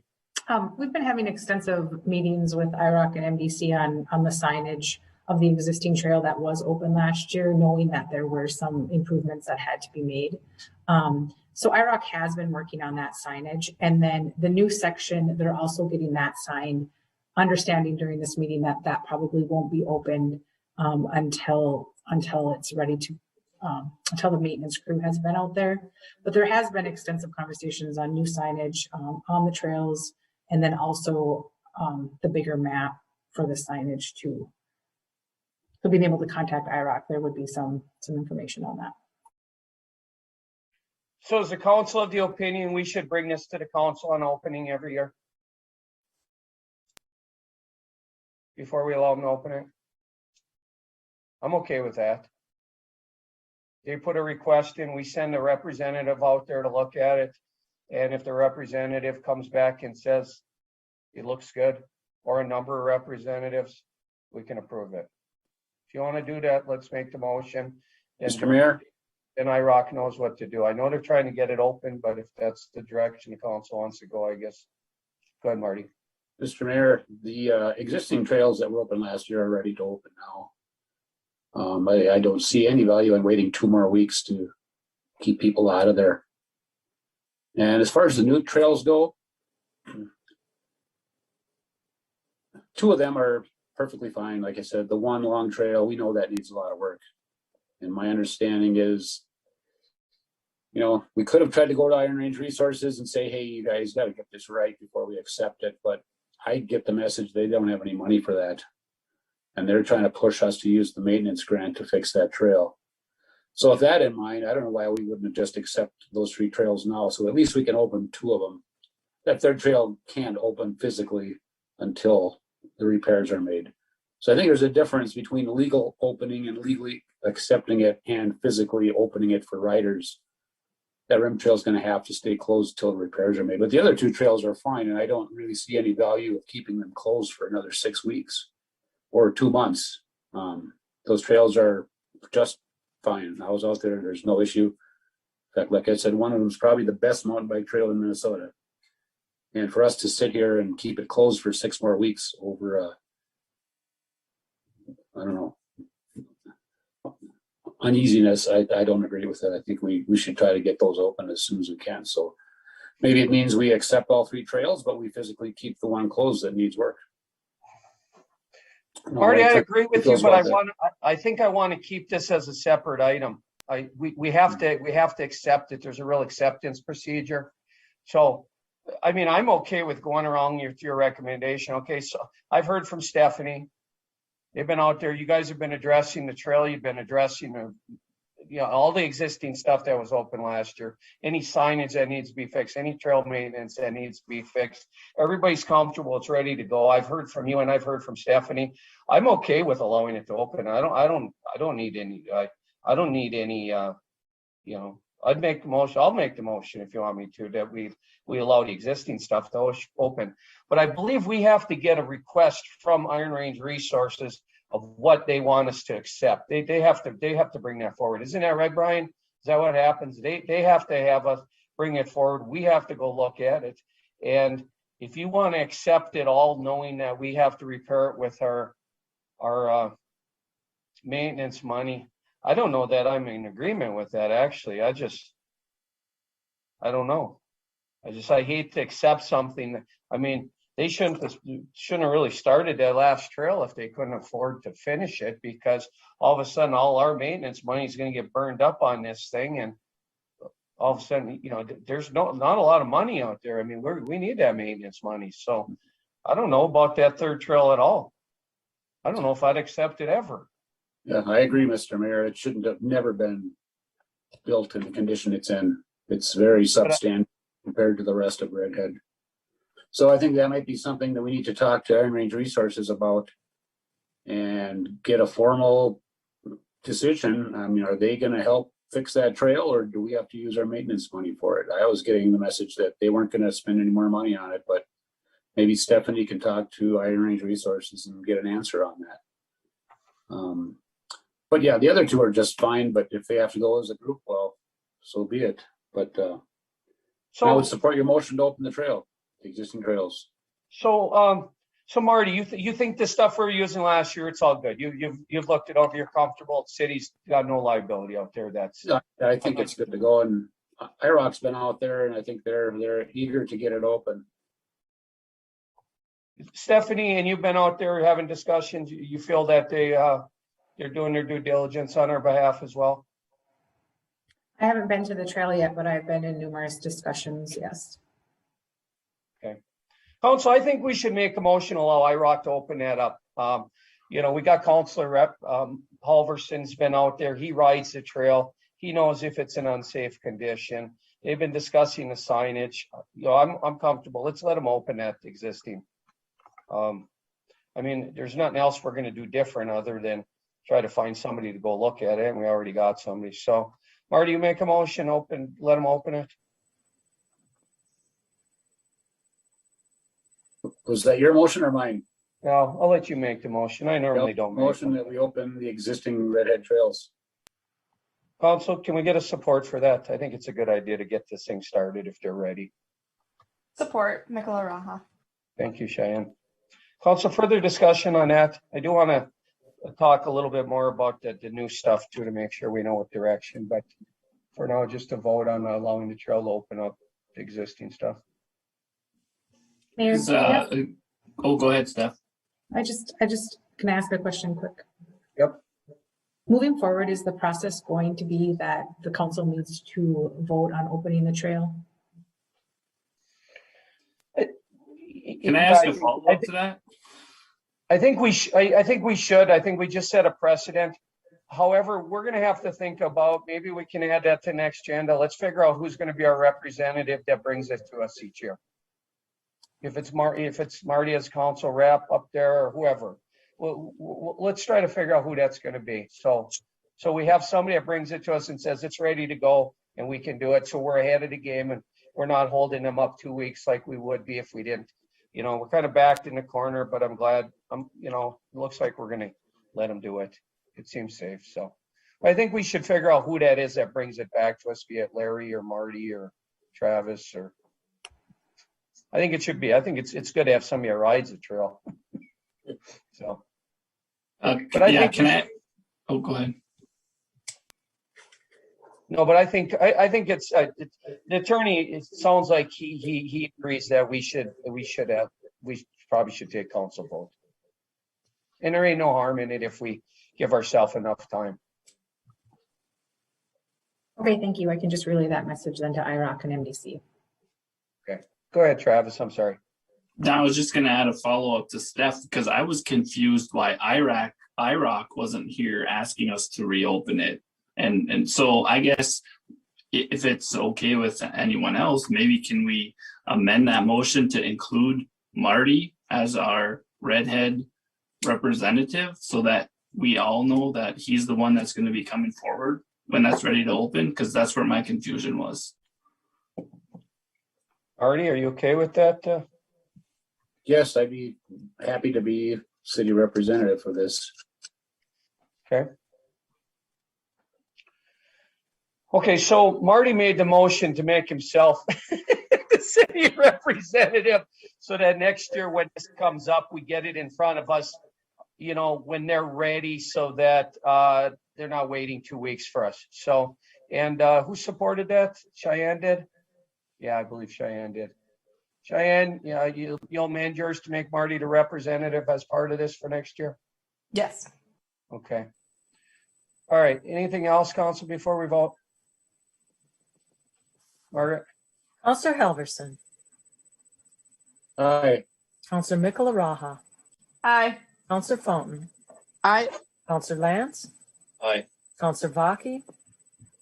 We've been having extensive meetings with IROC and MDC on the signage of the existing trail that was open last year, knowing that there were some improvements that had to be made. So IROC has been working on that signage, and then the new section, they're also getting that sign, understanding during this meeting that probably won't be opened until it's ready to, until the maintenance crew has been out there. But there has been extensive conversations on new signage on the trails, and then also the bigger map for the signage too. So being able to contact IROC, there would be some information on that. So is the council of the opinion we should bring this to the council on opening every year before we allow them to open it? I'm okay with that. They put a request in, we send a representative out there to look at it. And if the representative comes back and says it looks good, or a number of representatives, we can approve it. If you want to do that, let's make the motion. Mr. Mayor? and IROC knows what to do. I know they're trying to get it open, but if that's the direction the council wants to go, I guess. Go ahead, Marty. Mr. Mayor, the existing trails that were open last year are ready to open now. I don't see any value in waiting 2 more weeks to keep people out of there. And as far as the new trails go, 2 of them are perfectly fine. Like I said, the one long trail, we know that needs a lot of work. And my understanding is, we could have tried to go to Iron Range Resources and say, hey, you guys got to get this right before we accept it. But I get the message they don't have any money for that. And they're trying to push us to use the maintenance grant to fix that trail. So with that in mind, I don't know why we wouldn't just accept those 3 trails now. So at least we can open 2 of them. That third trail can't open physically until the repairs are made. So I think there's a difference between legal opening and legally accepting it and physically opening it for riders. That rim trail is going to have to stay closed till the repairs are made. But the other 2 trails are fine, and I don't really see any value of keeping them closed for another 6 weeks or 2 months. Those trails are just fine. I was out there, there's no issue. In fact, like I said, one of them is probably the best mountain bike trail in Minnesota. And for us to sit here and keep it closed for 6 more weeks over, I don't know, uneasiness, I don't agree with that. I think we should try to get those open as soon as we can. So maybe it means we accept all 3 trails, but we physically keep the one closed that needs work. Marty, I agree with you, but I think I want to keep this as a separate item. We have to accept it. There's a real acceptance procedure. So, I mean, I'm okay with going along your recommendation. Okay, so I've heard from Stephanie. They've been out there. You guys have been addressing the trail. You've been addressing all the existing stuff that was open last year. Any signage that needs to be fixed, any trail maintenance that needs to be fixed. Everybody's comfortable. It's ready to go. I've heard from you and I've heard from Stephanie. I'm okay with allowing it to open. I don't need any. I'd make the motion. I'll make the motion if you want me to, that we allow the existing stuff to open. But I believe we have to get a request from Iron Range Resources of what they want us to accept. They have to bring that forward. Isn't that right, Brian? Is that what happens? They have to have us bring it forward. We have to go look at it. And if you want to accept it all, knowing that we have to repair it with our maintenance money, I don't know that I'm in agreement with that, actually. I don't know. I hate to accept something that, I mean, they shouldn't have really started that last trail if they couldn't afford to finish it, because all of a sudden all our maintenance money is going to get burned up on this thing. And all of a sudden, there's not a lot of money out there. I mean, we need that maintenance money. So I don't know about that third trail at all. I don't know if I'd accept it ever. Yeah, I agree, Mr. Mayor. It shouldn't have never been built in the condition it's in. It's very substandard compared to the rest of Redhead. So I think that might be something that we need to talk to Iron Range Resources about and get a formal decision. I mean, are they going to help fix that trail, or do we have to use our maintenance money for it? I was getting the message that they weren't going to spend any more money on it, but maybe Stephanie can talk to Iron Range Resources and get an answer on that. But yeah, the other 2 are just fine, but if they have to go as a group, well, so be it. But I would support your motion to open the trail, the existing trails. So Marty, you think the stuff we were using last year, it's all good. You've looked it over. You're comfortable. The city's got no liability out there. I think it's good to go. And IROC's been out there, and I think they're eager to get it open. Stephanie, and you've been out there having discussions. You feel that they're doing their due diligence on our behalf as well? I haven't been to the trail yet, but I've been in numerous discussions, yes. Okay. Council, I think we should make a motion, allow IROC to open that up. We got Councilor Rep. Halverson's been out there. He rides the trail. He knows if it's an unsafe condition. They've been discussing the signage. I'm comfortable. Let's let them open that existing. I mean, there's nothing else we're going to do different other than try to find somebody to go look at it, and we already got somebody. So, Marty, you make a motion, let them open it. Was that your motion or mine? No, I'll let you make the motion. I normally don't. Motion that we open the existing Redhead trails. Council, can we get a support for that? I think it's a good idea to get this thing started if they're ready. Support, Mikola Raha. Thank you, Cheyenne. Council, further discussion on that? I do want to talk a little bit more about the new stuff too, to make sure we know what direction, but for now, just to vote on allowing the trail to open up the existing stuff. Mayor, Oh, go ahead, Steph. I just can I ask a question quick? Yep. Moving forward, is the process going to be that the council needs to vote on opening the trail? Can I ask a follow-up to that? I think we should. I think we just set a precedent. However, we're going to have to think about, maybe we can add that to next agenda. Let's figure out who's going to be our representative that brings it to us each year. If it's Marty as council rep up there or whoever, let's try to figure out who that's going to be. So we have somebody that brings it to us and says it's ready to go and we can do it. So we're ahead of the game and we're not holding them up 2 weeks like we would be if we didn't. You know, we're kind of backed in the corner, but I'm glad. It looks like we're going to let them do it. It seems safe. So I think we should figure out who that is that brings it back to us, be it Larry or Marty or Travis or. I think it should be. I think it's good to have somebody that rides the trail. So. But I think Oh, go ahead. No, but I think it's the attorney. It sounds like he agrees that we probably should take council vote. And there ain't no harm in it if we give ourselves enough time. Okay, thank you. I can just relay that message then to IROC and MDC. Okay, go ahead, Travis. I'm sorry. Now, I was just going to add a follow-up to Steph because I was confused why IROC wasn't here asking us to reopen it. And so I guess if it's okay with anyone else, maybe can we amend that motion to include Marty as our Redhead representative so that we all know that he's the one that's going to be coming forward when that's ready to open? Because that's where my confusion was. Marty, are you okay with that? Yes, I'd be happy to be city representative for this. Okay. Okay, so Marty made the motion to make himself the city representative so that next year when this comes up, we get it in front of us, when they're ready so that they're not waiting 2 weeks for us. So, and who supported that? Cheyenne did? Yeah, I believe Cheyenne did. Cheyenne, yeah, you'll amend yours to make Marty the representative as part of this for next year? Yes. Okay. All right, anything else, council, before we vote? Margaret? Counselor Halverson. Aye. Counselor Mikola Raha. Aye. Counselor Fountain. Aye. Counselor Lance. Aye. Counselor Vaki.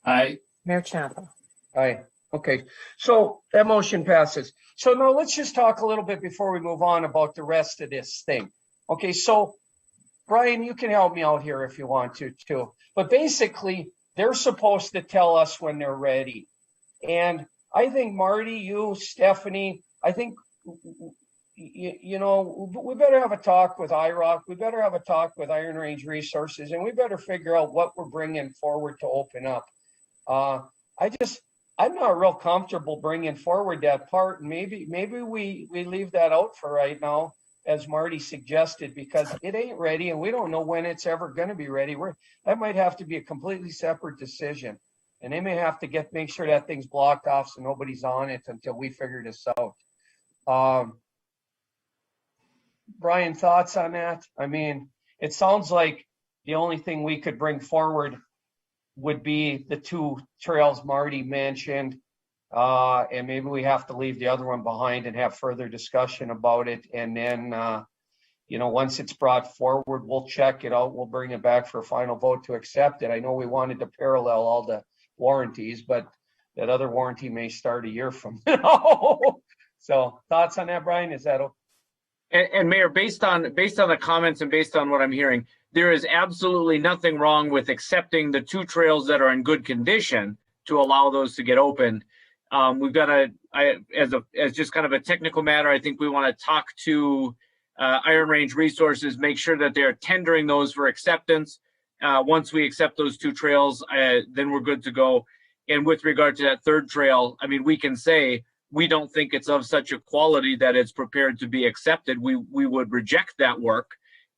Aye. Mayor Champa. Aye. Okay, so that motion passes. So now let's just talk a little bit before we move on about the rest of this thing. Okay, so Brian, you can help me out here if you want to too. But basically, they're supposed to tell us when they're ready. And I think Marty, you, Stephanie, I think, we better have a talk with IROC. We better have a talk with Iron Range Resources, and we better figure out what we're bringing forward to open up. I'm not real comfortable bringing forward that part. Maybe we leave that out for right now, as Marty suggested, because it ain't ready and we don't know when it's ever going to be ready. That might have to be a completely separate decision. And they may have to make sure that thing's blocked off so nobody's on it until we figure this out. Brian, thoughts on that? I mean, it sounds like the only thing we could bring forward would be the two trails Marty mentioned. And maybe we have to leave the other one behind and have further discussion about it. And then, once it's brought forward, we'll check it out. We'll bring it back for a final vote to accept it. I know we wanted to parallel all the warranties, but that other warranty may start a year from now. So thoughts on that, Brian? Is that okay? And Mayor, based on the comments and based on what I'm hearing, there is absolutely nothing wrong with accepting the two trails that are in good condition to allow those to get opened. We've got as just kind of a technical matter, I think we want to talk to Iron Range Resources, make sure that they're tendering those for acceptance. once we accept those 2 trails, then we're good to go. And with regard to that 3rd trail, I mean, we can say we don't think it's of such a quality that it's prepared to be accepted. We would reject that work,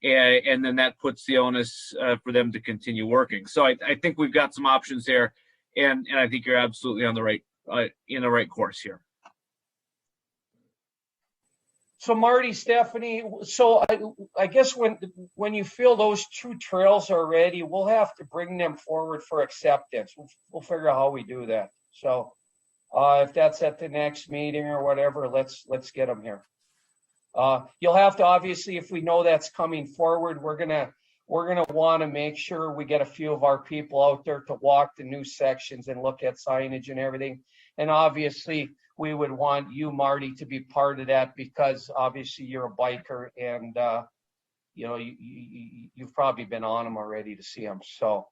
and then that puts the onus for them to continue working. So I think we've got some options here, and I think you're absolutely on the right in the right course here. So Marty, Stephanie, so I guess when you feel those 2 trails are ready, we'll have to bring them forward for acceptance. We'll figure out how we do that. So if that's at the next meeting or whatever, let's get them here. You'll have to, obviously, if we know that's coming forward, we're gonna want to make sure we get a few of our people out there to walk the new sections and look at signage and everything. And obviously, we would want you, Marty, to be part of that because obviously you're a biker and you know you've probably been on them already to see them. So,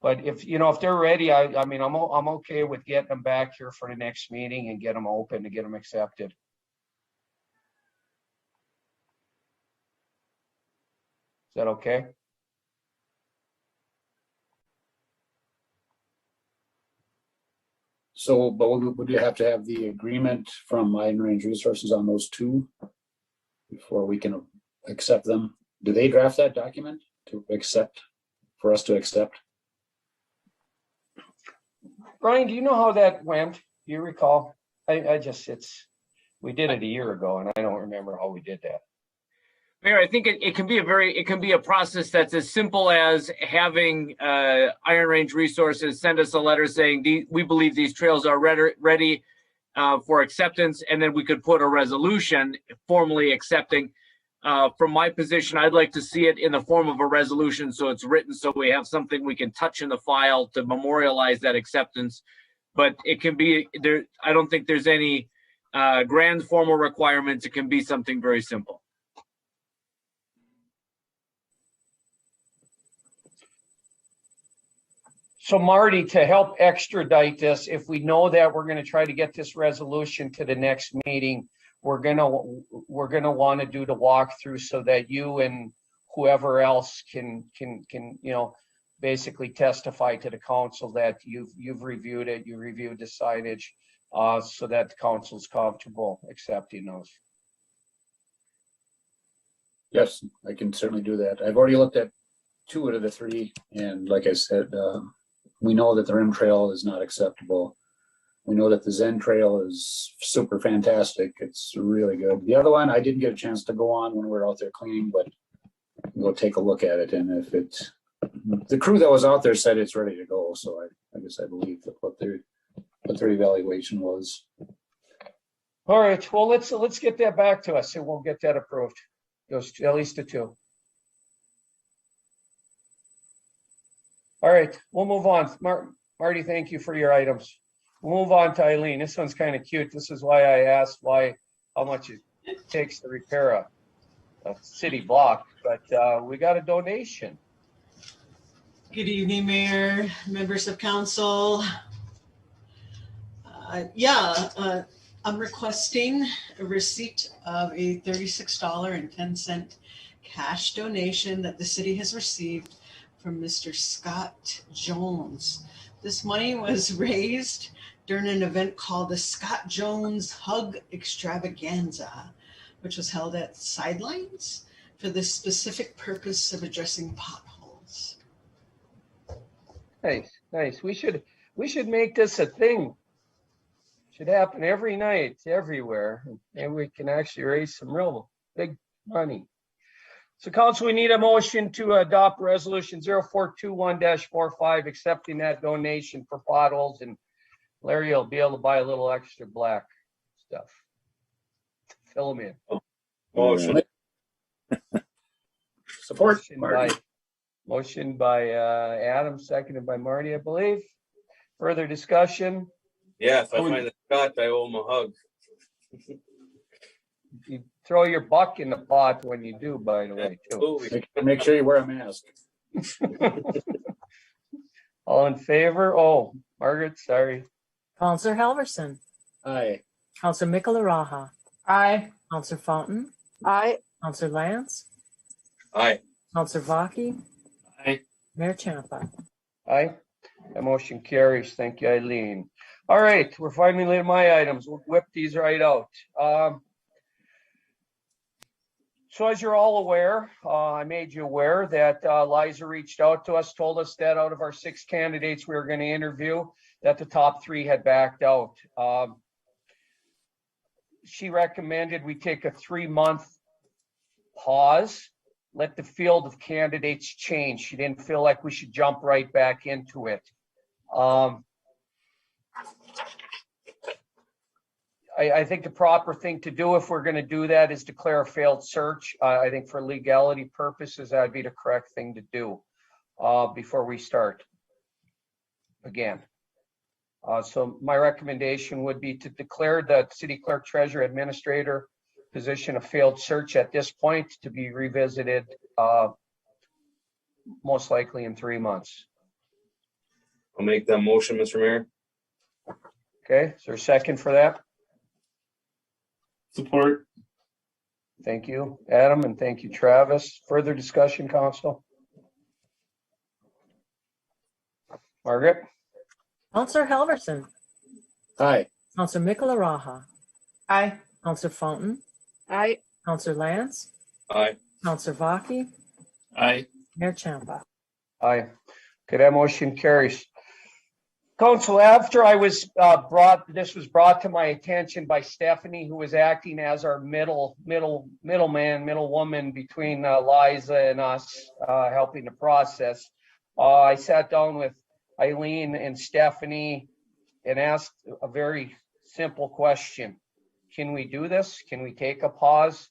but if they're ready, I mean I'm okay with getting them back here for the next meeting and get them open to get them accepted. Is that okay? So, but would you have to have the agreement from Iron Range Resources on those 2 before we can accept them? Do they draft that document to accept, for us to accept? Brian, do you know how that went? Do you recall? We did it a year ago and I don't remember how we did that. Mayor, I think it can be a process that's as simple as having Iron Range Resources send us a letter saying we believe these trails are ready for acceptance, and then we could put a resolution formally accepting. From my position, I'd like to see it in the form of a resolution, so it's written, so we have something we can touch in the file to memorialize that acceptance. But it can be there. I don't think there's any grand formal requirements. It can be something very simple. So Marty, to help extradite this, if we know that we're going to try to get this resolution to the next meeting, we're going to want to do the walkthrough so that you and whoever else can basically testify to the council that you've reviewed it, you reviewed the signage, so that the council's comfortable accepting those. Yes, I can certainly do that. I've already looked at 2 out of the 3, and like I said, we know that the rim trail is not acceptable. We know that the Zen trail is super fantastic. It's really good. The other one, I didn't get a chance to go on when we were out there cleaning, but go take a look at it. And if the crew that was out there said it's ready to go. So I guess I believe that what their evaluation was. All right, well, let's get that back to us and we'll get that approved. Goes to at least to 2. All right, we'll move on. Marty, thank you for your items. We'll move on to Eileen. This one's kind of cute. This is why I asked how much it takes to repair a city block, but we got a donation. Good evening, Mayor, members of council. I'm requesting a receipt of a $36.10 cash donation that the city has received from Mr. Scott Jones. This money was raised during an event called the Scott Jones Hug Extravaganza, which was held at Sidelines for the specific purpose of addressing potholes. Nice. We should make this a thing. Should happen every night, everywhere, and we can actually raise some real big money. So council, we need a motion to adopt resolution 0421-45, accepting that donation for potholes, and Larry will be able to buy a little extra black stuff. Fill them in. Motion. Support. Motion by Adam, seconded by Marty, I believe. Further discussion? Yeah, if I find the Scott, I owe him a hug. You throw your buck in the pot when you do, by the way, too. Make sure you wear a mask. All in favor? Oh, Margaret, sorry. Counselor Halverson. Aye. Counselor Michelaraha. Aye. Counselor Fountain. Aye. Counselor Lance. Aye. Counselor Vaki. Mayor Champa. Aye. That motion carries. Thank you, Eileen. All right, we're finally to my items. We'll whip these right out. So as you're all aware, I made you aware that Liza reached out to us, told us that out of our 6 candidates we were going to interview, that the top 3 had backed out. She recommended we take a 3-month pause, let the field of candidates change. She didn't feel like we should jump right back into it. I think the proper thing to do if we're going to do that is declare a failed search. I think for legality purposes, that'd be the correct thing to do before we start again. So my recommendation would be to declare the city clerk treasurer administrator position a failed search at this point, to be revisited most likely in 3 months. I'll make that motion, Mr. Mayor. Okay, is there a second for that? Support. Thank you, Adam, and thank you, Travis. Further discussion, council? Margaret? Counselor Halverson. Aye. Counselor Michelaraha. Aye. Counselor Fountain. Aye. Counselor Lance. Aye. Counselor Vaki. Aye. Mayor Champa. Aye. Okay, that motion carries. Council, after I was this was brought to my attention by Stephanie, who was acting as our middlewoman between Liza and us, helping the process. I sat down with Eileen and Stephanie and asked a very simple question. Can we do this? Can we take a pause?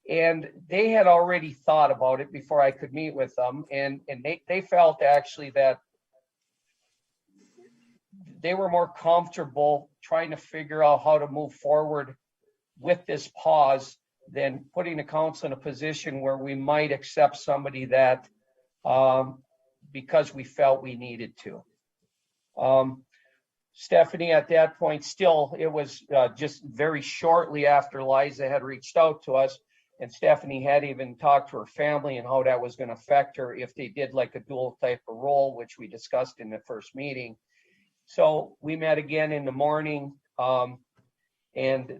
And they had already thought about it before I could meet with them. And they felt actually that they were more comfortable trying to figure out how to move forward with this pause than putting the council in a position where we might accept somebody that because we felt we needed to. Stephanie, at that point, still, it was just very shortly after Liza had reached out to us, and Stephanie had even talked to her family and how that was going to affect her if they did like a dual type of role, which we discussed in the first meeting. So we met again in the morning, and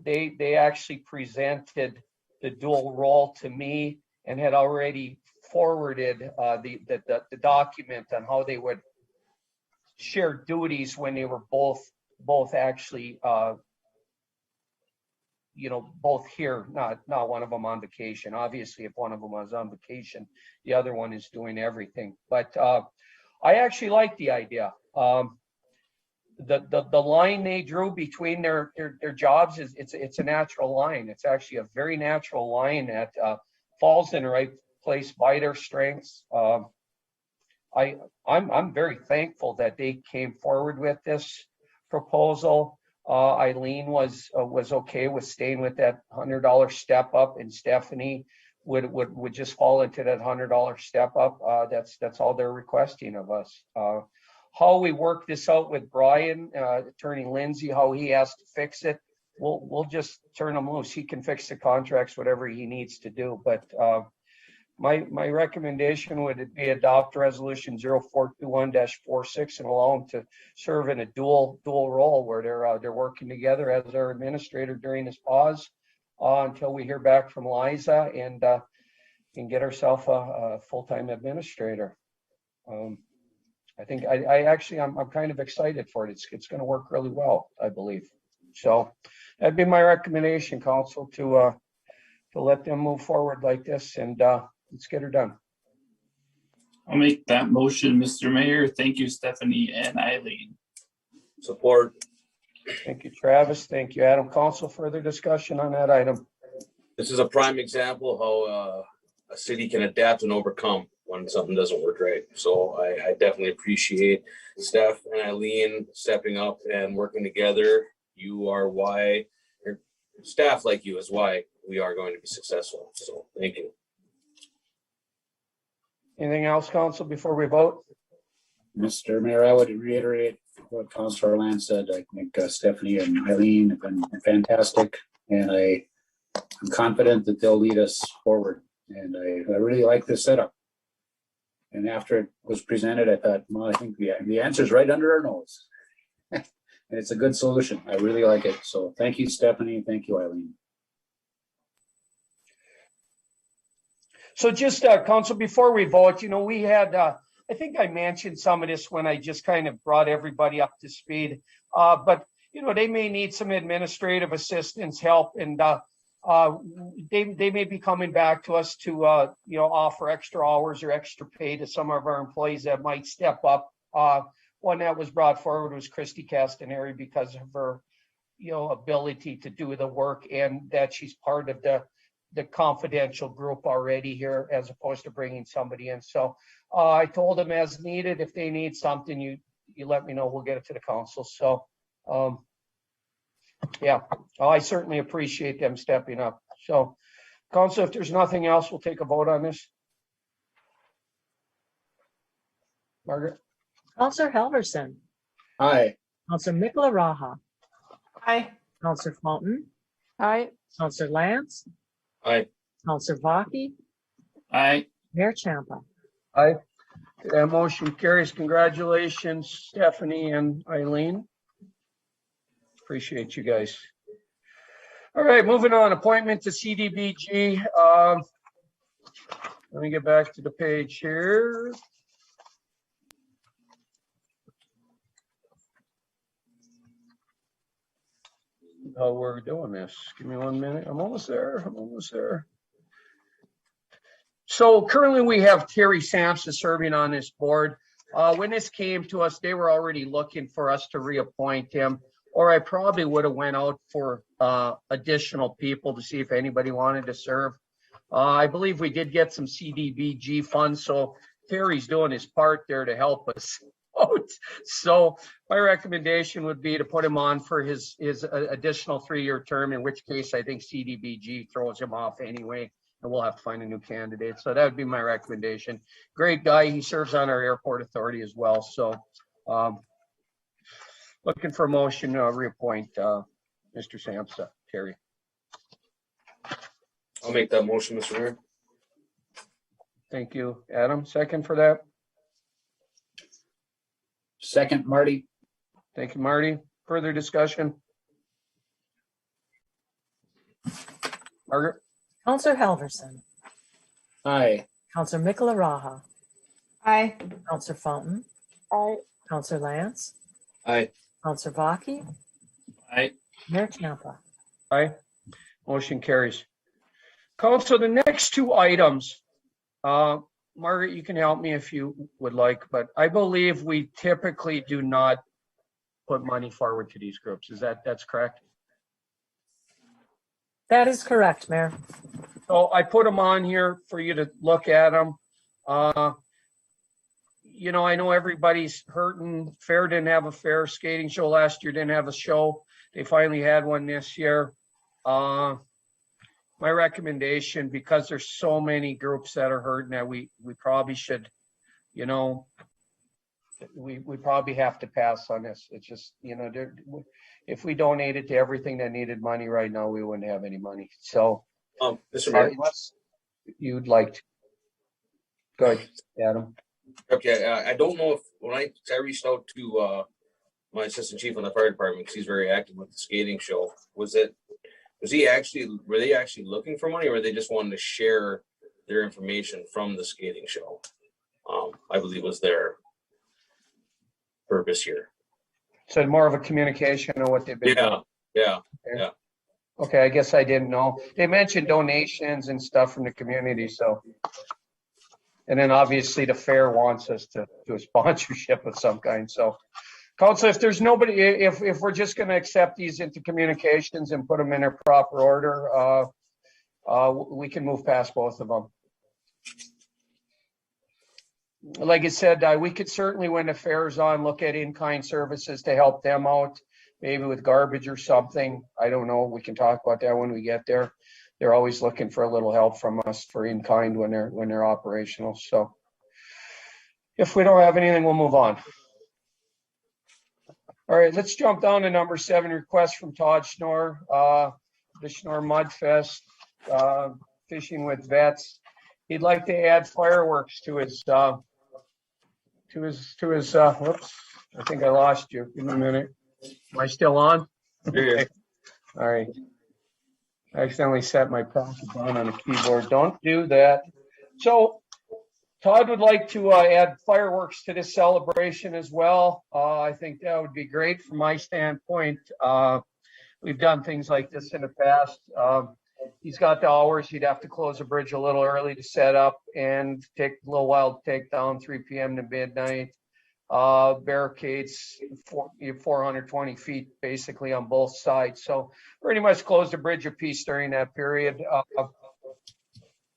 they actually presented the dual role to me and had already forwarded the document on how they would share duties when they were both actually both here, not one of them on vacation. Obviously, if one of them was on vacation, the other one is doing everything. But I actually like the idea. The line they drew between their jobs is it's a natural line. It's actually a very natural line that falls in the right place by their strengths. I'm very thankful that they came forward with this proposal. Eileen was okay with staying with that $100 step up, and Stephanie would just fall into that $100 step up. That's all they're requesting of us. How we work this out with Brian, Attorney Lindsay, how he has to fix it, we'll just turn him loose. He can fix the contracts, whatever he needs to do. But my recommendation would be adopt resolution 0421-46 and allow them to serve in a dual role where they're working together as our administrator during this pause until we hear back from Liza and get ourselves a full-time administrator. I think I'm kind of excited for it. It's going to work really well, I believe. So that'd be my recommendation, council, to let them move forward like this, and let's get her done. I'll make that motion, Mr. Mayor. Thank you, Stephanie and Eileen. Support. Thank you, Travis. Thank you, Adam. Council, further discussion on that item? This is a prime example how a city can adapt and overcome when something doesn't work right. So I definitely appreciate Steph and Eileen stepping up and working together. You are why, or staff like you is why we are going to be successful. So thank you. Anything else, council, before we vote? Mr. Mayor, I would reiterate what Councilor Lance said. I think Stephanie and Eileen have been fantastic, and I'm confident that they'll lead us forward. And I really like this setup. And after it was presented, I thought, well, I think the answer's right under our nose. And it's a good solution. I really like it. So thank you, Stephanie. Thank you, Eileen. So just, Council, before we vote, we had, I think I mentioned some of this when I just kind of brought everybody up to speed. But, they may need some administrative assistance, help, and they may be coming back to us to, offer extra hours or extra pay to some of our employees that might step up. One that was brought forward was Christy Castaneri because of her, ability to do the work and that she's part of the confidential group already here as opposed to bringing somebody in. So I told them as needed, if they need something, you let me know, we'll get it to the council. So yeah, I certainly appreciate them stepping up. So council, if there's nothing else, we'll take a vote on this. Margaret? Counselor Helverson, Aye. Counselor Mikla Raha, Aye. Counselor Fountain, Aye. Counselor Lance, Aye. Counselor Vaki, Aye. Mayor Champa. Aye. That motion carries. Congratulations, Stephanie and Eileen. Appreciate you guys. All right, moving on. Appointment to CDBG. Let me get back to the page here. How we're doing this. Give me 1 minute. I'm almost there. So currently we have Terry Sampson serving on this board. When this came to us, they were already looking for us to reappoint him, or I probably would have went out for additional people to see if anybody wanted to serve. I believe we did get some CDBG funds, so Terry's doing his part there to help us out. So my recommendation would be to put him on for his additional 3-year term, in which case I think CDBG throws him off anyway, and we'll have to find a new candidate. So that would be my recommendation. Great guy. He serves on our airport authority as well. So looking for a motion to reappoint Mr. Sampson, Terry. I'll make that motion, Mr. Mayor. Thank you. Adam, second for that. Second, Marty. Thank you, Marty. Further discussion? Margaret? Counselor Helverson, Aye. Counselor Mikla Raha, Aye. Counselor Fountain, Aye. Counselor Lance, Aye. Counselor Vaki, Aye. Mayor Champa. Aye. Motion carries. Council, the next two items, Margaret, you can help me if you would like, but I believe we typically do not put money forward to these groups. That's correct? That is correct, Mayor. So I put them on here for you to look at them. I know everybody's hurting. Fair didn't have a fair skating show last year, didn't have a show. They finally had one this year. My recommendation, because there's so many groups that are hurting, that we probably should, we probably have to pass on this. It's just, if we donated to everything that needed money right now, we wouldn't have any money. So, Mr. Mayor. unless you'd like to. Go ahead, Adam. Okay, I don't know if when I reached out to my assistant chief on the fire department, because he's very active with the skating show. Were they actually looking for money, or were they just wanting to share their information from the skating show? I believe was their purpose here. So more of a communication of what they've been doing. Yeah. Okay, I guess I didn't know. They mentioned donations and stuff from the community, so. And then obviously the fair wants us to do a sponsorship of some kind. So, Council, if there's nobody, if we're just going to accept these into communications and put them in their proper order, we can move past both of them. Like I said, we could certainly, when the fair's on, look at in-kind services to help them out, maybe with garbage or something. I don't know. We can talk about that when we get there. They're always looking for a little help from us for in-kind when they're operational. So if we don't have anything, we'll move on. All right, let's jump down to number 7, request from Todd Schnorr, the Schnorr Mud Fest, Fishing with Vets. He'd like to add fireworks to his whoops, I think I lost you. Give me a minute. Am I still on? Okay. All right. I accidentally set my pocket down on the keyboard. Don't do that. So Todd would like to add fireworks to this celebration as well. I think that would be great from my standpoint. We've done things like this in the past. He's got the hours. He'd have to close the bridge a little early to set up and take a little while to take down, 3 p.m. to midnight. Barricades 420 feet basically on both sides. So pretty much close the bridge a piece during that period.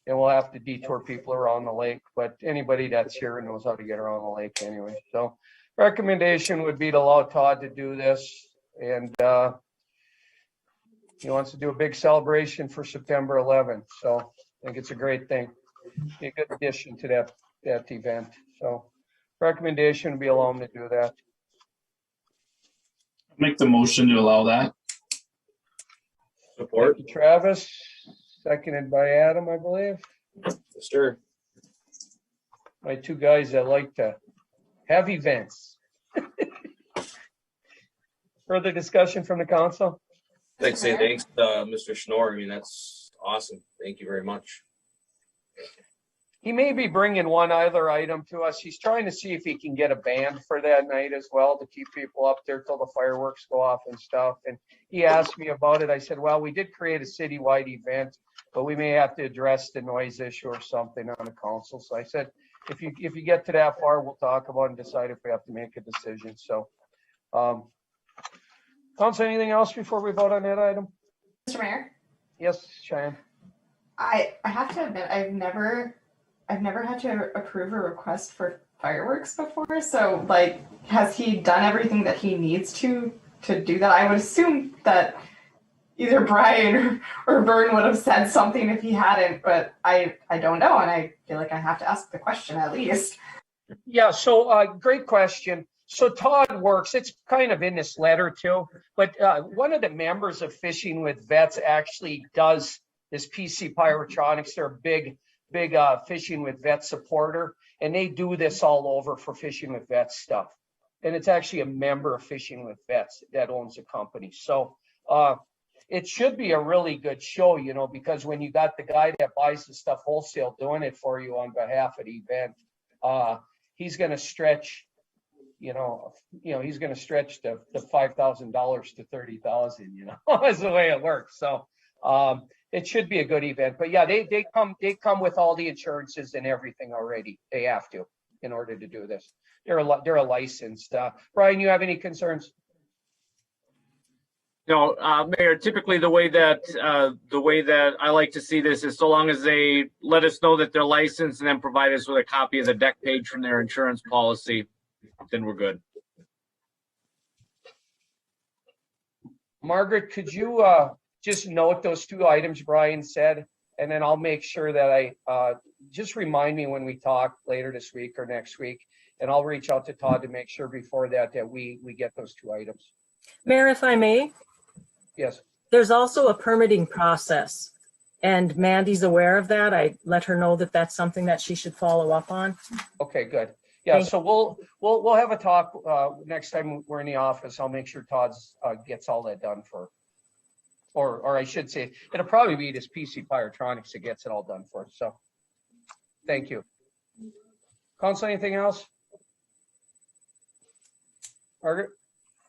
And we'll have to detour people around the lake, but anybody that's here knows how to get around the lake anyway. So recommendation would be to allow Todd to do this. And he wants to do a big celebration for September 11th. So I think it's a great thing. Be a good addition to that event. So recommendation would be allow him to do that. Make the motion to allow that. Support. Thank you, Travis. Seconded by Adam, I believe. Sure. My two guys that like to have events. Further discussion from the council? Thanks, Mr. Schnorr. I mean, that's awesome. Thank you very much. He may be bringing one other item to us. He's trying to see if he can get a band for that night as well to keep people up there till the fireworks go off and stuff. And he asked me about it. I said, well, we did create a citywide event, but we may have to address the noise issue or something on the council. So I said, if you get to that far, we'll talk about it and decide if we have to make a decision. So, council, anything else before we vote on that item? Mr. Mayor? Yes, Cheyenne. I have to admit, I've never had to approve a request for fireworks before. So, like, has he done everything that he needs to do that? I would assume that either Brian or Vern would have said something if he hadn't, but I don't know, and I feel like I have to ask the question at least. Yeah, so great question. So Todd works, it's kind of in this letter too, but one of the members of Fishing with Vets actually does this PC Pyrotronics. They're a big Fishing with Vets supporter, and they do this all over for Fishing with Vets stuff. And it's actually a member of Fishing with Vets that owns the company. So it should be a really good show, you know, because when you got the guy that buys the stuff wholesale doing it for you on behalf of the event, he's going to stretch, he's going to stretch the $5,000 to $30,000, you know, that's the way it works. So it should be a good event, but yeah, they come with all the insurances and everything already. They have to in order to do this. They're a licensed. Brian, you have any concerns? No, Mayor, typically the way that I like to see this is so long as they let us know that they're licensed and then provide us with a copy of the deck page from their insurance policy, then we're good. Margaret, could you just note those two items Brian said, and then I'll make sure that I just remind me when we talk later this week or next week, and I'll reach out to Todd to make sure before that we get those two items. Mayor, if I may? Yes. There's also a permitting process, and Mandy's aware of that. I let her know that that's something that she should follow up on. Okay, good. Yeah, so we'll have a talk next time we're in the office. I'll make sure Todd's gets all that done for, or I should say, it'll probably be this PC Pyrotronics that gets it all done for. So, thank you. Council, anything else? Margaret,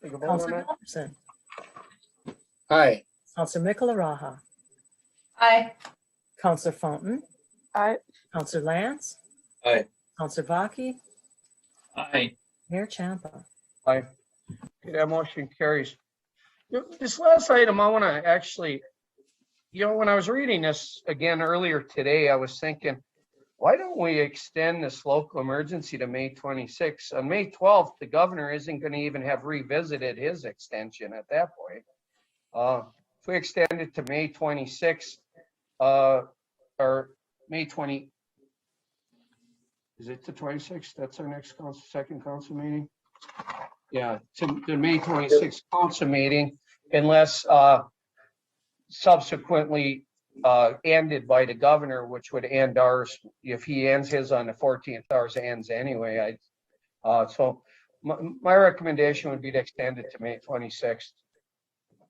take a vote on Councilor that. Robertson. Aye. Councilor Michelaraha. Aye. Councilor Fountain. Aye. Councilor Lance. Aye. Councilor Baki. Aye. Mayor Champa. Aye. Okay, that motion carries. This last item, I want to actually, when I was reading this again earlier today, I was thinking, why don't we extend this local emergency to May 26th? On May 12th, the governor isn't going to even have revisited his extension at that point. If we extend it to May 26th, or May 20, is it the 26th? That's our next second council meeting. Yeah, to the May 26th council meeting, unless subsequently ended by the governor, which would end ours. If he ends his on the 14th, ours ends anyway. So my recommendation would be to extend it to May 26th.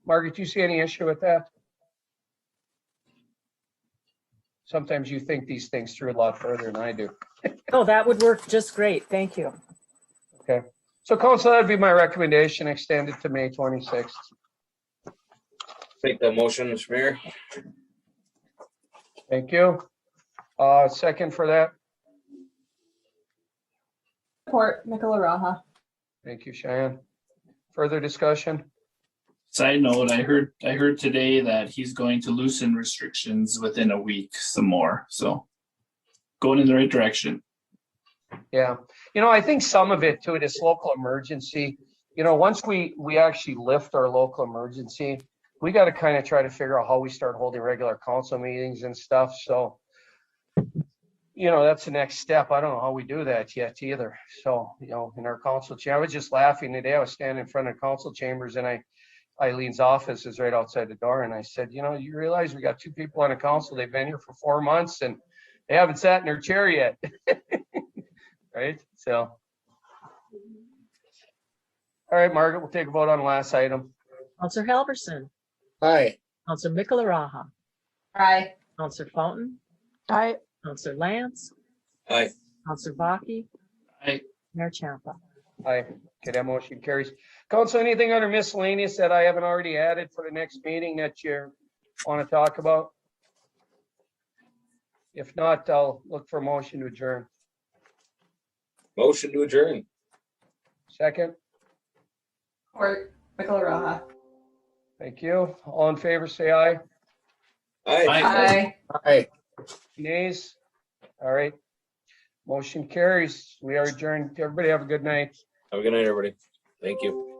Margaret, do you see any issue with that? Sometimes you think these things through a lot further than I do. Oh, that would work just great. Thank you. Okay. So council, that'd be my recommendation, extend it to May 26th. Take the motion, Mr. Mayor. Thank you. Second for that. Support, Nicola Raha. Thank you, Cheyenne. Further discussion? Side note, I heard today that he's going to loosen restrictions within a week some more. So going in the right direction. Yeah. I think some of it too, this local emergency, once we actually lift our local emergency, we got to kind of try to figure out how we start holding regular council meetings and stuff. So, that's the next step. I don't know how we do that yet either. So, in our council chamber, I was just laughing today. I was standing in front of council chambers and Eileen's office is right outside the door. And I said, you realize we got 2 people on the council. They've been here for 4 months and they haven't sat in their chair yet. Right? So. All right, Margaret, we'll take a vote on the last item. Counselor Halverson. Aye. Counselor Mikuláraha. Aye. Counselor Fountain. Aye. Counselor Lance. Aye. Counselor Baki. Aye. Mayor Champa. Aye. Okay, that motion carries. Council, anything under miscellaneous that I haven't already added for the next meeting that you want to talk about? If not, I'll look for a motion to adjourn. Motion to adjourn. Second. Support, Nicola Raha. Thank you. All in favor, say aye. Aye. Aye. Aye. Nays? All right. Motion carries. We are adjourned. Everybody have a good night. Have a good night, everybody. Thank you.